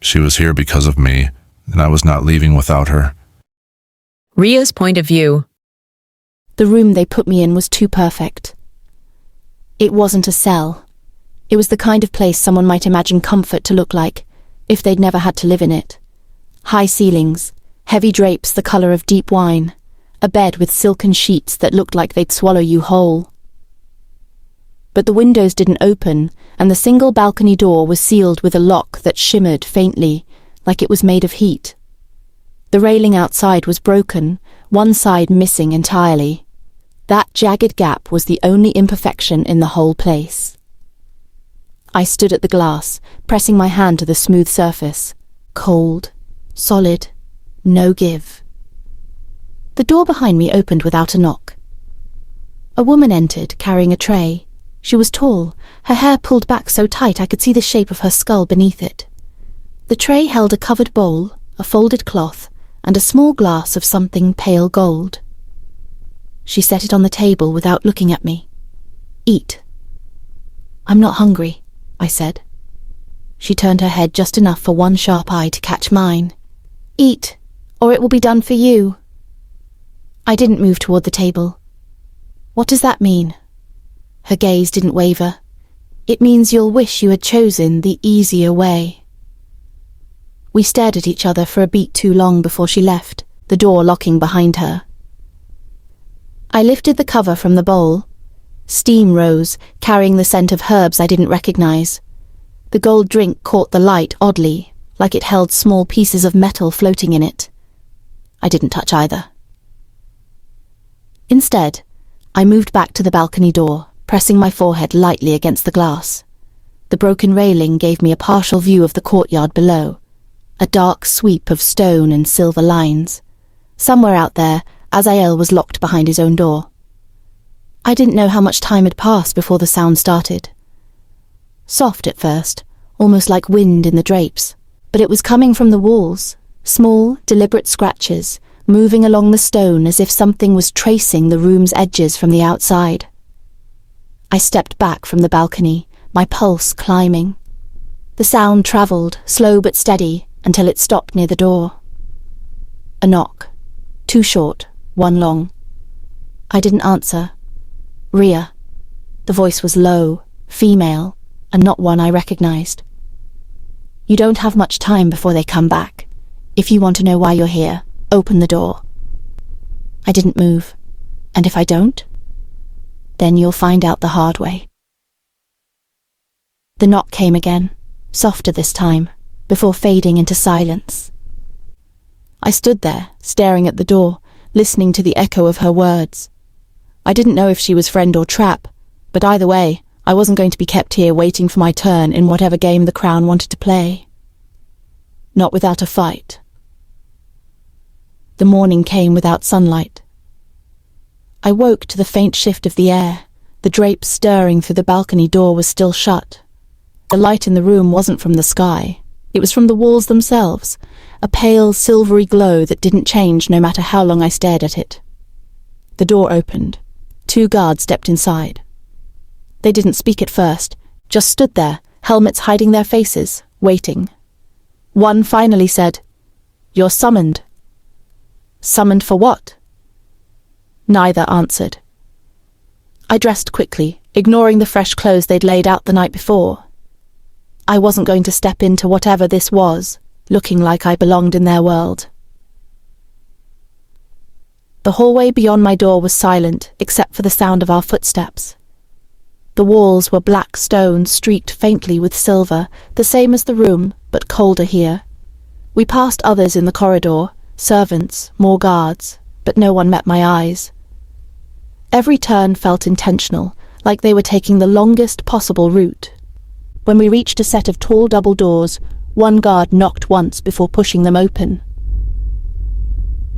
Speaker 3: She was here because of me, and I was not leaving without her.
Speaker 2: Rhea's point of view.
Speaker 4: The room they put me in was too perfect. It wasn't a cell. It was the kind of place someone might imagine comfort to look like, if they'd never had to live in it. High ceilings, heavy drapes the colour of deep wine, a bed with silken sheets that looked like they'd swallow you whole. But the windows didn't open, and the single balcony door was sealed with a lock that shimmered faintly, like it was made of heat. The railing outside was broken, one side missing entirely. That jagged gap was the only imperfection in the whole place. I stood at the glass, pressing my hand to the smooth surface. Cold, solid, no give. The door behind me opened without a knock. A woman entered, carrying a tray. She was tall, her hair pulled back so tight I could see the shape of her skull beneath it. The tray held a covered bowl, a folded cloth, and a small glass of something pale gold. She set it on the table without looking at me. "Eat." "I'm not hungry," I said. She turned her head just enough for one sharp eye to catch mine. "Eat, or it will be done for you." I didn't move toward the table. "What does that mean?" Her gaze didn't waver. "It means you'll wish you had chosen the easier way." We stared at each other for a beat too long before she left, the door locking behind her. I lifted the cover from the bowl. Steam rose, carrying the scent of herbs I didn't recognize. The gold drink caught the light oddly, like it held small pieces of metal floating in it. I didn't touch either. Instead, I moved back to the balcony door, pressing my forehead lightly against the glass. The broken railing gave me a partial view of the courtyard below, a dark sweep of stone and silver lines. Somewhere out there, Azael was locked behind his own door. I didn't know how much time had passed before the sound started. Soft at first, almost like wind in the drapes, but it was coming from the walls, small, deliberate scratches, moving along the stone as if something was tracing the room's edges from the outside. I stepped back from the balcony, my pulse climbing. The sound travelled, slow but steady, until it stopped near the door. A knock. 2 short, 1 long. I didn't answer. Rhea. The voice was low, female, and not one I recognized. "You don't have much time before they come back. If you want to know why you're here, open the door." I didn't move. "And if I don't?" "Then you'll find out the hard way." The knock came again, softer this time, before fading into silence. I stood there, staring at the door, listening to the echo of her words. I didn't know if she was friend or trap, but either way, I wasn't going to be kept here waiting for my turn in whatever game the Crown wanted to play. Not without a fight. The morning came without sunlight. I woke to the faint shift of the air. The drapes stirring through the balcony door was still shut. The light in the room wasn't from the sky. It was from the walls themselves, a pale, silvery glow that didn't change no matter how long I stared at it. The door opened. 2 guards stepped inside. They didn't speak at first, just stood there, helmets hiding their faces, waiting. One finally said, "You're summoned." "Summoned for what?" Neither answered. I dressed quickly, ignoring the fresh clothes they'd laid out the night before. I wasn't going to step into whatever this was, looking like I belonged in their world. The hallway beyond my door was silent, except for the sound of our footsteps. The walls were black stone streaked faintly with silver, the same as the room, but colder here. We passed others in the corridor, servants, more guards, but no one met my eyes. Every turn felt intentional, like they were taking the longest possible route. When we reached a set of tall double doors, one guard knocked once before pushing them open.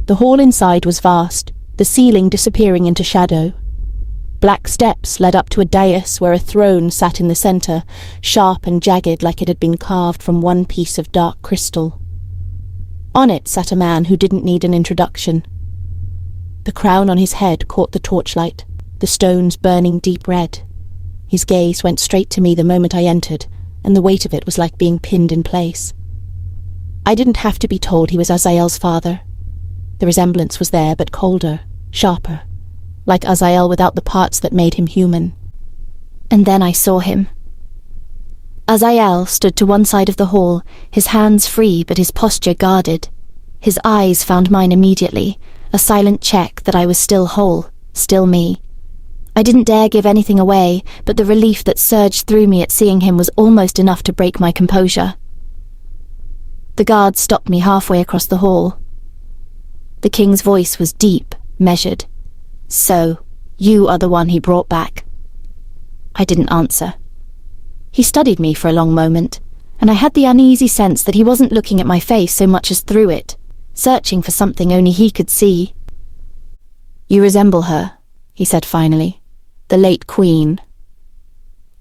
Speaker 4: The hall inside was vast, the ceiling disappearing into shadow. Black steps led up to a dais where a throne sat in the centre, sharp and jagged like it had been carved from one piece of dark crystal. On it sat a man who didn't need an introduction. The crown on his head caught the torchlight, the stones burning deep red. His gaze went straight to me the moment I entered, and the weight of it was like being pinned in place. I didn't have to be told he was Azael's father. The resemblance was there, but colder, sharper, like Azael without the parts that made him human. And then I saw him. Azael stood to one side of the hall, his hands free but his posture guarded. His eyes found mine immediately, a silent check that I was still whole, still me. I didn't dare give anything away, but the relief that surged through me at seeing him was almost enough to break my composure. The guard stopped me halfway across the hall. The king's voice was deep, measured. "So, you are the one he brought back." I didn't answer. He studied me for a long moment, and I had the uneasy sense that he wasn't looking at my face so much as through it, searching for something only he could see. "You resemble her," he said finally. "The late queen."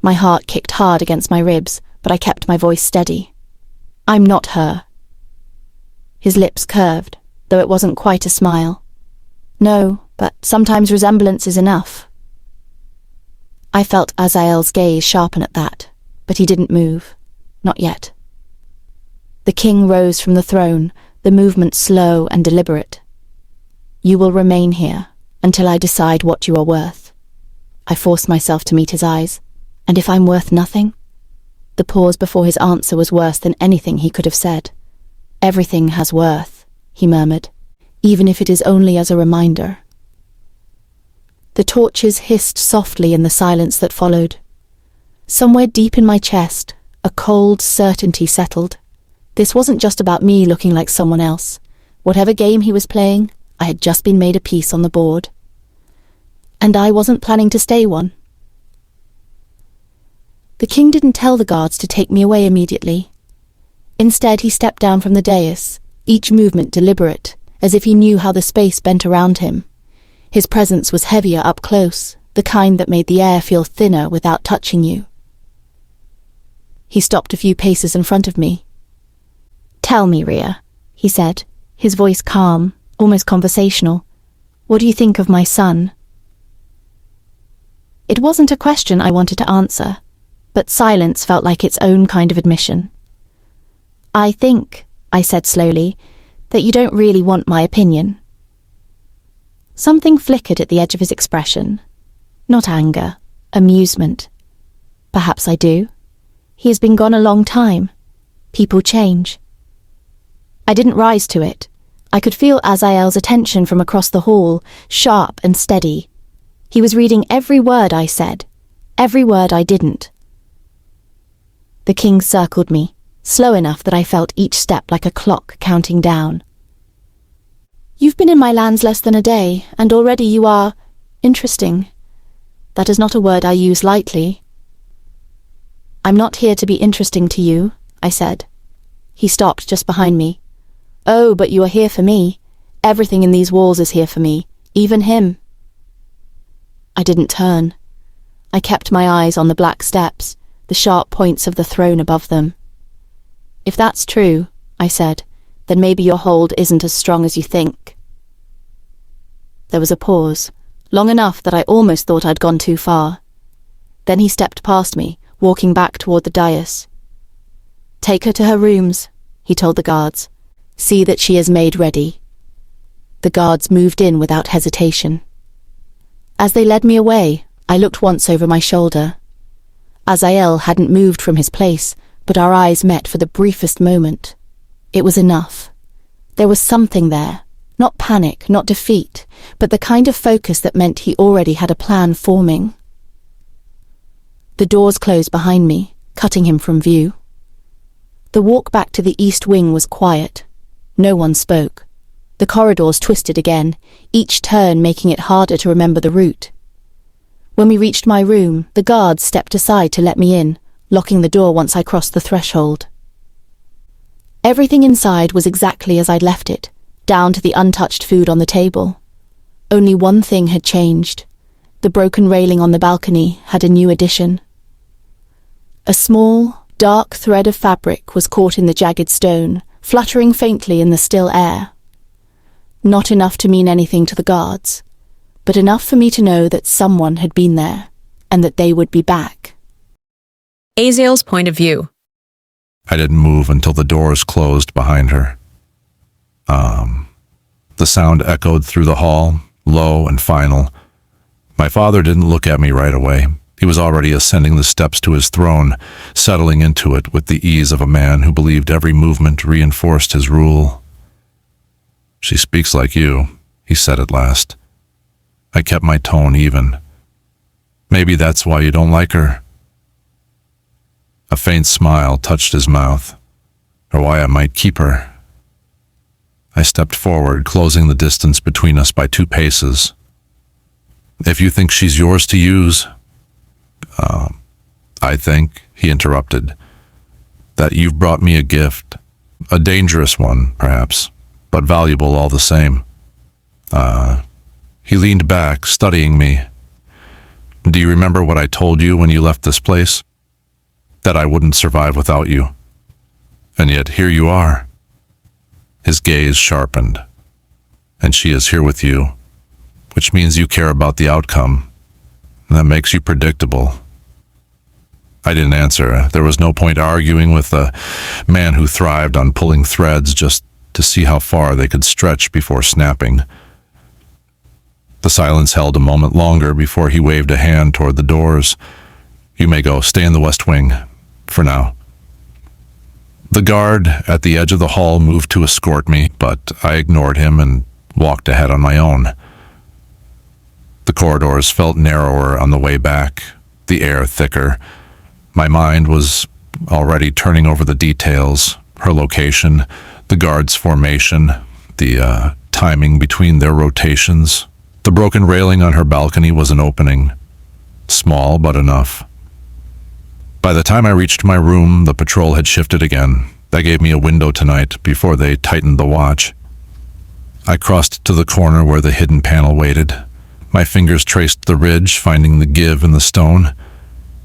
Speaker 4: My heart kicked hard against my ribs, but I kept my voice steady. "I'm not her." His lips curved, though it wasn't quite a smile. "No, but sometimes resemblance is enough." I felt Azael's gaze sharpen at that, but he didn't move. Not yet. The king rose from the throne, the movement slow and deliberate. "You will remain here until I decide what you are worth." I forced myself to meet his eyes. "And if I'm worth nothing?" The pause before his answer was worse than anything he could have said. "Everything has worth," he murmured, "even if it is only as a reminder." The torches hissed softly in the silence that followed. Somewhere deep in my chest, a cold certainty settled. This wasn't just about me looking like someone else. Whatever game he was playing, I had just been made a piece on the board. And I wasn't planning to stay one. The king didn't tell the guards to take me away immediately. Instead, he stepped down from the dais, each movement deliberate, as if he knew how the space bent around him. His presence was heavier up close, the kind that made the air feel thinner without touching you. He stopped a few paces in front of me. "Tell me, Rhea," he said, his voice calm, almost conversational. "What do you think of my son?" It wasn't a question I wanted to answer, but silence felt like its own kind of admission. "I think," I said slowly, "that you don't really want my opinion." Something flickered at the edge of his expression. Not anger, amusement. Perhaps I do. He has been gone a long time. People change. I didn't rise to it. I could feel Azael's attention from across the hall, sharp and steady. He was reading every word I said, every word I didn't. The king circled me, slow enough that I felt each step like a clock counting down. "You've been in my lands less than a day, and already you are interesting. That is not a word I use lightly." "I'm not here to be interesting to you," I said. He stopped just behind me. "Oh, but you are here for me. Everything in these walls is here for me, even him." I didn't turn. I kept my eyes on the black steps, the sharp points of the throne above them. "If that's true," I said, "then maybe your hold isn't as strong as you think." There was a pause, long enough that I almost thought I'd gone too far. Then he stepped past me, walking back toward the dais. "Take her to her rooms," he told the guards. "See that she is made ready." The guards moved in without hesitation. As they led me away, I looked once over my shoulder. Azael hadn't moved from his place, but our eyes met for the briefest moment. It was enough. There was something there, not panic, not defeat, but the kind of focus that meant he already had a plan forming. The doors closed behind me, cutting him from view. The walk back to the east wing was quiet. No one spoke. The corridors twisted again, each turn making it harder to remember the route. When we reached my room, the guards stepped aside to let me in, locking the door once I crossed the threshold. Everything inside was exactly as I'd left it, down to the untouched food on the table. Only one thing had changed. The broken railing on the balcony had a new addition. A small, dark thread of fabric was caught in the jagged stone, fluttering faintly in the still air. Not enough to mean anything to the guards, but enough for me to know that someone had been there, and that they would be back.
Speaker 2: Azael's point of view.
Speaker 3: I didn't move until the doors closed behind her. The sound echoed through the hall, low and final. My father didn't look at me right away. He was already ascending the steps to his throne, settling into it with the ease of a man who believed every movement reinforced his rule. "She speaks like you," he said at last. I kept my tone even. "Maybe that's why you don't like her." A faint smile touched his mouth. "Or why I might keep her." I stepped forward, closing the distance between us by 2 paces. "If you think she's yours to use, I think," he interrupted, "that you've brought me a gift. A dangerous one, perhaps, but valuable all the same." He leaned back, studying me. "Do you remember what I told you when you left this place? That I wouldn't survive without you. And yet here you are." His gaze sharpened. "And she is here with you, which means you care about the outcome. That makes you predictable." I didn't answer. There was no point arguing with a man who thrived on pulling threads just to see how far they could stretch before snapping. The silence held a moment longer before he waved a hand toward the doors. "You may go. Stay in the West Wing. For now." The guard at the edge of the hall moved to escort me, but I ignored him and walked ahead on my own. The corridors felt narrower on the way back, the air thicker. My mind was already turning over the details, her location, the guards' formation, the timing between their rotations. The broken railing on her balcony was an opening, small but enough. By the time I reached my room, the patrol had shifted again. That gave me a window tonight before they tightened the watch. I crossed to the corner where the hidden panel waited. My fingers traced the ridge, finding the give in the stone.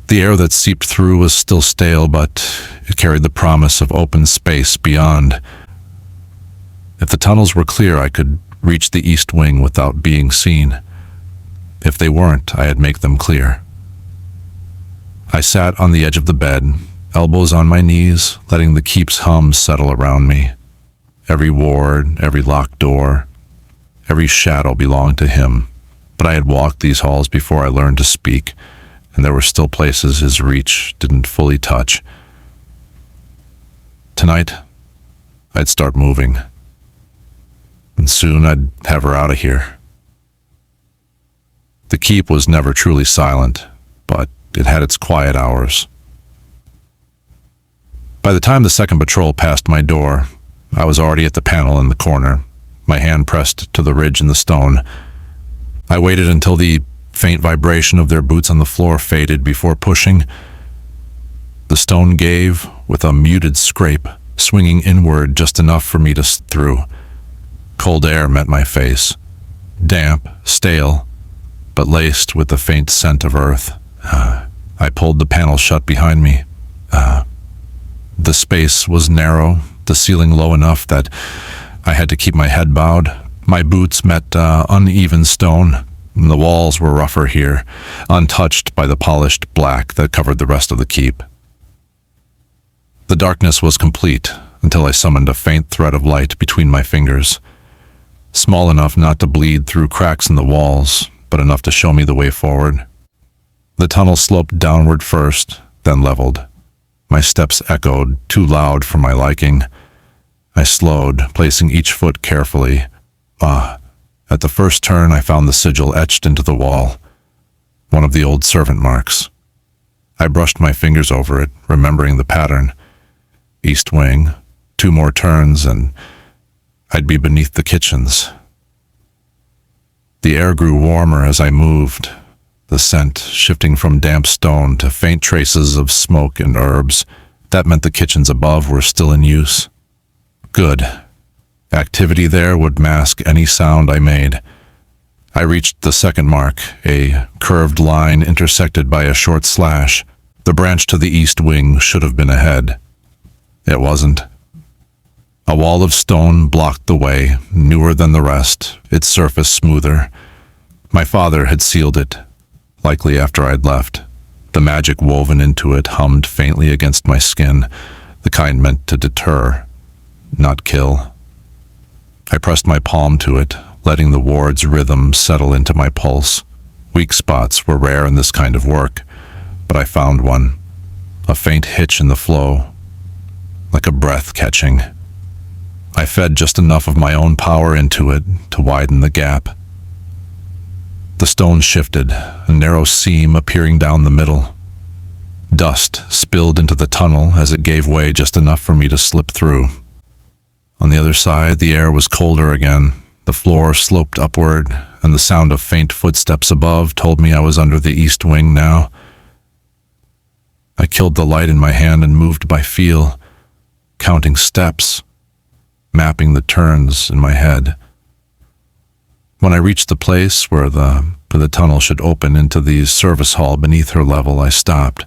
Speaker 3: The air that seeped through was still stale, but it carried the promise of open space beyond. If the tunnels were clear, I could reach the east wing without being seen. If they weren't, I'd make them clear. I sat on the edge of the bed, elbows on my knees, letting the keep's hum settle around me. Every ward, every locked door, every shadow belonged to him. But I had walked these halls before I learned to speak, and there were still places his reach didn't fully touch. Tonight, I'd start moving. And soon I'd have her out of here. The keep was never truly silent, but it had its quiet hours. By the time the second patrol passed my door, I was already at the panel in the corner, my hand pressed to the ridge in the stone. I waited until the faint vibration of their boots on the floor faded before pushing. The stone gave with a muted scrape, swinging inward just enough for me to slip through. Cold air met my face, damp, stale, but laced with the faint scent of earth. I pulled the panel shut behind me. The space was narrow, the ceiling low enough that I had to keep my head bowed. My boots met uneven stone. The walls were rougher here, untouched by the polished black that covered the rest of the keep. The darkness was complete until I summoned a faint thread of light between my fingers, small enough not to bleed through cracks in the walls, but enough to show me the way forward. The tunnel sloped downward first, then leveled. My steps echoed, too loud for my liking. I slowed, placing each foot carefully. At the first turn, I found the sigil etched into the wall, one of the old servant marks. I brushed my fingers over it, remembering the pattern. East wing, 2 more turns, and I'd be beneath the kitchens. The air grew warmer as I moved, the scent shifting from damp stone to faint traces of smoke and herbs. That meant the kitchens above were still in use. Good. Activity there would mask any sound I made. I reached the second mark, a curved line intersected by a short slash. The branch to the east wing should have been ahead. It wasn't. A wall of stone blocked the way, newer than the rest, its surface smoother. My father had sealed it, likely after I'd left. The magic woven into it hummed faintly against my skin, the kind meant to deter, not kill. I pressed my palm to it, letting the ward's rhythm settle into my pulse. Weak spots were rare in this kind of work, but I found one, a faint hitch in the flow, like a breath catching. I fed just enough of my own power into it to widen the gap. The stone shifted, a narrow seam appearing down the middle. Dust spilled into the tunnel as it gave way just enough for me to slip through. On the other side, the air was colder again. The floor sloped upward, and the sound of faint footsteps above told me I was under the east wing now. I killed the light in my hand and moved by feel, counting steps, mapping the turns in my head. When I reached the place where the tunnel should open into the service hall beneath her level, I stopped.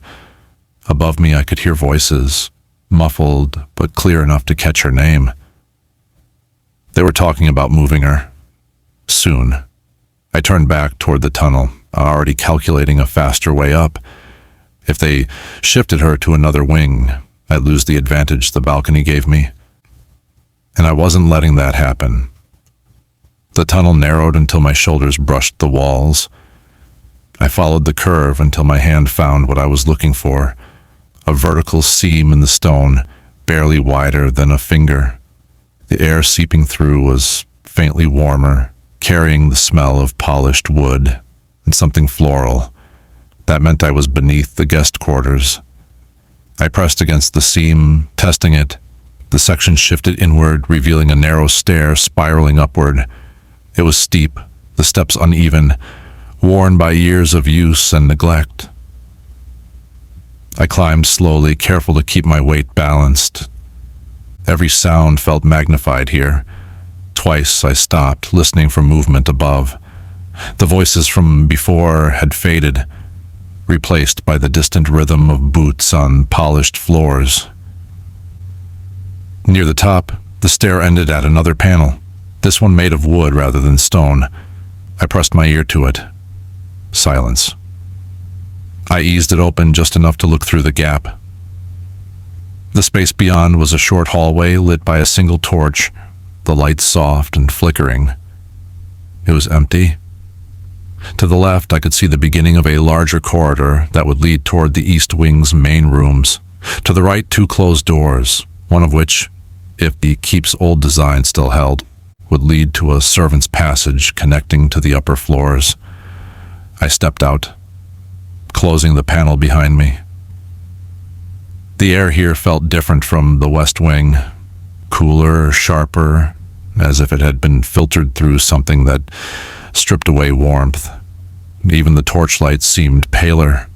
Speaker 3: Above me I could hear voices, muffled but clear enough to catch her name. They were talking about moving her. Soon. I turned back toward the tunnel, already calculating a faster way up. If they shifted her to another wing, I'd lose the advantage the balcony gave me. And I wasn't letting that happen. The tunnel narrowed until my shoulders brushed the walls. I followed the curve until my hand found what I was looking for, a vertical seam in the stone, barely wider than a finger. The air seeping through was faintly warmer, carrying the smell of polished wood and something floral. That meant I was beneath the guest quarters. I pressed against the seam, testing it. The section shifted inward, revealing a narrow stair spiraling upward. It was steep, the steps uneven, worn by years of use and neglect. I climbed slowly, careful to keep my weight balanced. Every sound felt magnified here. Twice I stopped, listening for movement above. The voices from before had faded, replaced by the distant rhythm of boots on polished floors. Near the top, the stair ended at another panel, this one made of wood rather than stone. I pressed my ear to it. Silence. I eased it open just enough to look through the gap. The space beyond was a short hallway lit by a single torch, the light soft and flickering. It was empty. To the left, I could see the beginning of a larger corridor that would lead toward the east wing's main rooms. To the right, two closed doors, one of which, if the keep's old design still held, would lead to a servant's passage connecting to the upper floors. I stepped out, closing the panel behind me. The air here felt different from the west wing, cooler, sharper, as if it had been filtered through something that stripped away warmth. Even the torchlight seemed paler.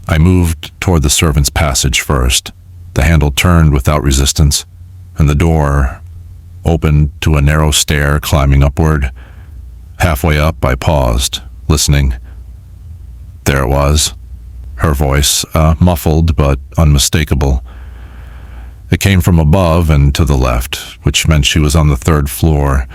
Speaker 3: I moved toward the servant's passage first. The handle turned without resistance, and the door opened to a narrow stair climbing upward. Halfway up, I paused, listening. There it was, her voice, muffled but unmistakable. It came from above and to the left, which meant she was on the third floor,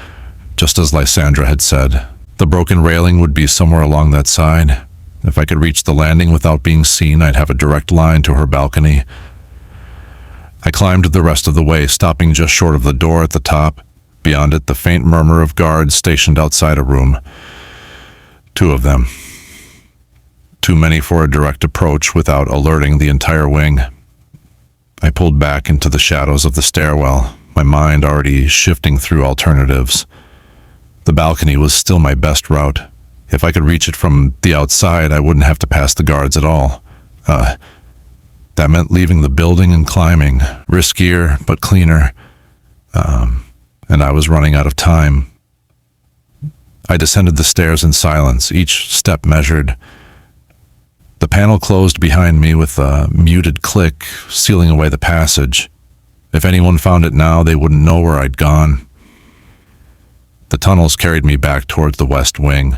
Speaker 3: just as Lysandra had said. The broken railing would be somewhere along that side. If I could reach the landing without being seen, I'd have a direct line to her balcony. I climbed the rest of the way, stopping just short of the door at the top. Beyond it, the faint murmur of guards stationed outside a room. 2 of them. Too many for a direct approach without alerting the entire wing. I pulled back into the shadows of the stairwell, my mind already shifting through alternatives. The balcony was still my best route. If I could reach it from the outside, I wouldn't have to pass the guards at all. That meant leaving the building and climbing, riskier but cleaner. And I was running out of time. I descended the stairs in silence, each step measured. The panel closed behind me with a muted click, sealing away the passage. If anyone found it now, they wouldn't know where I'd gone. The tunnels carried me back towards the west wing,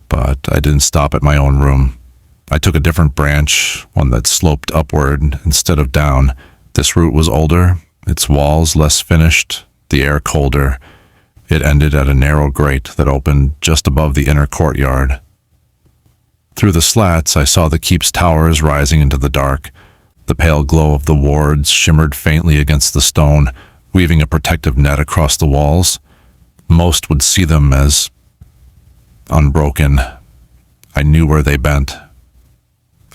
Speaker 3: but I didn't stop at my own room. I took a different branch, one that sloped upward instead of down. This route was older, its walls less finished, the air colder. It ended at a narrow grate that opened just above the inner courtyard. Through the slats, I saw the keep's towers rising into the dark. The pale glow of the wards shimmered faintly against the stone, weaving a protective net across the walls. Most would see them as unbroken. I knew where they bent.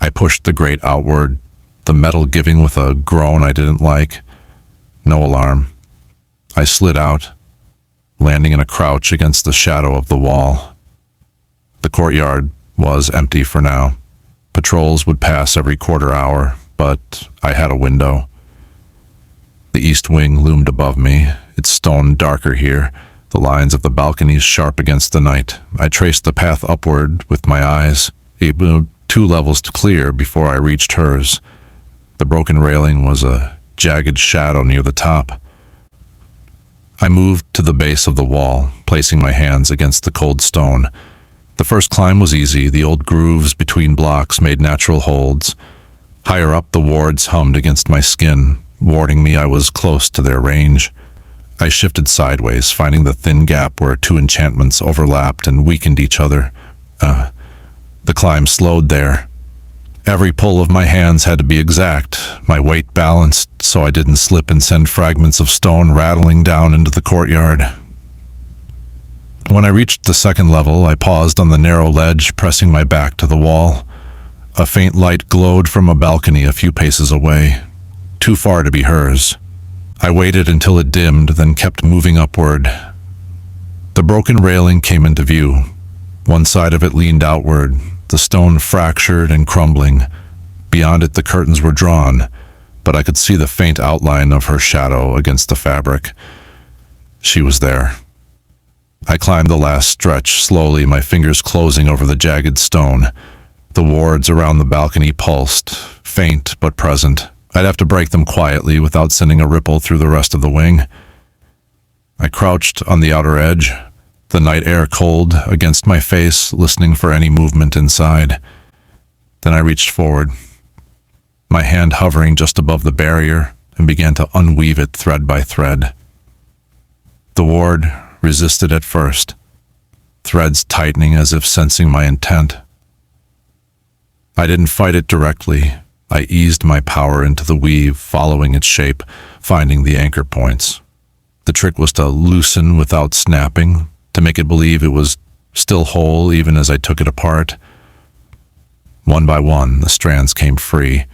Speaker 3: I pushed the grate outward, the metal giving with a groan I didn't like. No alarm. I slid out, landing in a crouch against the shadow of the wall. The courtyard was empty for now. Patrols would pass every quarter hour, but I had a window. The east wing loomed above me, its stone darker here, the lines of the balconies sharp against the night. I traced the path upward with my eyes. It moved 2 levels to clear before I reached hers. The broken railing was a jagged shadow near the top. I moved to the base of the wall, placing my hands against the cold stone. The first climb was easy. The old grooves between blocks made natural holds. Higher up, the wards hummed against my skin, warning me I was close to their range. I shifted sideways, finding the thin gap where 2 enchantments overlapped and weakened each other. The climb slowed there. Every pull of my hands had to be exact, my weight balanced so I didn't slip and send fragments of stone rattling down into the courtyard. When I reached the second level, I paused on the narrow ledge, pressing my back to the wall. A faint light glowed from a balcony a few paces away, too far to be hers. I waited until it dimmed, then kept moving upward. The broken railing came into view. One side of it leaned outward, the stone fractured and crumbling. Beyond it, the curtains were drawn, but I could see the faint outline of her shadow against the fabric. She was there. I climbed the last stretch slowly, my fingers closing over the jagged stone. The wards around the balcony pulsed, faint but present. I'd have to break them quietly without sending a ripple through the rest of the wing. I crouched on the outer edge, the night air cold against my face, listening for any movement inside. Then I reached forward, my hand hovering just above the barrier, and began to unweave it thread by thread. The ward resisted at first, threads tightening as if sensing my intent. I didn't fight it directly. I eased my power into the weave, following its shape, finding the anchor points. The trick was to loosen without snapping, to make it believe it was still whole even as I took it apart. One by one, the strands came free.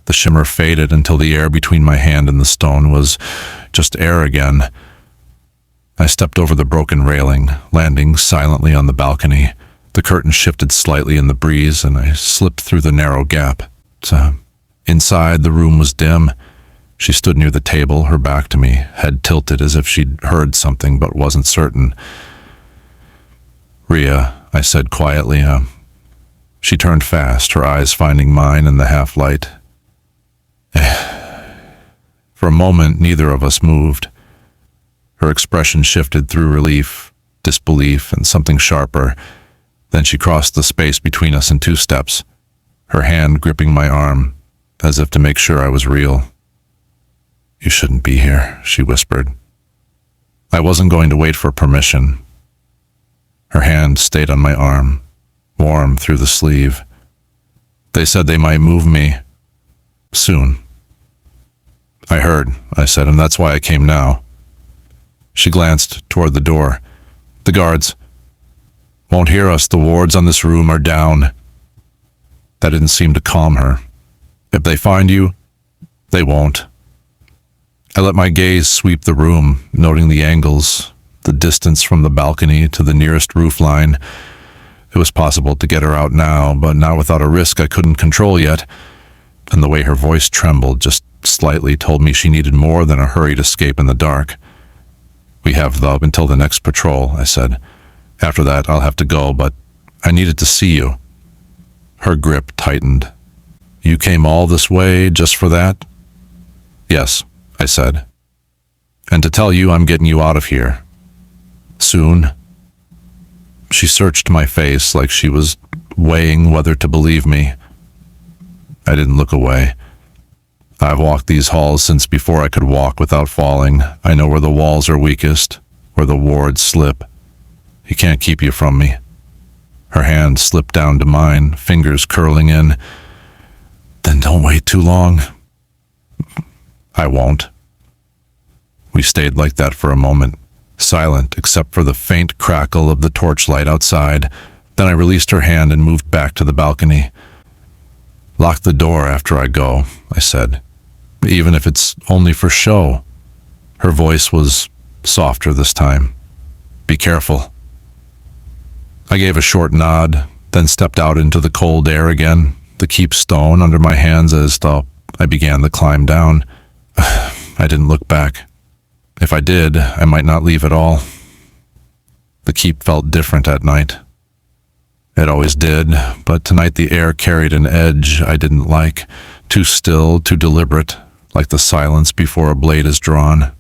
Speaker 3: The shimmer faded until the air between my hand and the stone was just air again. I stepped over the broken railing, landing silently on the balcony. The curtain shifted slightly in the breeze, and I slipped through the narrow gap. Inside, the room was dim. She stood near the table, her back to me, head tilted as if she'd heard something but wasn't certain. "Rhea," I said quietly. She turned fast, her eyes finding mine in the half-light. For a moment, neither of us moved. Her expression shifted through relief, disbelief, and something sharper. Then she crossed the space between us in 2 steps, her hand gripping my arm, as if to make sure I was real. "You shouldn't be here," she whispered. I wasn't going to wait for permission. Her hand stayed on my arm, warm through the sleeve. "They said they might move me soon." "I heard," I said, "and that's why I came now." She glanced toward the door. "The guards won't hear us. The wards on this room are down." That didn't seem to calm her. "If they find you, they won't." I let my gaze sweep the room, noting the angles, the distance from the balcony to the nearest roof line. It was possible to get her out now, but not without a risk I couldn't control yet. And the way her voice trembled just slightly told me she needed more than a hurried escape in the dark. "We have until the next patrol," I said. After that, I'll have to go, but I needed to see you." Her grip tightened. "You came all this way just for that?" "Yes," I said. "And to tell you I'm getting you out of here. Soon." She searched my face like she was weighing whether to believe me. I didn't look away. I've walked these halls since before I could walk without falling. I know where the walls are weakest, where the wards slip. He can't keep you from me. Her hand slipped down to mine, fingers curling in. "Then don't wait too long." "I won't." We stayed like that for a moment, silent except for the faint crackle of the torchlight outside. Then I released her hand and moved back to the balcony. "Lock the door after I go," I said, "even if it's only for show." Her voice was softer this time. "Be careful." I gave a short nod, then stepped out into the cold air again, the keep stone under my hands as though I began the climb down. I didn't look back. If I did, I might not leave at all. The keep felt different at night. It always did, but tonight the air carried an edge I didn't like, too still, too deliberate, like the silence before a blade is drawn.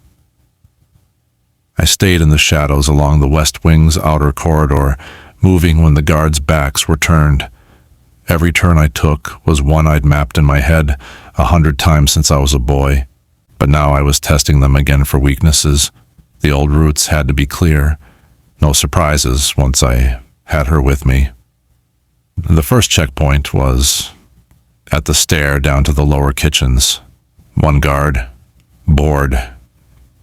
Speaker 3: I stayed in the shadows along the West Wing's outer corridor, moving when the guards' backs were turned. Every turn I took was one I'd mapped in my head 100 times since I was a boy, but now I was testing them again for weaknesses. The old routes had to be clear. No surprises once I had her with me. The first checkpoint was at the stair down to the lower kitchens. One guard, bored.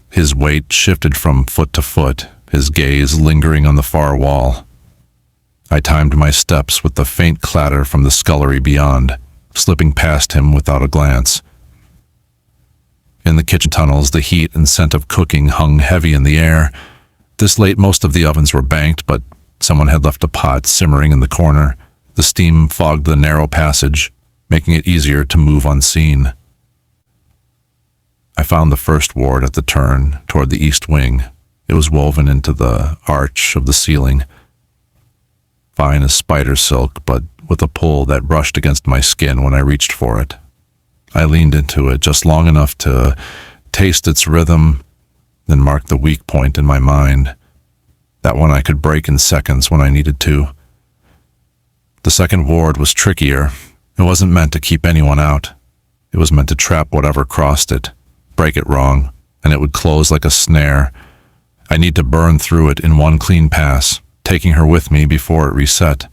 Speaker 3: His weight shifted from foot to foot, his gaze lingering on the far wall. I timed my steps with the faint clatter from the scullery beyond, slipping past him without a glance. In the kitchen tunnels, the heat and scent of cooking hung heavy in the air. This late, most of the ovens were banked, but someone had left a pot simmering in the corner. The steam fogged the narrow passage, making it easier to move unseen. I found the first ward at the turn toward the east wing. It was woven into the arch of the ceiling, fine as spider silk, but with a pull that brushed against my skin when I reached for it. I leaned into it just long enough to taste its rhythm, then mark the weak point in my mind, that one I could break in seconds when I needed to. The second ward was trickier. It wasn't meant to keep anyone out. It was meant to trap whatever crossed it, break it wrong, and it would close like a snare. I need to burn through it in one clean pass, taking her with me before it reset.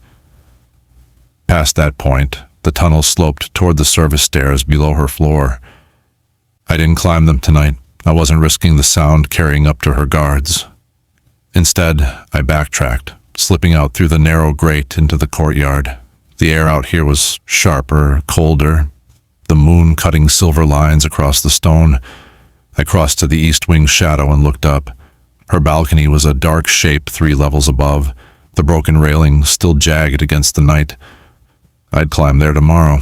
Speaker 3: Past that point, the tunnel sloped toward the service stairs below her floor. I didn't climb them tonight. I wasn't risking the sound carrying up to her guards. Instead, I backtracked, slipping out through the narrow grate into the courtyard. The air out here was sharper, colder, the moon cutting silver lines across the stone. I crossed to the east wing shadow and looked up. Her balcony was a dark shape 3 levels above, the broken railing still jagged against the night. I'd climb there tomorrow.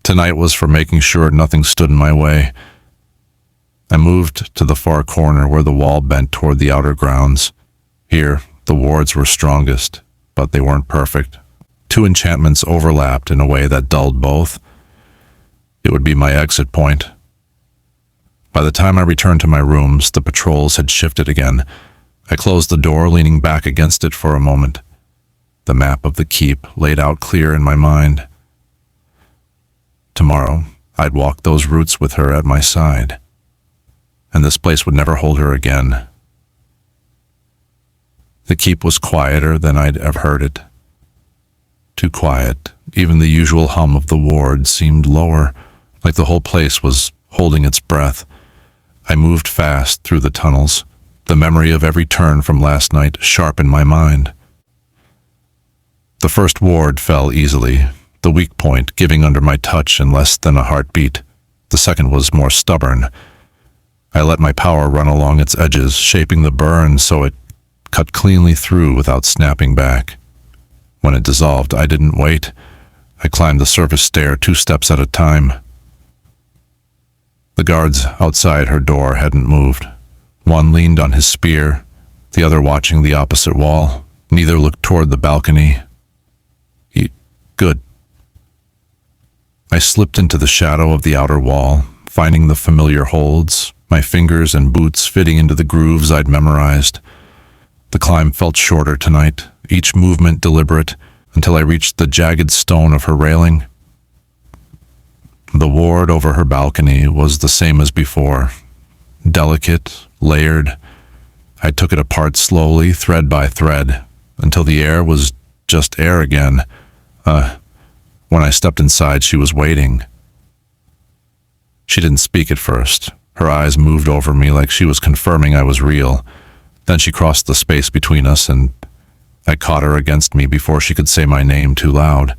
Speaker 3: Tonight was for making sure nothing stood in my way. I moved to the far corner where the wall bent toward the outer grounds. Here, the wards were strongest, but they weren't perfect. 2 enchantments overlapped in a way that dulled both. It would be my exit point. By the time I returned to my rooms, the patrols had shifted again. I closed the door, leaning back against it for a moment. The map of the keep laid out clear in my mind. Tomorrow, I'd walk those routes with her at my side, and this place would never hold her again. The keep was quieter than I'd ever heard it. Too quiet. Even the usual hum of the ward seemed lower, like the whole place was holding its breath. I moved fast through the tunnels, the memory of every turn from last night sharp in my mind. The first ward fell easily, the weak point giving under my touch in less than a heartbeat. The second was more stubborn. I let my power run along its edges, shaping the burn so it cut cleanly through without snapping back. When it dissolved, I didn't wait. I climbed the service stair 2 steps at a time. The guards outside her door hadn't moved. One leaned on his spear, the other watching the opposite wall, Neither looked toward the balcony. Good. I slipped into the shadow of the outer wall, finding the familiar holds, my fingers and boots fitting into the grooves I'd memorized. The climb felt shorter tonight, each movement deliberate, until I reached the jagged stone of her railing. The ward over her balcony was the same as before. Delicate, layered. I took it apart slowly, thread by thread, until the air was just air again. When I stepped inside, she was waiting. She didn't speak at first. Her eyes moved over me like she was confirming I was real. Then she crossed the space between us, and I caught her against me before she could say my name too loud.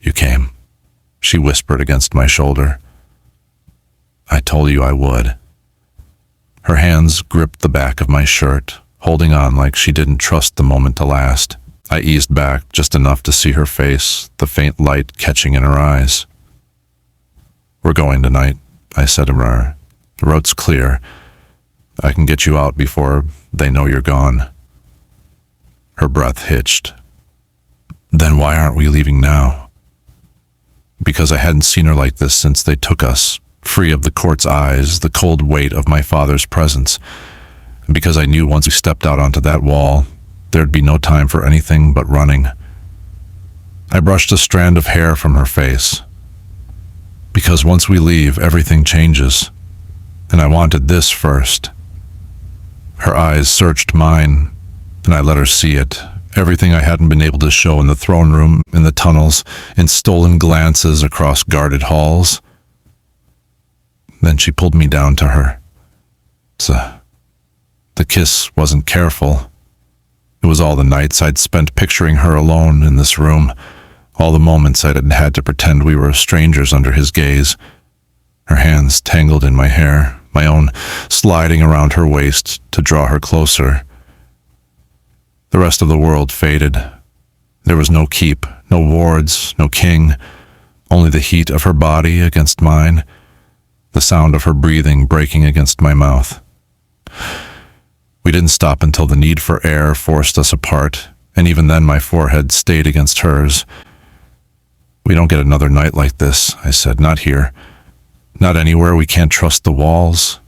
Speaker 3: "You came," she whispered against my shoulder. "I told you I would." Her hands gripped the back of my shirt, holding on like she didn't trust the moment to last. I eased back just enough to see her face, the faint light catching in her eyes. "We're going tonight," I said to her. "The road's clear. I can get you out before they know you're gone." Her breath hitched. "Then why aren't we leaving now?" Because I hadn't seen her like this since they took us, free of the court's eyes, the cold weight of my father's presence. And because I knew once we stepped out onto that wall, there'd be no time for anything but running. I brushed a strand of hair from her face. Because once we leave, everything changes. And I wanted this first. Her eyes searched mine, and I let her see it. Everything I hadn't been able to show in the throne room, in the tunnels, in stolen glances across guarded halls. Then she pulled me down to her. The kiss wasn't careful. It was all the nights I'd spent picturing her alone in this room, all the moments I'd had to pretend we were strangers under his gaze. Her hands tangled in my hair, my own sliding around her waist to draw her closer. The rest of the world faded. There was no keep, no wards, no king, only the heat of her body against mine, the sound of her breathing breaking against my mouth. We didn't stop until the need for air forced us apart, and even then my forehead stayed against hers. "We don't get another night like this," I said. "Not here. Not anywhere we can't trust the walls."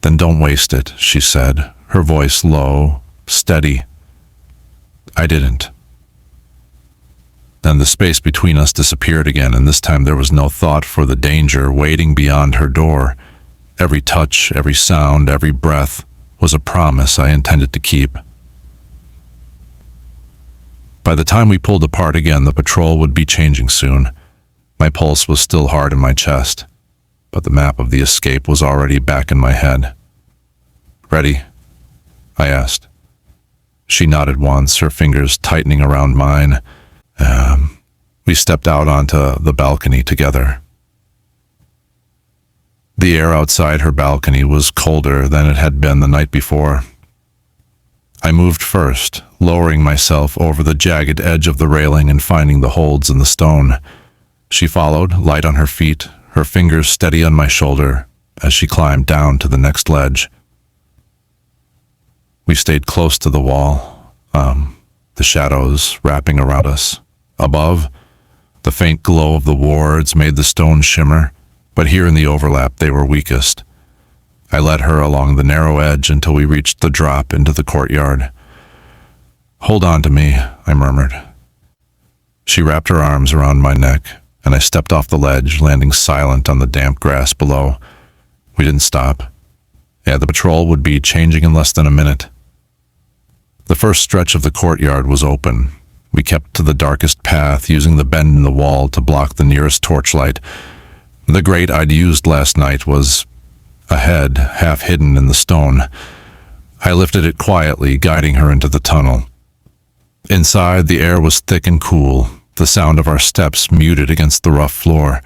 Speaker 3: "Then don't waste it," she said, her voice low, steady. I didn't. Then the space between us disappeared again, and this time there was no thought for the danger waiting beyond her door. Every touch, every sound, every breath was a promise I intended to keep. By the time we pulled apart again, the patrol would be changing soon. My pulse was still hard in my chest, but the map of the escape was already back in my head. "Ready?" I asked. She nodded once, her fingers tightening around mine. We stepped out onto the balcony together. The air outside her balcony was colder than it had been the night before. I moved first, lowering myself over the jagged edge of the railing and finding the holds in the stone. She followed, light on her feet, her fingers steady on my shoulder as she climbed down to the next ledge. We stayed close to the wall, the shadows wrapping around us. Above, the faint glow of the wards made the stone shimmer, but here in the overlap they were weakest. I led her along the narrow edge until we reached the drop into the courtyard. "Hold on to me," I murmured. She wrapped her arms around my neck, and I stepped off the ledge, landing silent on the damp grass below. We didn't stop. The patrol would be changing in less than a minute. The first stretch of the courtyard was open. We kept to the darkest path, using the bend in the wall to block the nearest torchlight. The grate I'd used last night was ahead, half hidden in the stone. I lifted it quietly, guiding her into the tunnel. Inside, the air was thick and cool, the sound of our steps muted against the rough floor.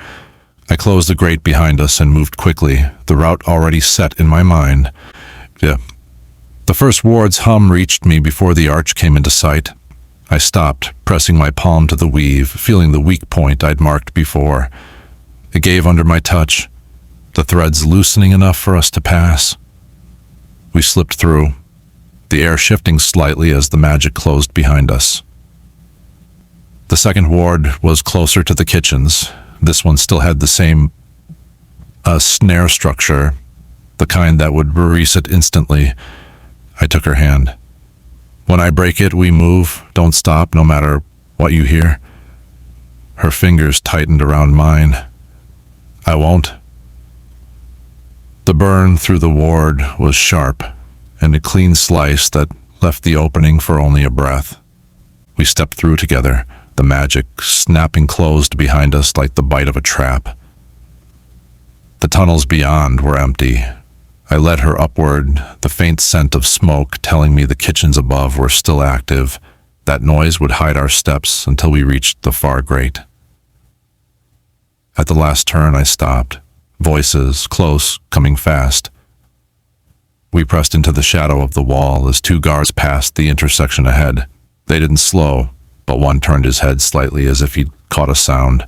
Speaker 3: I closed the grate behind us and moved quickly, the route already set in my mind. The first ward's hum reached me before the arch came into sight. I stopped, pressing my palm to the weave, feeling the weak point I'd marked before. It gave under my touch, the threads loosening enough for us to pass. We slipped through. the air shifting slightly as the magic closed behind us. The second ward was closer to the kitchens. This one still had the same snare structure, the kind that would release it instantly. I took her hand. When I break it, we move. Don't stop, no matter what you hear. Her fingers tightened around mine. I won't. The burn through the ward was sharp, and a clean slice that left the opening for only a breath. We stepped through together, the magic snapping closed behind us like the bite of a trap. The tunnels beyond were empty. I led her upward, the faint scent of smoke telling me the kitchens above were still active. That noise would hide our steps until we reached the far grate. At the last turn, I stopped. Voices, close, coming fast. We pressed into the shadow of the wall as two guards passed the intersection ahead. They didn't slow, but one turned his head slightly as if he'd caught a sound.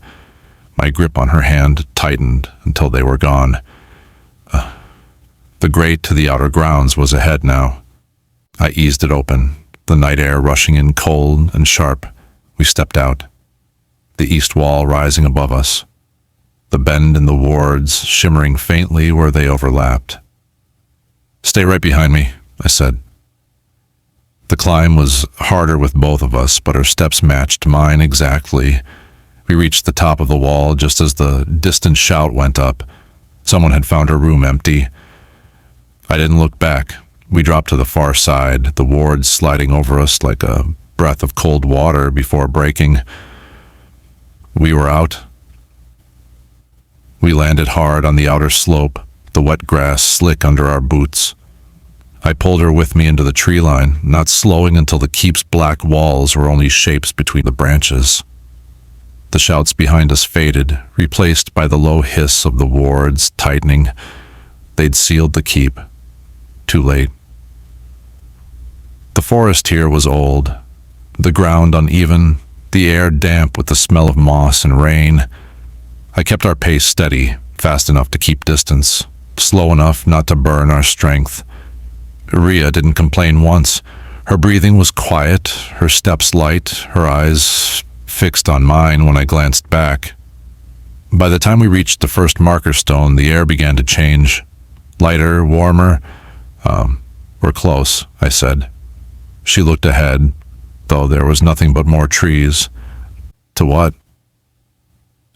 Speaker 3: My grip on her hand tightened until they were gone. The grate to the outer grounds was ahead now. I eased it open, the night air rushing in cold and sharp. We stepped out, the east wall rising above us, the bend in the wards shimmering faintly where they overlapped. "Stay right behind me," I said. The climb was harder with both of us, but her steps matched mine exactly. We reached the top of the wall just as the distant shout went up. Someone had found her room empty. I didn't look back. We dropped to the far side, the wards sliding over us like a breath of cold water before breaking. We were out. We landed hard on the outer slope, the wet grass slick under our boots. I pulled her with me into the tree line, not slowing until the keep's black walls were only shapes between the branches. The shouts behind us faded, replaced by the low hiss of the wards tightening. They'd sealed the keep. Too late. The forest here was old, the ground uneven, the air damp with the smell of moss and rain. I kept our pace steady, fast enough to keep distance, slow enough not to burn our strength. Rhea didn't complain once. Her breathing was quiet, her steps light, her eyes fixed on mine when I glanced back. By the time we reached the first marker stone, the air began to change. Lighter, warmer. "We're close," I said. She looked ahead, though there was nothing but more trees. "To what?"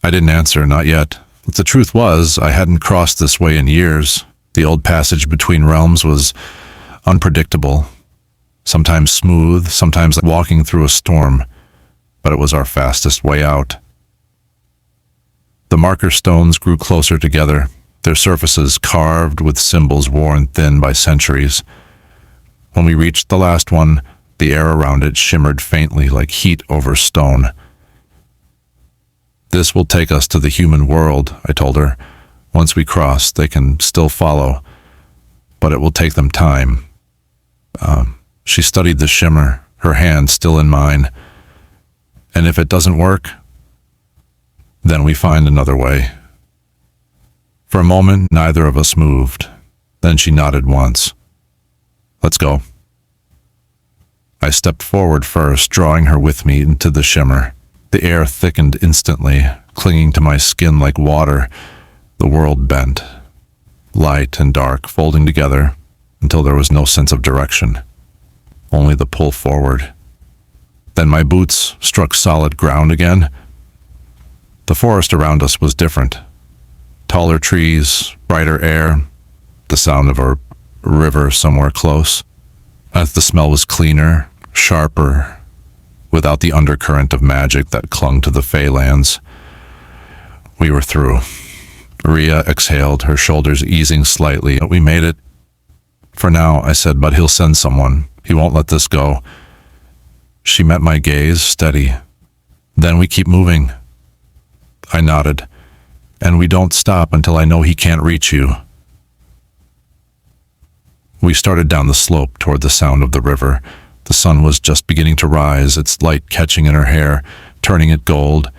Speaker 3: I didn't answer, not yet. The truth was, I hadn't crossed this way in years. The old passage between realms was unpredictable, sometimes smooth, sometimes like walking through a storm, but it was our fastest way out. The marker stones grew closer together, their surfaces carved with symbols worn thin by centuries. When we reached the last one, the air around it shimmered faintly like heat over stone. "This will take us to the human world," I told her. "Once we cross, they can still follow, but it will take them time." She studied the shimmer, her hand still in mine. "And if it doesn't work, then we find another way." For a moment, neither of us moved. Then she nodded once. "Let's go." I stepped forward first, drawing her with me into the shimmer. The air thickened instantly, clinging to my skin like water. The world bent, light and dark folding together until there was no sense of direction, only the pull forward. Then my boots struck solid ground again. The forest around us was different. Taller trees, brighter air, the sound of a river somewhere close. As the smell was cleaner, sharper, without the undercurrent of magic that clung to the Fae Lands. We were through. Rhea exhaled, her shoulders easing slightly. "We made it." "For now," I said, "but he'll send someone. He won't let this go." She met my gaze, steady. "Then we keep moving." I nodded. "And we don't stop until I know he can't reach you." We started down the slope toward the sound of the river. The sun was just beginning to rise, its light catching in her hair, turning it gold.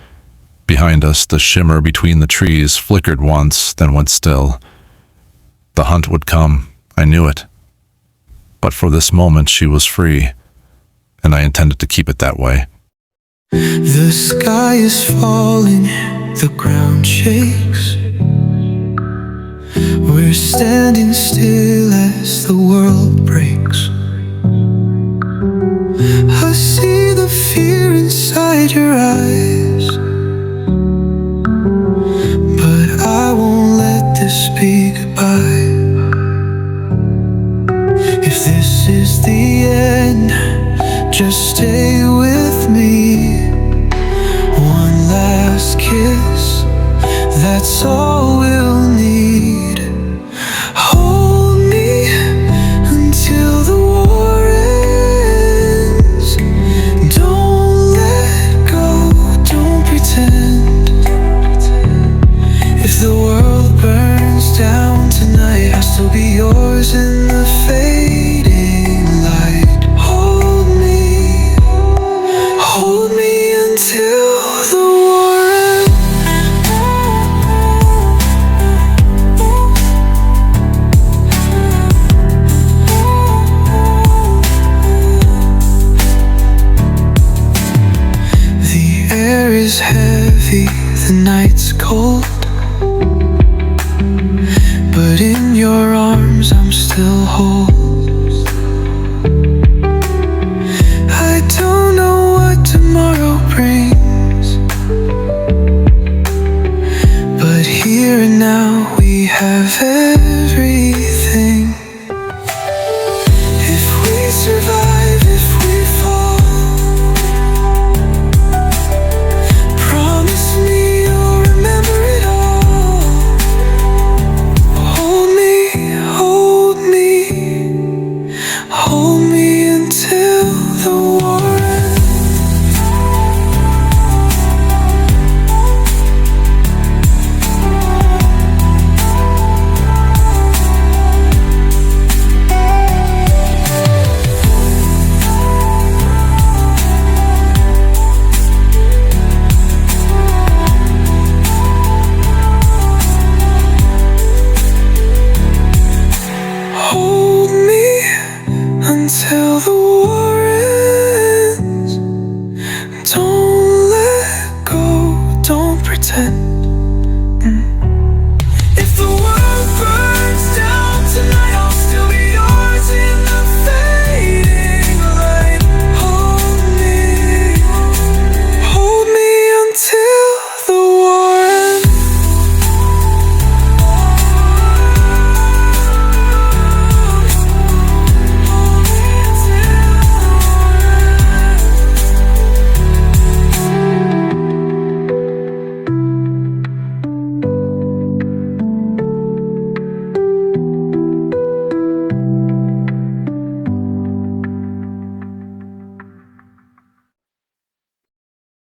Speaker 3: Behind us, the shimmer between the trees flickered once, then went still. The hunt would come. I knew it. But for this moment, she was free, and I intended to keep it that way.
Speaker 5: The sky is falling, the ground shakes. We're standing still as the world breaks. I see the fear inside your eyes, but I won't let this be goodbye. If this is the end, just stay with me. One last kiss, that's all we'll need. Hold me until the war ends. Don't let go, don't pretend. If the world burns down tonight, I'll still be yours in the fading light. Hold me until the war ends. The air is heavy, the night's cold.